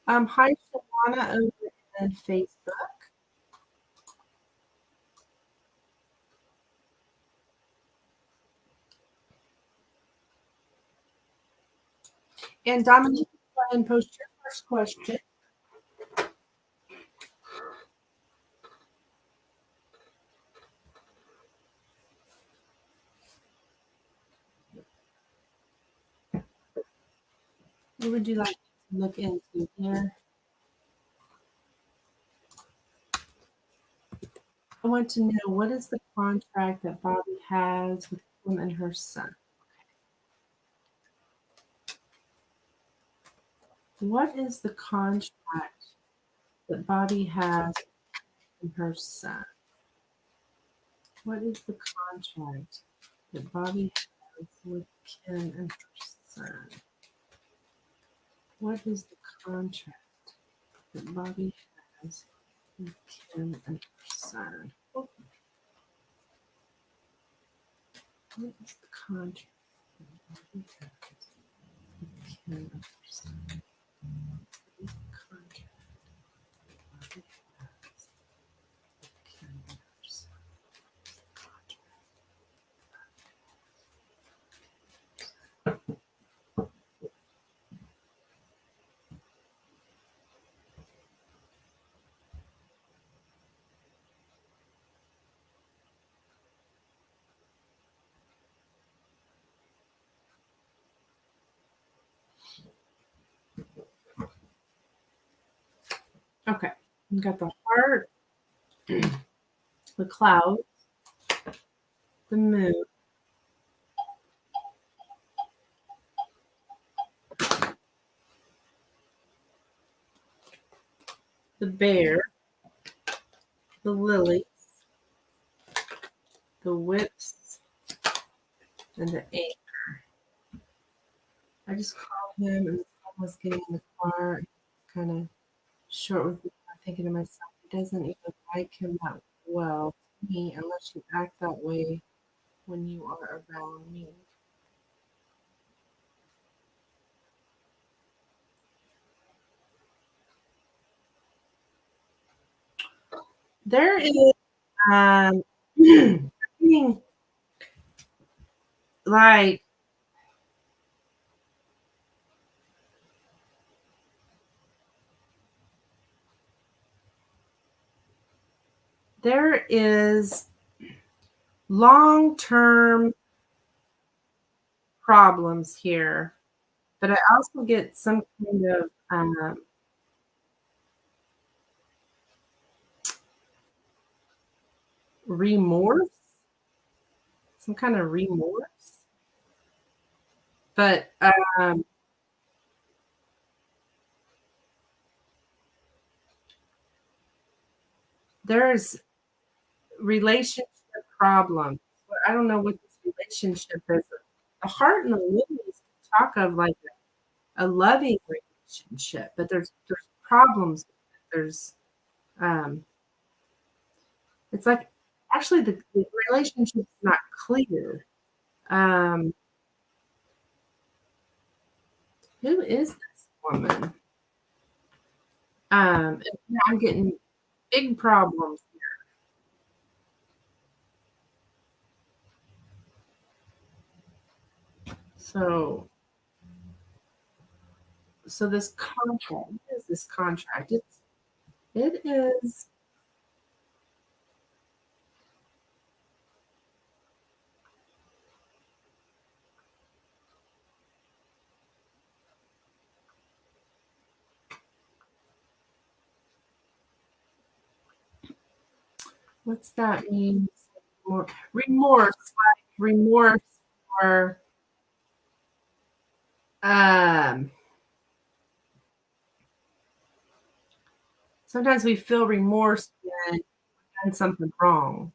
Speaker 1: Hi, Shawana over in Facebook. And Dominique, go ahead and post your first question. What would you like to look into here? I want to know, what is the contract that Bobby has with him and her son? What is the contract that Bobby has with her son? What is the contract that Bobby has with Kim and her son? What is the contract that Bobby has with Kim and her son? What is the contract that Bobby has with Kim and her son? What is the contract that Bobby has with Kim and her son? Okay, we got the heart, the cloud, the moon, the bear, the lilies, the whips, and the eight. I just called him and the son was getting in the car. Kind of short with me. I'm thinking to myself, he doesn't even like him that well to me unless you act that way when you are around me. There is um being like there is long-term problems here, but I also get some kind of remorse, some kind of remorse. But there's relationship problems. But I don't know what this relationship is. The heart and the lilies talk of like a loving relationship, but there's problems. There's um, it's like actually the relationship's not clear. Um, who is this woman? And now I'm getting big problems. So so this contract, what is this contract? It is what's that mean? Remorse, like remorse for um sometimes we feel remorse when we've done something wrong.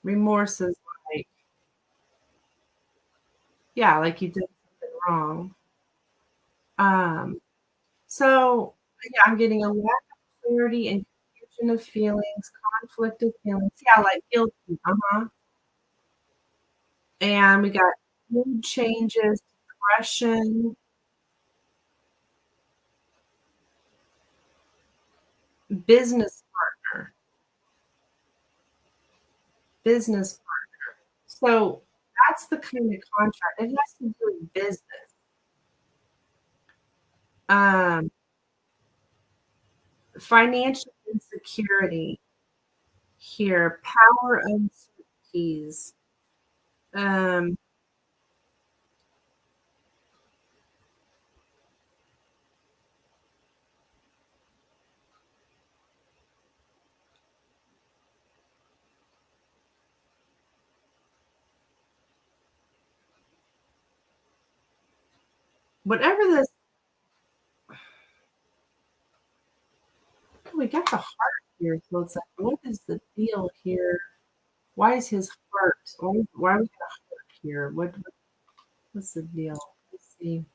Speaker 1: Remorse is like, yeah, like you did something wrong. Um, so yeah, I'm getting a lack of clarity and confusion of feelings, conflict of feelings. Yeah, like guilty. Uh-huh. And we got mood changes, depression, business partner, business. So that's the kind of contract. It has to do with business. Um, financial insecurity here, power uncertainties. Um, whatever this we got the heart here, so it's like, what is the deal here? Why is his heart? Why we got a heart here? What's the deal? Let's see.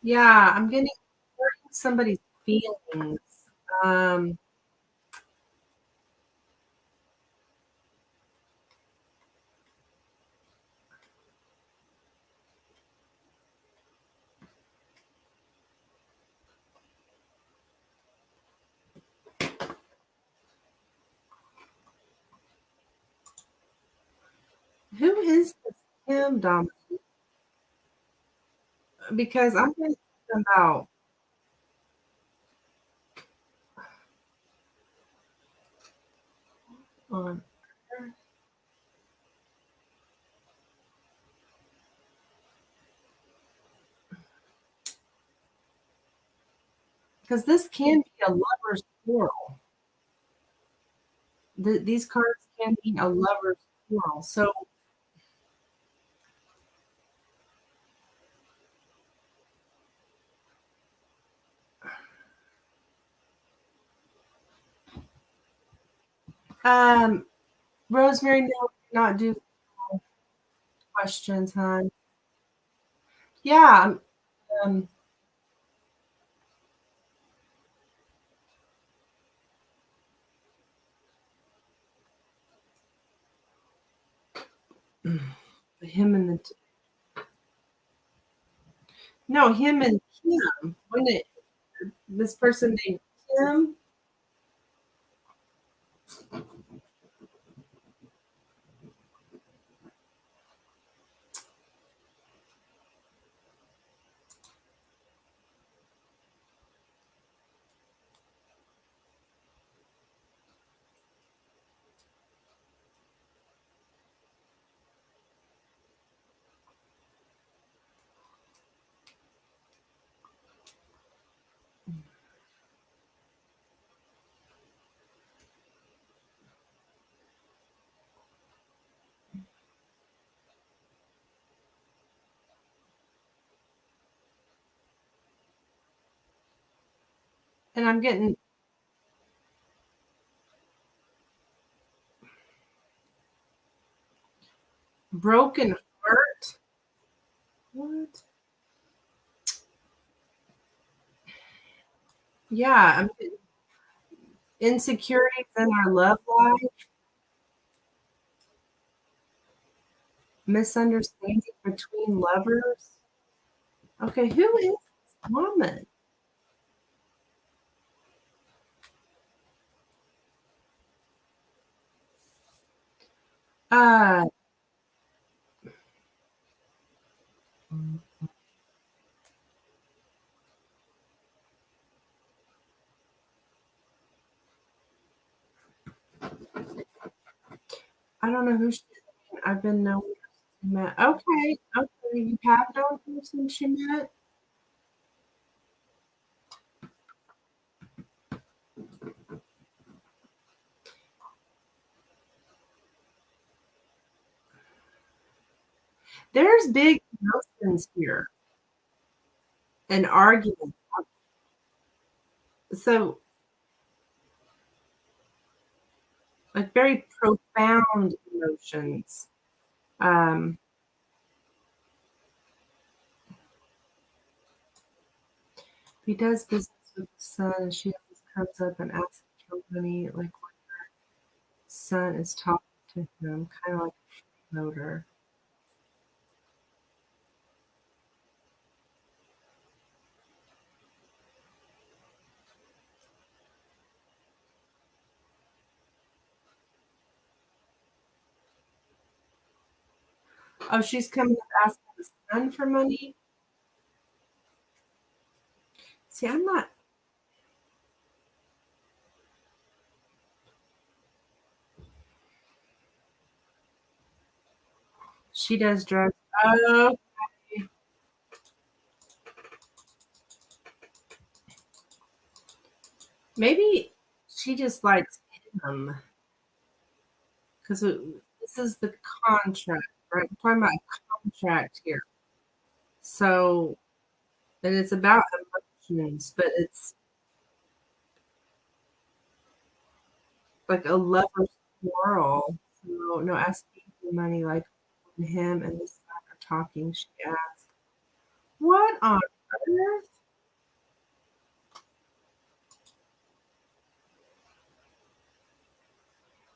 Speaker 1: Yeah, I'm getting hurting somebody's feelings. Um, who is this Kim Dom? Because I'm getting something about on because this can be a lover's quarrel. These cards can be a lover's quarrel. So, um, Rosemary, no, not do questions, hon. Yeah, um, him and the no, him and Kim. When it this person named Kim, and I'm getting broken heart. What? Yeah, I'm getting insecurities in our love life, misunderstanding between lovers. Okay, who is this woman? Uh, I don't know who she is. I've been knowing her since we met. Okay, okay, you have known her since she met. There's big emotions here and arguments. So, like very profound emotions. Um, he does business with the son, and she always comes up and asks the company like what son is talking to him, kind of like a motor. Oh, she's coming up asking the son for money? See, I'm not she does drugs. Oh, maybe she just likes him because this is the contract, right? We're talking about a contract here. So, and it's about emotions, but it's like a lover's quarrel. So, no, asking for money, like when him and this guy are talking, she asks, "What on earth?"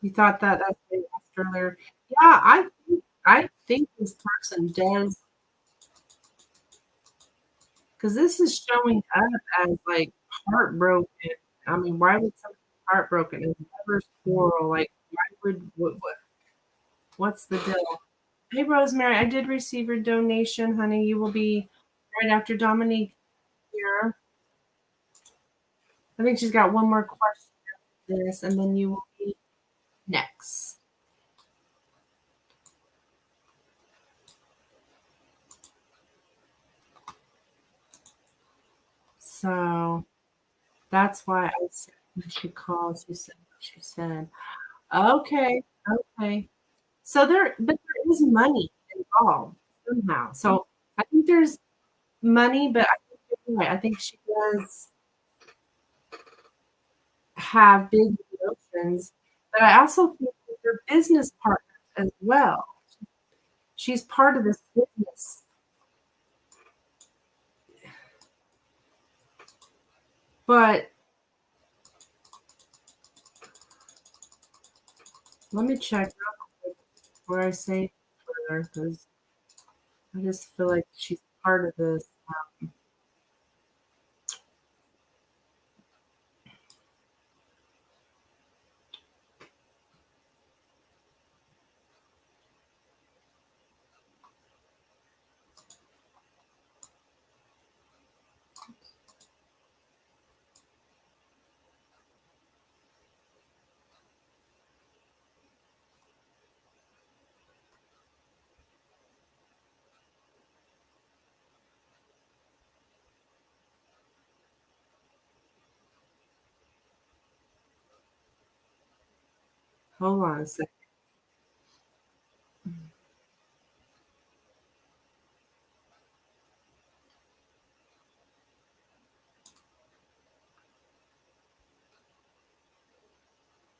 Speaker 1: You thought that that's what you asked earlier. Yeah, I think this person does because this is showing up as like heartbroken. I mean, why would somebody be heartbroken and never quarrel? Like, why would what's the deal? Hey, Rosemary, I did receive your donation, honey. You will be right after Dominique here. I think she's got one more question after this, and then you will be next. So that's why I said when she called, she said what she said. Okay, okay. So but there is money involved somehow. So I think there's money, but I think you're right. I think she does have big emotions, but I also think that they're business partners as well. She's part of this business. But let me check real quick before I say further because I just feel like she's part of this. Hold on a second.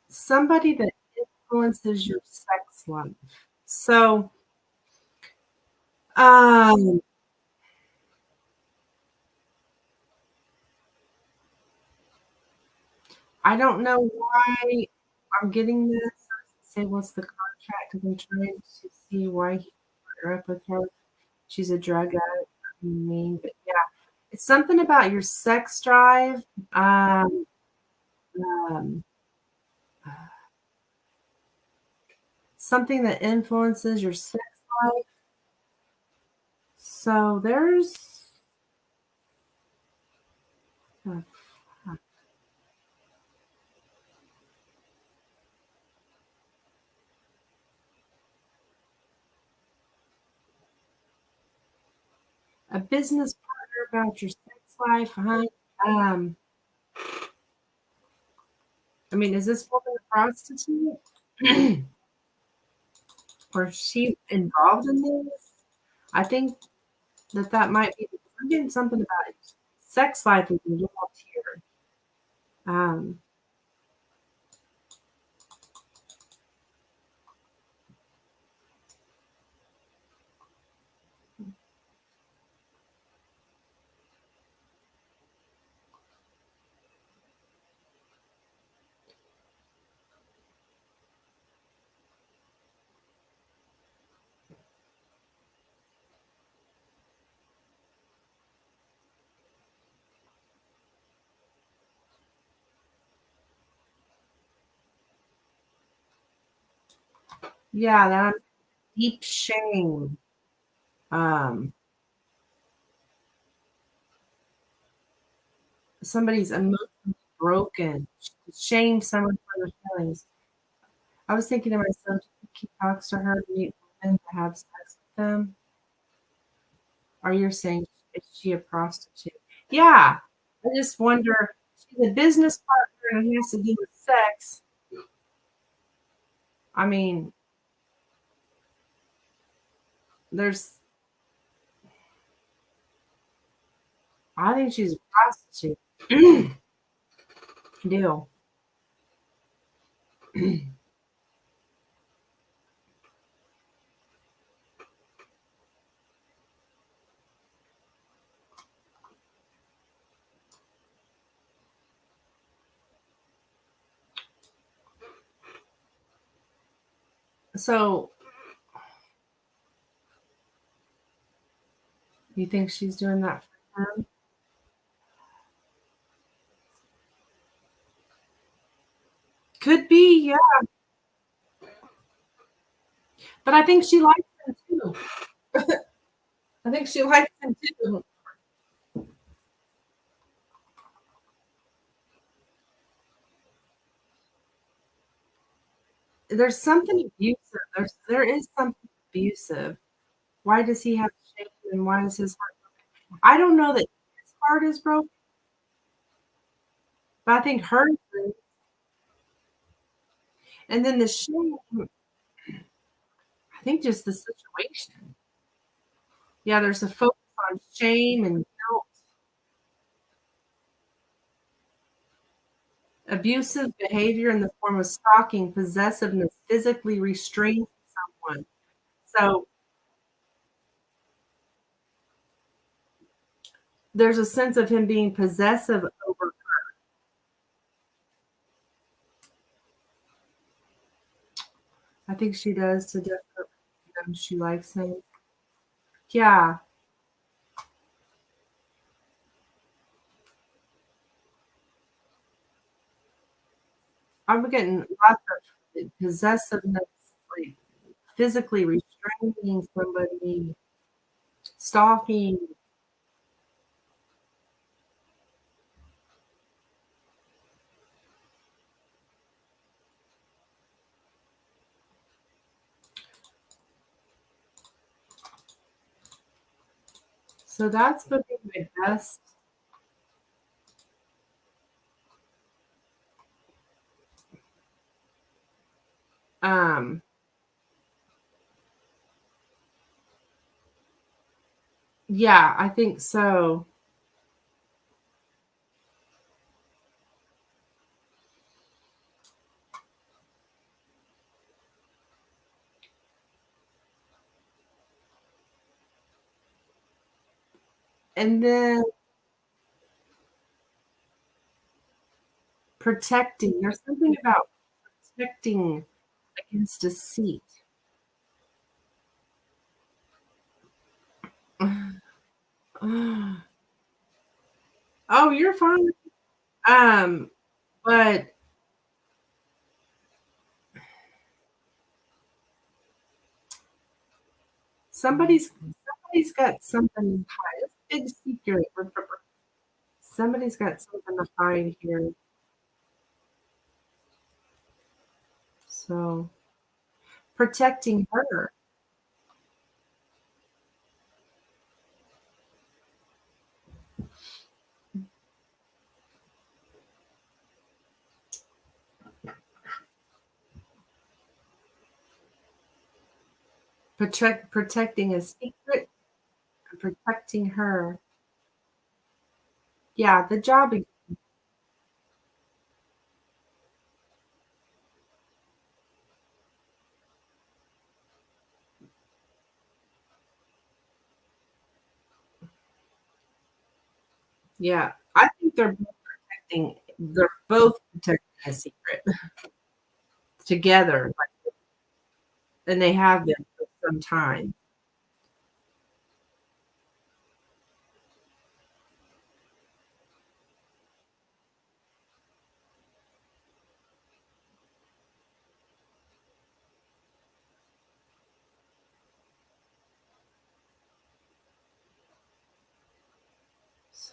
Speaker 1: Somebody that influences your sex life. So, um, I don't know why I'm getting this. Say, what's the contract? Because I'm trying to see why he partnered up with her. She's a drug addict. I mean, but yeah, it's something about your sex drive. Um, um, something that influences your sex life. So there's uh, a business partner about your sex life, huh? Um, I mean, is this woman a prostitute? Or is she involved in this? I think that might be. I'm getting something about sex life is involved here. Um, yeah, that deep shame. um, somebody's emotionally broken, shame someone for their feelings. I was thinking to myself, do you think he talks to her to meet women to have sex with them? Or you're saying, is she a prostitute? Yeah. I just wonder, she's a business partner and it has to do with sex. I mean, there's I think she's a prostitute. Deal. So, you think she's doing that for him? Could be, yeah. But I think she likes him too. I think she likes him too. There's something abusive. There is something abusive. Why does he have shame and why is his heart broken? I don't know that his heart is broken, but I think hers is. And then the shame, I think just the situation. Yeah, there's a focus on shame and guilt. Abusive behavior in the form of stalking, possessiveness, physically restraining someone. So there's a sense of him being possessive over. I think she does to different reasons. She likes him. Yeah, I'm getting lots of possessiveness, like physically restraining somebody, stalking. So that's would be my best. Um, yeah, I think so. And then protecting. There's something about protecting against deceit. Oh, you're fine. Um, but somebody's got something to hide. It's a big secret. Somebody's got something to hide here. So protecting her, protecting a secret, and protecting her. Yeah, the job. Yeah, I think they're both protecting a secret together, like, and they have been for some time.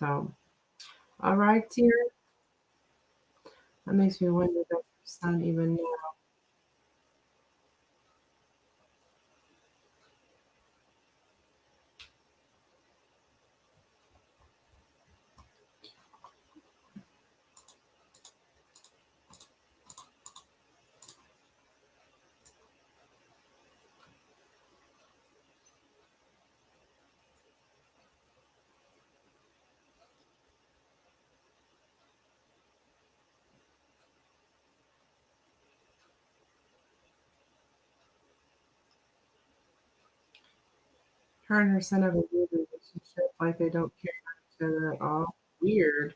Speaker 1: So, all right, dear. That makes me wonder, does your son even know? Her and her son have a weird relationship, like they don't care about each other at all. Weird.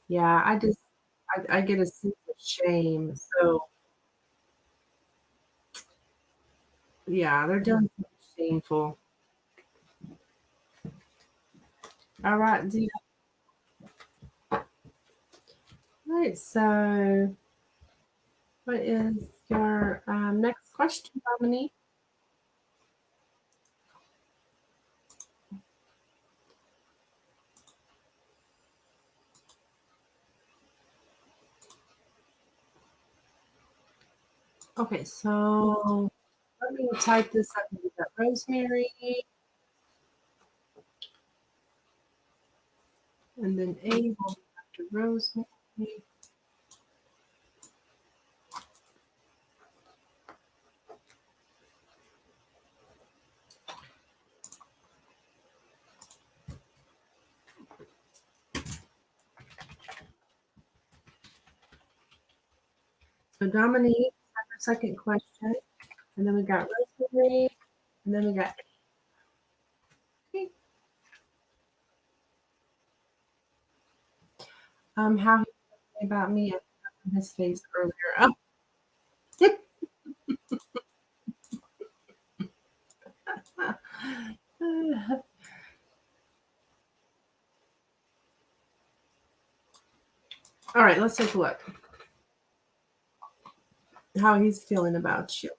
Speaker 1: Yeah, I get a sense of shame. So yeah, they're doing something shameful. All right, dear. All right, so what is your next question, Dominique? Okay, so let me type this up. We got Rosemary and then Abel after Rosemary. So Dominique, our second question, and then we got Rosemary, and then we got how he felt about me in his face earlier. All right, let's take a look. How he's feeling about you.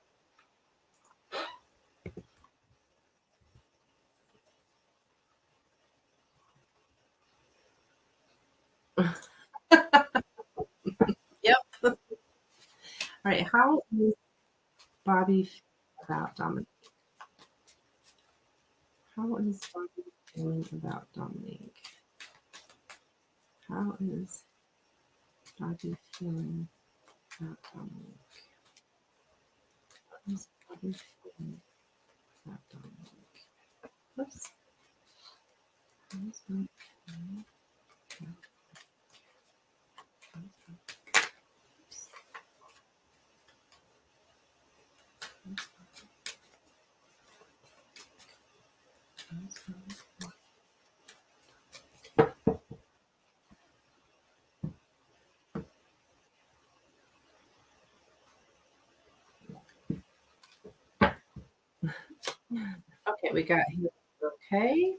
Speaker 1: Yep. All right, how is Bobby feeling about Dominique? How is Bobby feeling about Dominique? How is Bobby feeling about Dominique? How is Bobby feeling about Dominique? Oops. How is Bobby feeling about Okay, we got here. Okay.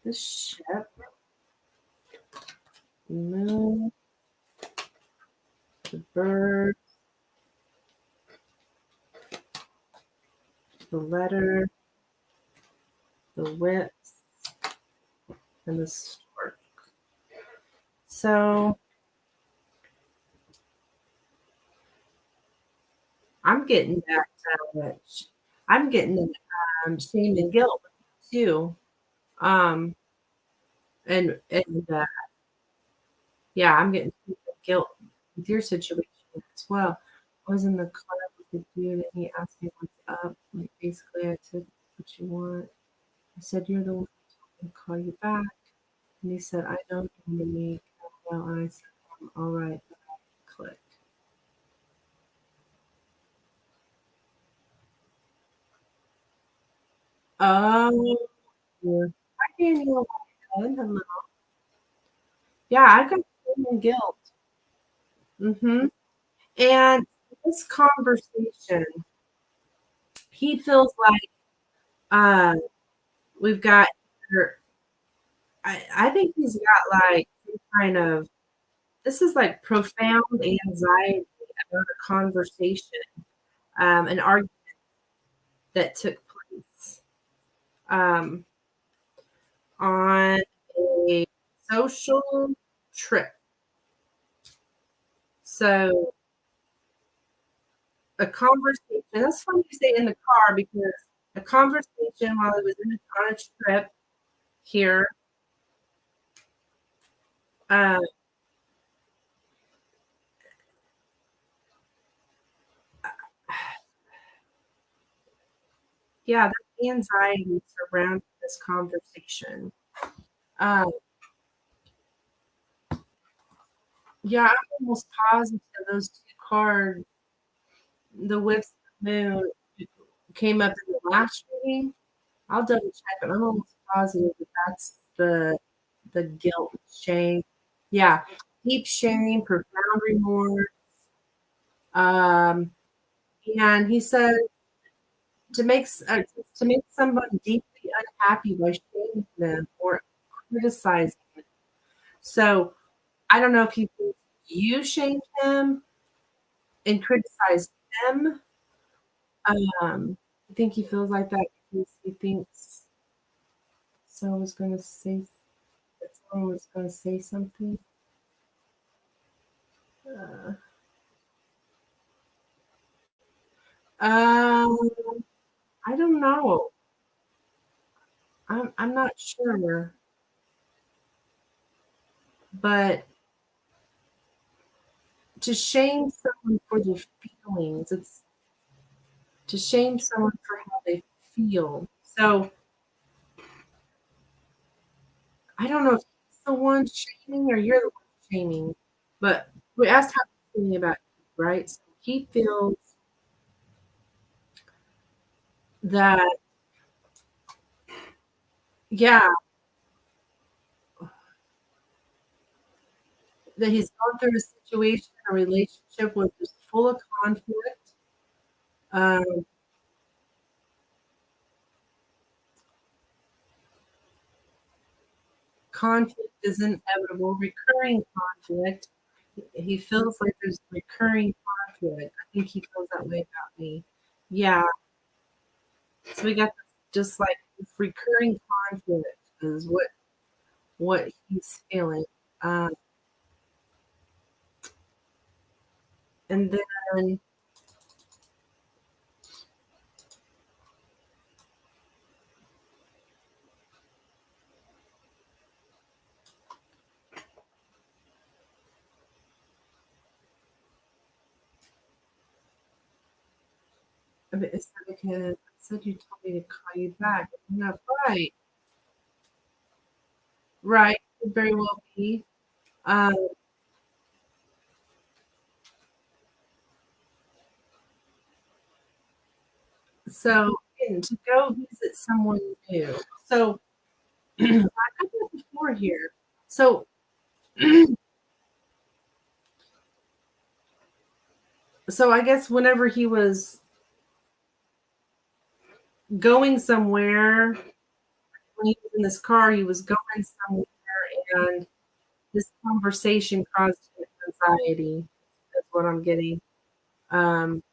Speaker 1: The ship, the moon, the bird, the letter, the whips, and the stork. So I'm getting back to it. I'm getting shame and guilt too. Um, and yeah, I'm getting shame and guilt with your situation as well. I was in the car with the dude, and he asked me what's up. Like basically, I said, "What you want?" I said, "You're the one who told me to call you back." And he said, "I know Dominique." Well, and I said, "All right." Click. Oh, yeah. Hi, Daniel. Hello. Yeah, I got shame and guilt. Mhm. And this conversation, he feels like, uh, We've got here I think he's got, like, some kind of this is, like, profound anxiety about a conversation, an argument that took place, um, on a social trip. So, a conversation that's funny you say in the car because a conversation while I was on a trip here, uh, yeah, there's anxiety surrounding this conversation. Um, yeah, I'm almost positive those 2 cards, the Whips and the Moon, came up in the last reading. I'll double check, but I'm almost positive that that's the guilt, shame. Yeah, deep shame, profound remorse, um, and he said to make someone deeply unhappy by shaming them or criticizing them. So, I don't know if he thinks you shamed him and criticized him. I think he feels like that because he thinks someone was gonna say that someone was gonna say something. Uh, um, I don't know. I'm not sure, but to shame someone for their feelings, it's to shame someone for how they feel. So I don't know if he's the one shaming or you're the one shaming, but we asked how he's feeling about you, right? So he feels that, yeah, that he's gone through a situation, a relationship was just full of conflict. Um, conflict is inevitable, recurring conflict. He feels like there's recurring conflict. I think he feels that way about me. Yeah. So we got this, just like this recurring conflict is what he's feeling. Um, and then I mean, it's because I said you told me to call you back. No, right, right. Could very well be. Um, so and to go visit someone new. So I got that before here. So so I guess whenever he was going somewhere, when he was in this car, he was going somewhere, and this conversation caused him anxiety. That's what I'm getting. Um,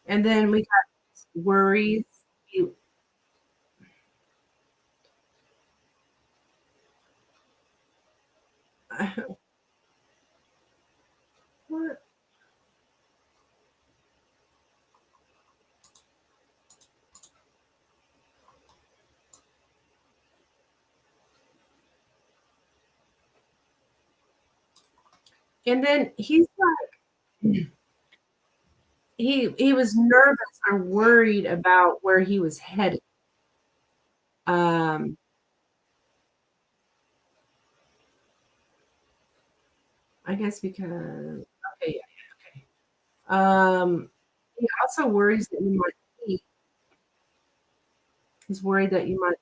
Speaker 1: and then we got worries. You, what? And then he's like, he was nervous or worried about where he was headed. Um, I guess because okay, yeah. He also worries that he might cheat. He's worried that you might,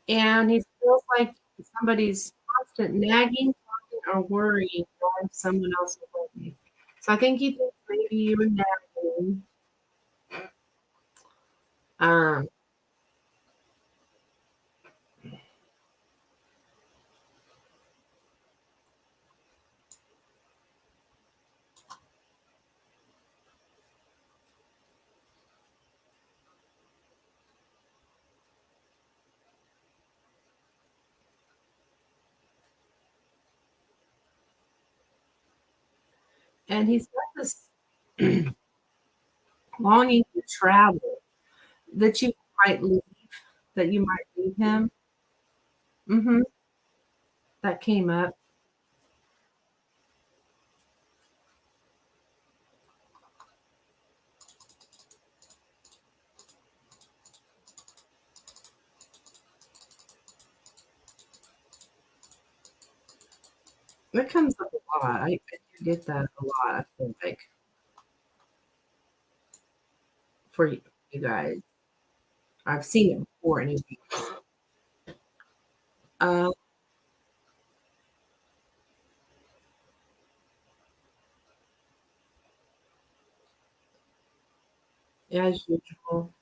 Speaker 1: and he feels like somebody's constant nagging, talking, or worrying drives someone else away. So I think he thinks maybe you were nagging. Um, and he's got this longing to travel that you might leave, that you might leave him. Mhm, that came up. That comes up a lot. I do get that a lot, I feel like, for you guys. I've seen it before anyway. Um, as usual.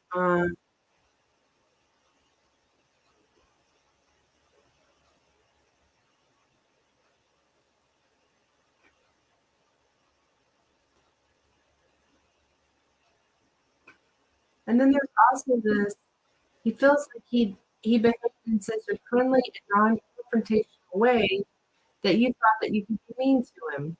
Speaker 1: And then there's also this, he feels like he behaved in such a friendly and non-confrontational way that you thought that you could be mean to him.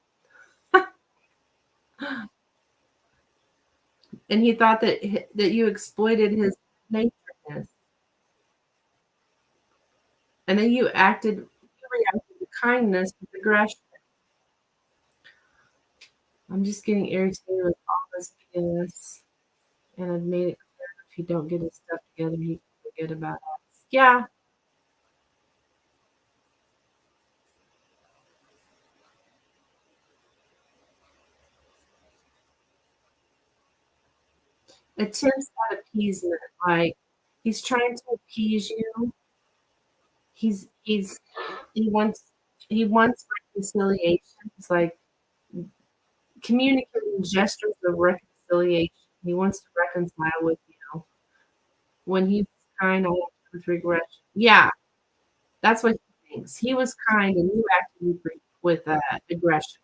Speaker 1: And he thought that that you exploited his natureness. And then you reacted to kindness with aggression. I'm just getting irritated with all this BS. And I've made it clear if he don't get his stuff together, he can forget about us. Yeah, attempts at appeasement. Like he's trying to appease you. He's he wants he wants reconciliation. It's like communicating gestures of reconciliation. He wants to reconcile with you. When he was kind, I acted with regret. Yeah, that's what he thinks. He was kind, and you acted with aggression.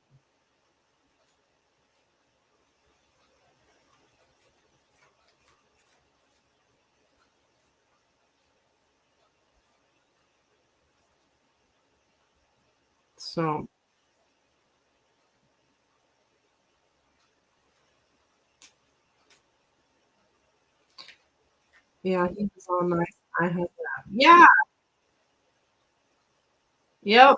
Speaker 1: So yeah, he was all nice. I had that. Yeah. Yep.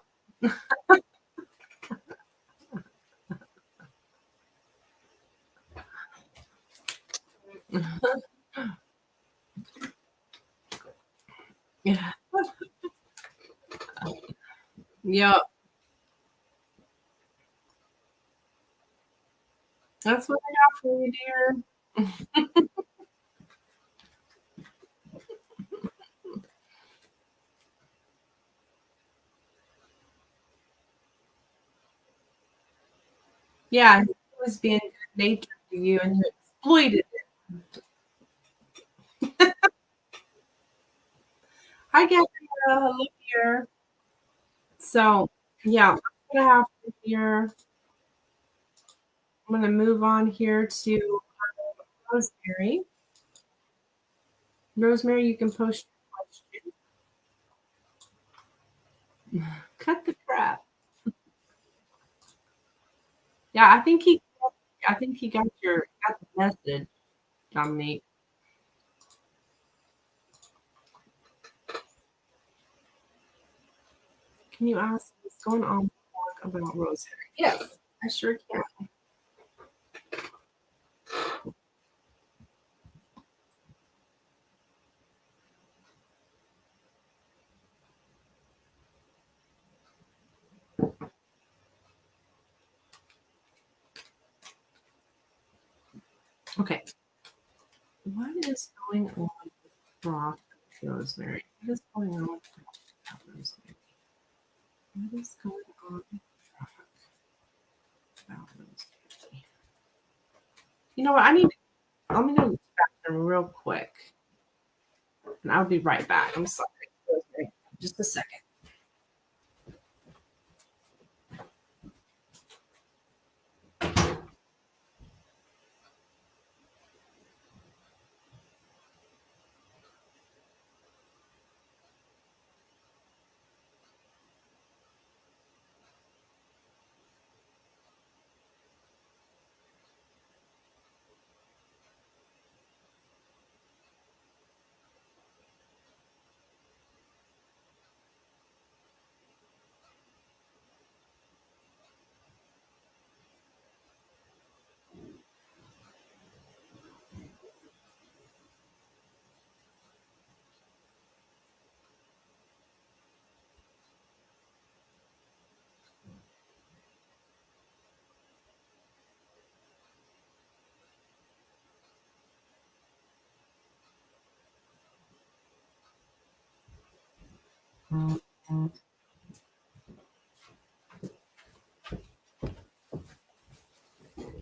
Speaker 1: Yeah. Yep. That's what I got for you, dear. Yeah, he was being good natured to you, and you exploited it. I get look here. So yeah, I'm gonna have to here. I'm gonna move on here to Rosemary. Rosemary, you can post your question. Cut the crap. Yeah, I think he got the message, Dominique. Can you ask what's going on about Rosemary? Yes, I sure can. Okay. What is going on with Brock and Rosemary? What is going on with Brock and Rosemary? What is going on with Brock about Rosemary? You know what? Let me go to the bathroom real quick. And I'll be right back. I'm sorry, Rosemary. Just a second.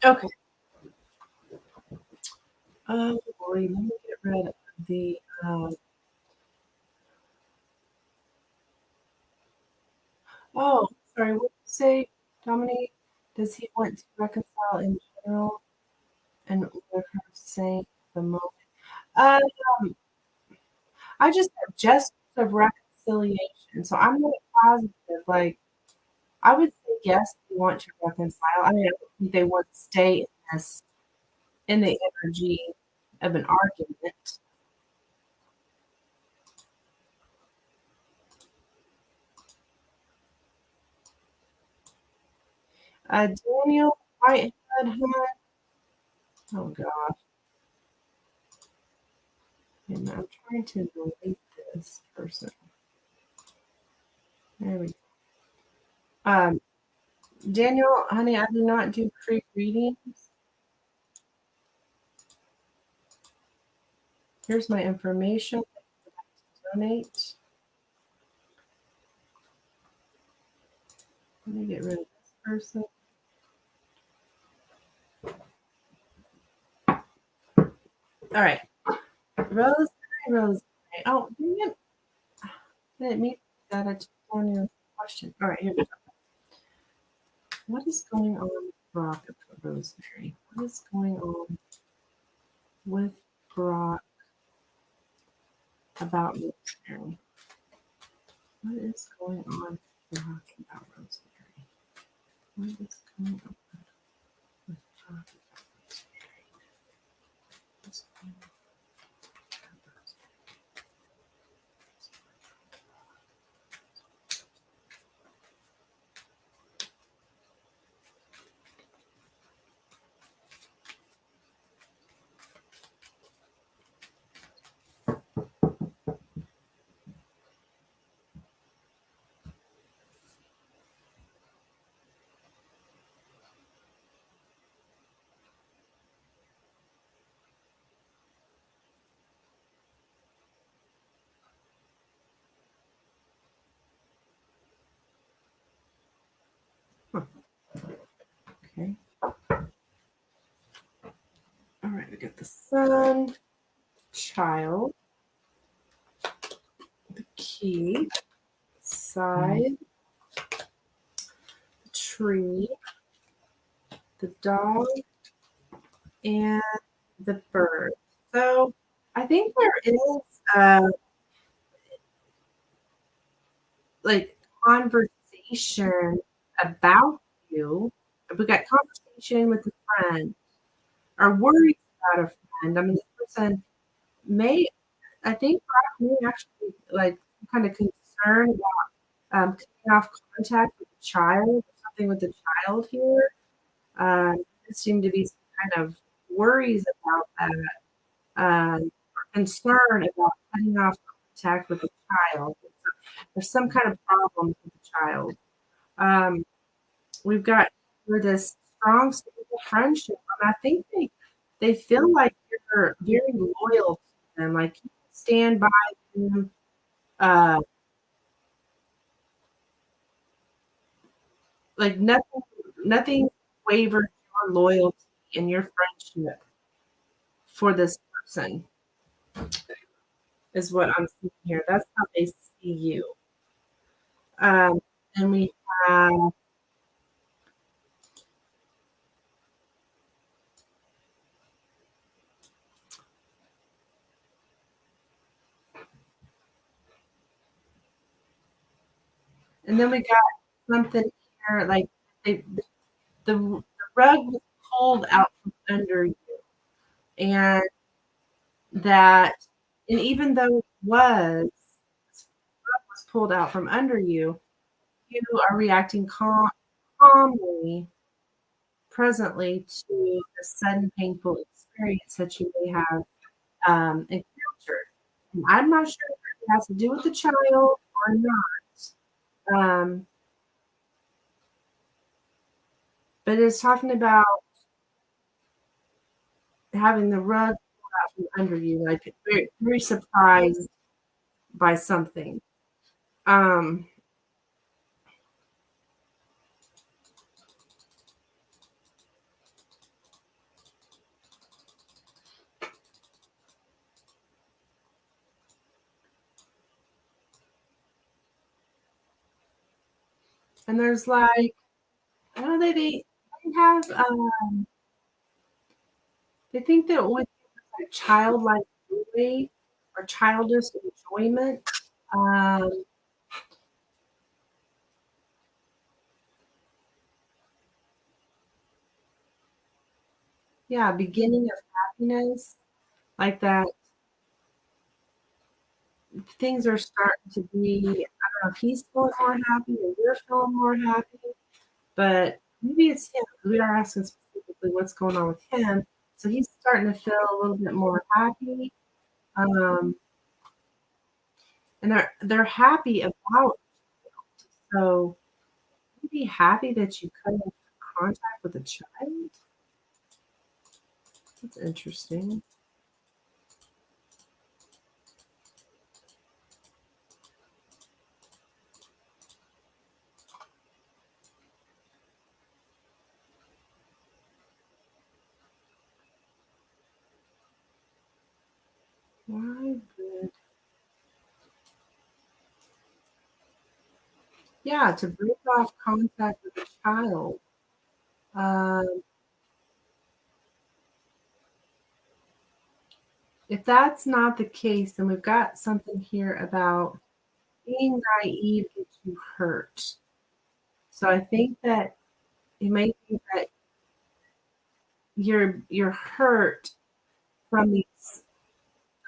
Speaker 1: Okay. Oh boy, let me get rid of the. Oh, sorry. What did you say, Dominique? Does he want to reconcile in general and with her saying the moment? Um, I just have gestures of reconciliation, so I'm not positive. Like, I would say yes, they want to reconcile. I mean, I don't think they want to stay in the energy of an argument. Daniel Whitehead, huh? Oh gosh, and I'm trying to delete this person. There we go. Um, Daniel, honey, I do not do free readings. Here's my information. Donate. Let me get rid of this person. All right, Rosemary, Rosemary. Oh, dang it. I didn't mean that. I took on your question. All right, here we go. What is going on with Brock and Rosemary? What is going on with Brock about Rosemary? What is going on with Brock about Rosemary? What is going on with Brock about Rosemary? What's going on with Okay. All right, we got the sun, child, the key, side, the tree, the dog, and the bird. So I think there is like conversation about you. We got conversation with a friend or worries about a friend. I mean, this person may, I think, Brock may actually like kind of concerned about cutting off contact with the child or something with the child here. There seem to be some kind of worries about that, or concern about cutting off contact with the child. There's some kind of problem with the child. Um, we've got for this strong, stable friendship. And I think they they feel like you're very loyal to them, like, you stand by them, uh, like, nothing wavers your loyalty and your friendship for this person, is what I'm seeing here. That's how they see you. Um, and we have and then we got something here, like, they the rug was pulled out from under you, and that and even though it was pulled out from under you, you are reacting calmly, presently to the sudden painful experience that you may have, encountered. And I'm not sure if it has to do with the child or not, but it's talking about having the rug pulled out from under you, like, very very surprised by something. Um, and there's, like, I don't know, they have, they think that with, like, childlike joy or childish enjoyment, um, yeah, beginning of happiness, like that things are starting to be, I don't know if he's feeling more happy or you're feeling more happy, but maybe it's him, 'cause we are asking specifically what's going on with him. So he's starting to feel a little bit more happy, um, and they're happy about it. So be happy that you cut off contact with a child? That's interesting. Why would yeah, to break off contact with a child. Um, if that's not the case, then we've got something here about being naive gets you hurt. So I think that it may be that you're hurt from these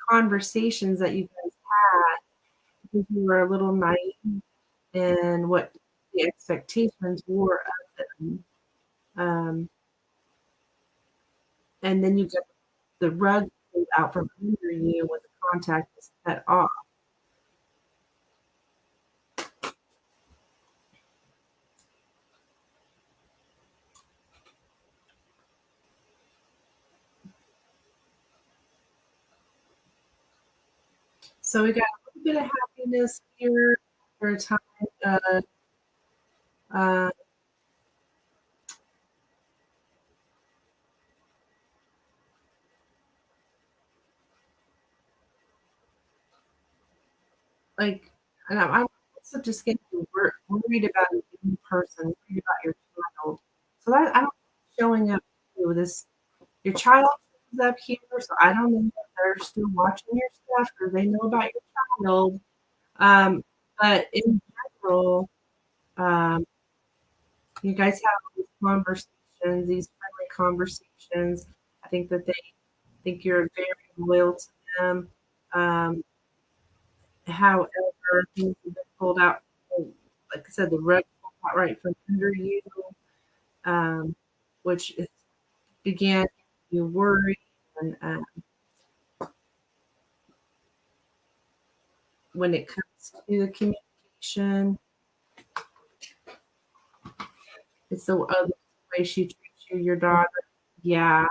Speaker 1: conversations that you guys had because you were a little naive in what the expectations were of them. Um, and then you get the rug pulled out from under you when the contact is cut off. So we got a little bit of happiness here for a time. Uh, uh, like, and I'm also just getting worried about a new person, worried about your child. So that I don't showing up to this. Your child is up here, so I don't know if they're still watching your stuff or they know about your child. Um, but in general, um, you guys have these conversations, these friendly conversations. I think that they think you're very loyal to them. Um, however, things have been pulled out, like I said, the rug pulled out right from under you, um, which began you worry. And when it comes to the communication, it's the other way she treats you, your daughter. Yeah.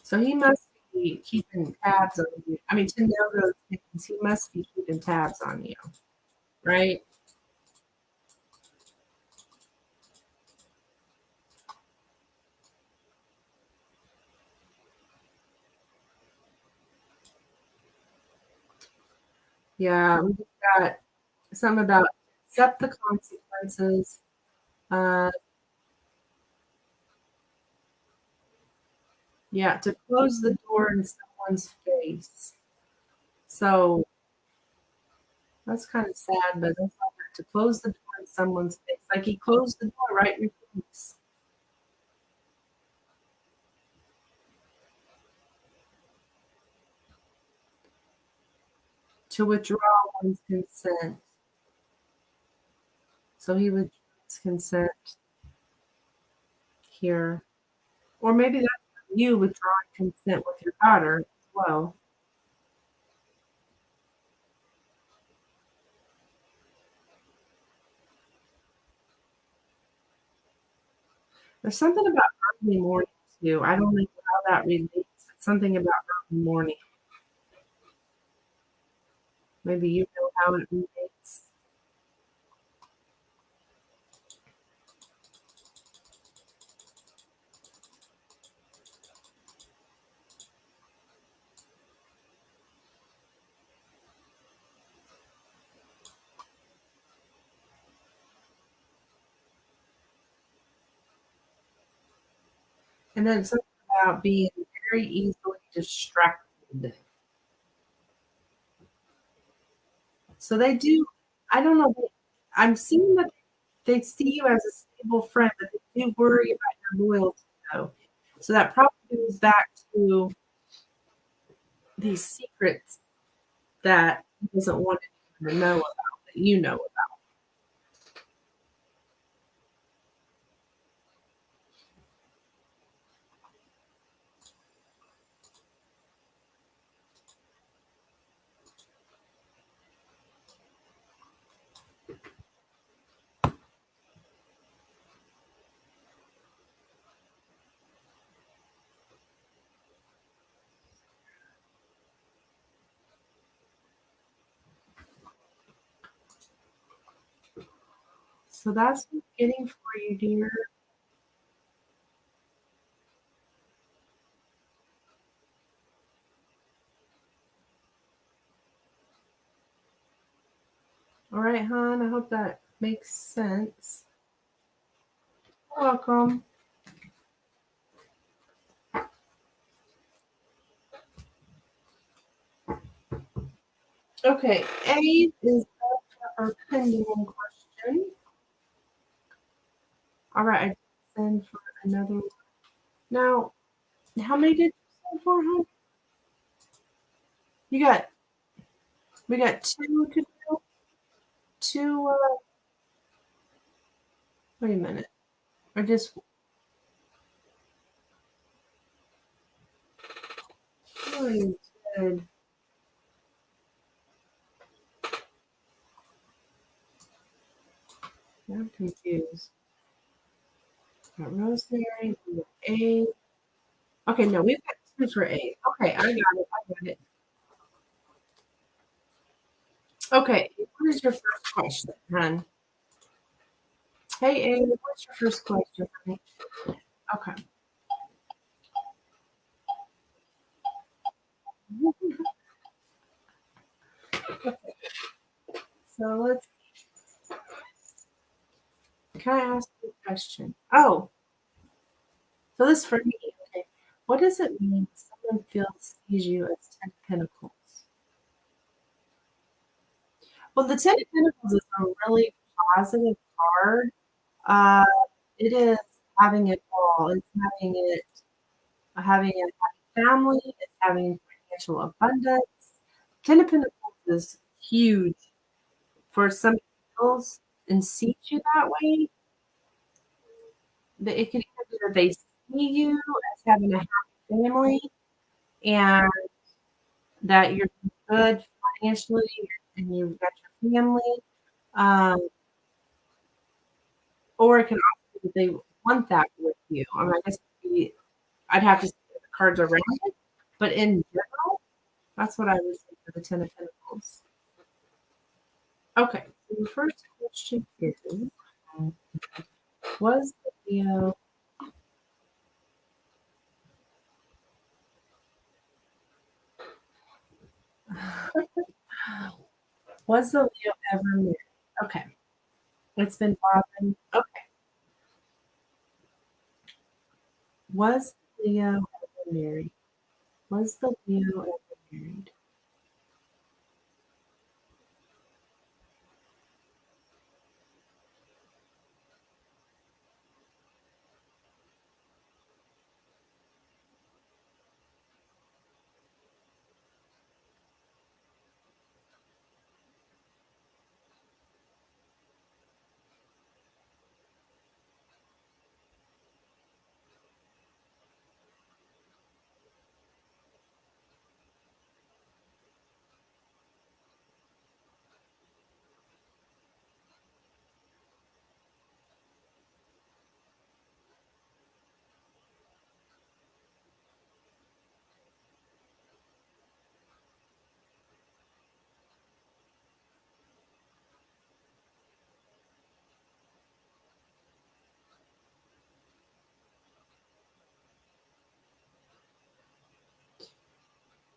Speaker 1: So he must be keeping tabs on you. I mean, to know those things, he must be keeping tabs on you, right? Yeah, we just got something about accept the consequences. Uh, yeah, to close the door in someone's face. So that's kind of sad, but that's not bad. To close the door in someone's face. Like he closed the door right in your face. To withdraw one's consent. So he withdrew his consent here. Or maybe that's you withdrawing consent with your daughter as well. There's something about early morning too. I don't know how that relates. It's something about early morning. Maybe you know how it relates. And then something about being very easily distracted. So they do, I don't know, I'm seeing that they see you as a stable friend, but they do worry about your loyalty though. So that probably goes back to these secrets that he doesn't want anyone to know about, that you know about. So that's what I'm getting for you, dear. All right, hon. I hope that makes sense. You're welcome. Okay, A is up for our pendulum question. All right, I did send for another one. Now, how many did you send for, hon? You got, we got two to do. Two, wait a minute. Or just, oh, you did. I'm confused. Got rosemary, we got A. Okay, no, we've got two for A. Okay, I got it. I got it. Okay, what is your first question, hon? Hey, A, what's your first question, honey? Okay. So let's, can I ask you a question? Oh, so this is for me. Okay. What does it mean when someone feels sees you as Ten of Pentacles? Well, the Ten of Pentacles is a really positive card. Uh, it is having it all. It's having a happy family. It's having financial abundance. Ten of Pentacles is huge for some feels and sees you that way. That it could either be that they see you as having a happy family and that you're good financially and you've got your family. Um, or it can also be that they want that with you. I mean, I guess I'd have to say cards around it, but in general, that's what I would say for the Ten of Pentacles. Okay, so the first question is, was the Leo was the Leo ever married? Okay, it's been bothering. Okay, was the Leo ever married? Was the Leo ever married?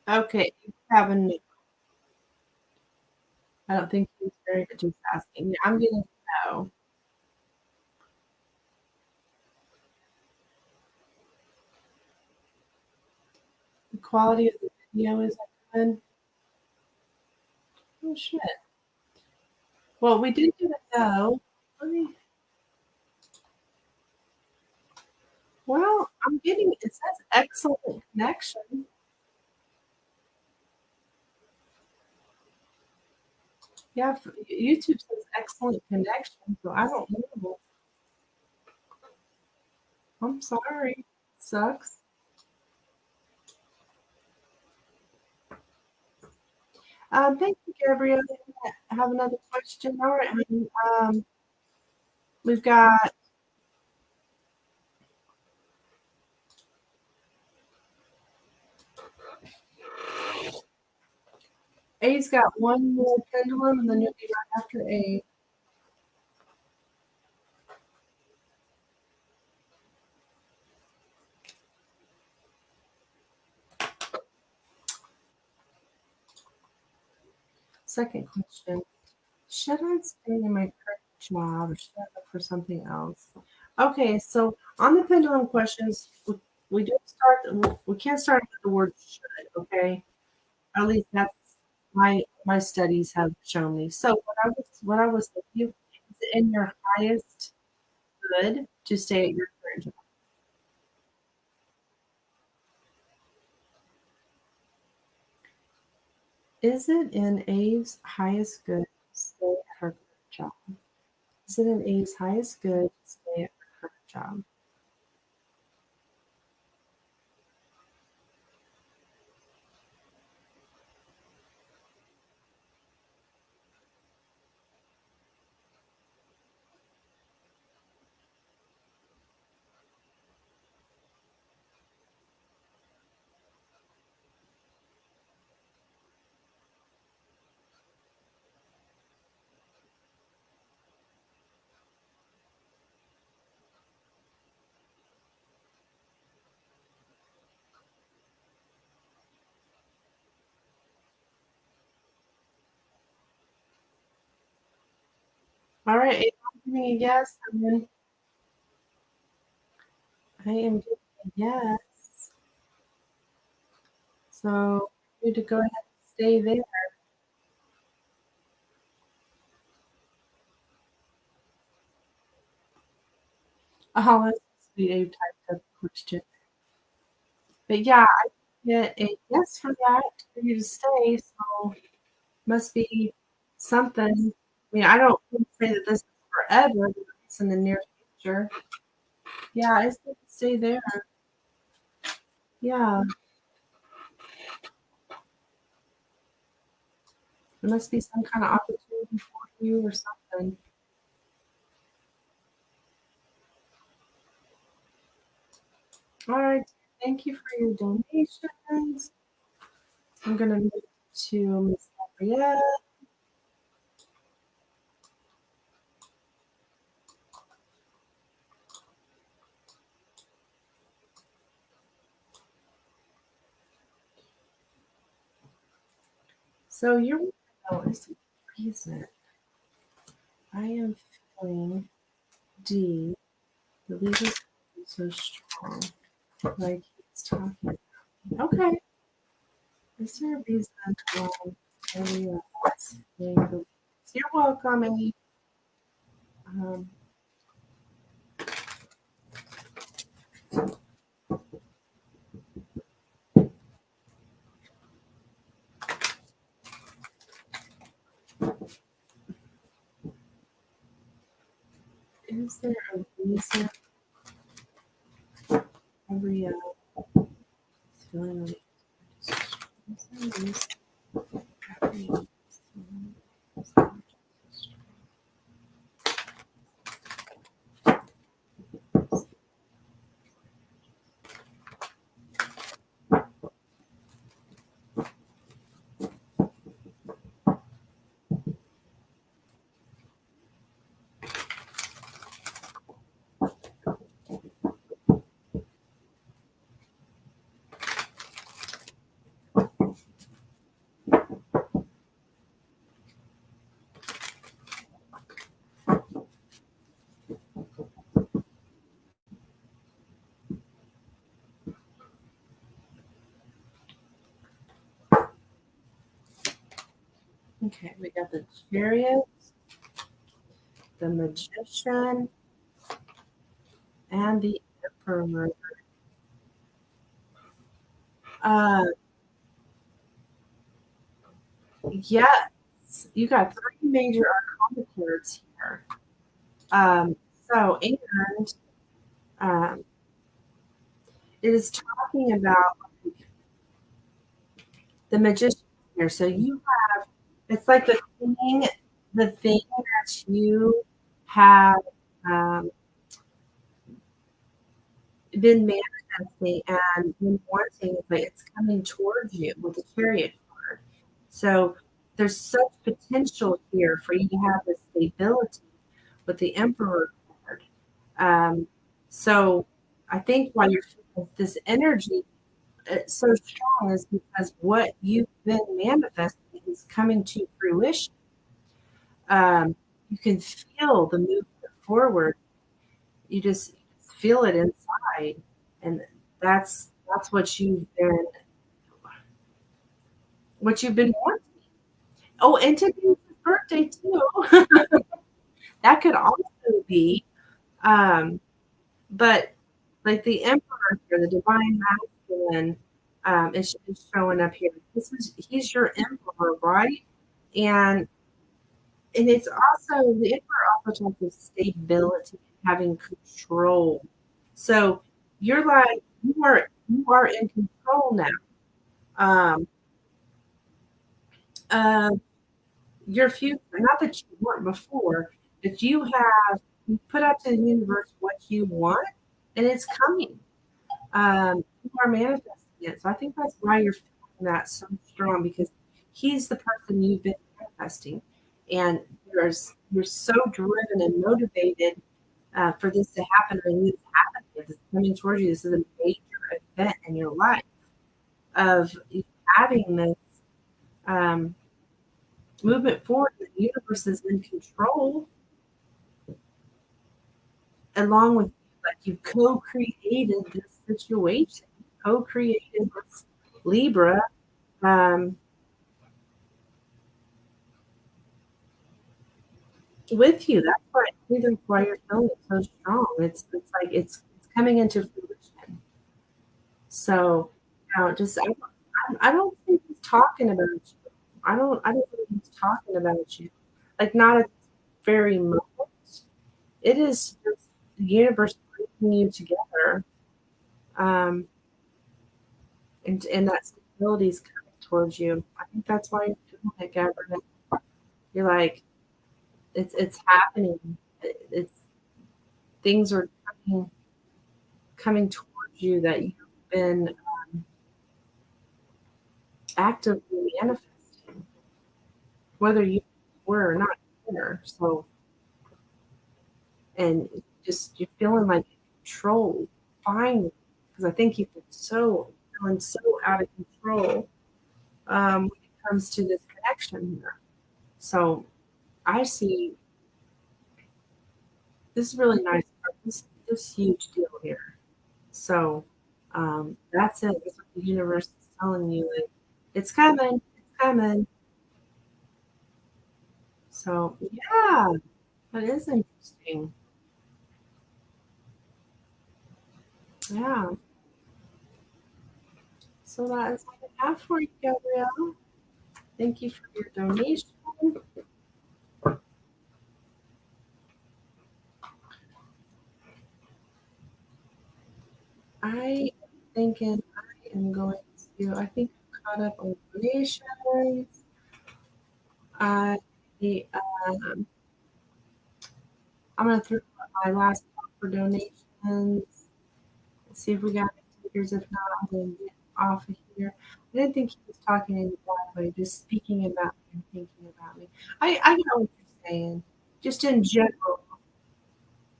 Speaker 1: Okay, you have a no. I don't think he's very good just asking. Yeah, I'm getting a no. The quality of the video isn't good. Oh shit. Well, we did get a no. Let me. Well, I'm getting. It says excellent connection. Yeah, YouTube says excellent connection, so I don't know. I'm sorry. Sucks. Thank you, Gabrielle. Have another question. All right, honey. We've got A's got one more pendulum, and then you'll be right after A. Second question. Should I stay in my current job or should I look for something else? Okay, so on the pendulum questions, we do start, we can't start with the word should, okay? At least that's my studies have shown me. So what I was with you, is it in your highest good to stay at your current job? Is it in Abe's highest good to stay at her current job? Is it in Abe's highest good to stay at her current job? All right, Abe, I'm giving a yes, and then I am giving a yes. So you to go ahead and stay there. Oh, that's a sweet Abe typed up question. But yeah, I get a yes for that for you to stay. So must be something. I mean, I don't wouldn't say that this is forever, but it's in the near future. Yeah, it's good to stay there. Yeah, there must be some kind of opportunity for you or something. All right. Thank you for your donations. I'm gonna move to Miss Gabrielle. So your window is the reason I am feeling D. The lead is so strong, like he's talking. Okay, is there a reason why everyone's feeling the leads? You're welcome, Amy. Um, is there a reason everyone is feeling the leads? Is there a reason everyone is feeling the leads? Okay, we got the Chariot, the Magician, and the Emperor. Uh, yes, you got three major arcana cards here. Um, and um, it is talking about the magician here. So you have, it's like the thing that you have um, been manifesting and been wanting, but it's coming towards you with the chariot card. So there's such potential here for you to have this stability with the emperor card. Um, so I think why you're feeling this energy so strong is because what you've been manifesting is coming to fruition. You can feel the movement forward. You just feel it inside, and that's what you've been wanting. Oh, and today's his birthday too. That could also be, um, but like the emperor here, the divine masculine, is showing up here. He's your emperor, right? And it's also the emperor also talks of stability, having control. So you're like you are in control now. Um, of your future. Not that you weren't before, but you put out to the universe what you want, and it's coming. You are manifesting it. So I think that's why you're feeling that so strong because he's the person you've been manifesting, and you're so driven and motivated for this to happen. And it's happening. It's coming towards you. This is a major event in your life of you having this um, movement forward. The universe is in control, along with you. Like you co-created this situation, co-created this Libra. Um, with you. That's why I think that's why you're feeling so strong. It's like it's coming into fruition. So just I don't think he's talking about you. I don't think he's talking about you. Like not at this very moment. It is just the universe bringing you together, um, and that stability is coming towards you. I think that's why you're feeling it, Gabrielle. You're like it's happening. It's things are coming towards you that you been actively manifesting, whether you were or not aware. So, and just you're feeling like control finally, because I think you've been feeling so out of control when it comes to this connection here. So I see this really nice part, this huge deal here. So that's it. That's what the universe is telling you. Like, it's coming. It's coming. So yeah, that is interesting. Yeah. So that is what I have for you, Gabrielle. Thank you for your donation. I am thinking I am going to, I think I'm caught up on donations. I, um, I'm going to throw out my last call for donations. See if we got any takers. If not, I'm going to get off of here. I didn't think he was talking in a bad way, just speaking about me and thinking about me. I know what you're saying. Just in general,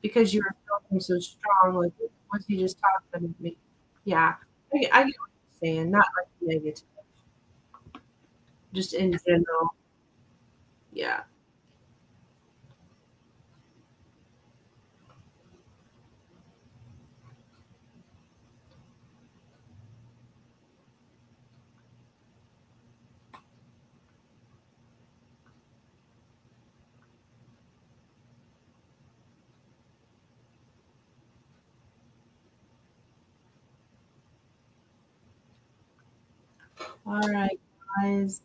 Speaker 1: because you were feeling so strong, like, was he just talking about me? Yeah, I get what you're saying. Not like negative, just in general. Yeah. All right, guys.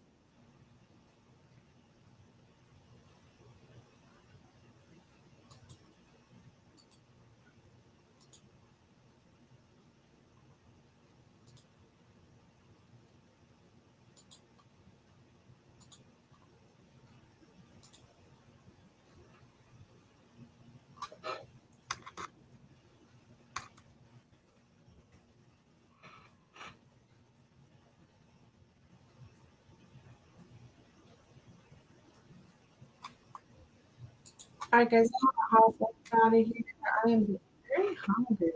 Speaker 1: All right, guys. I'm gonna hop out of here. I am very hungry,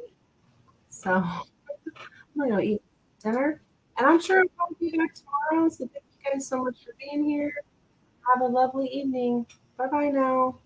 Speaker 1: so I'm gonna go eat dinner. And I'm sure I'll be back tomorrow. So thank you guys so much for being here. Have a lovely evening. Bye bye now.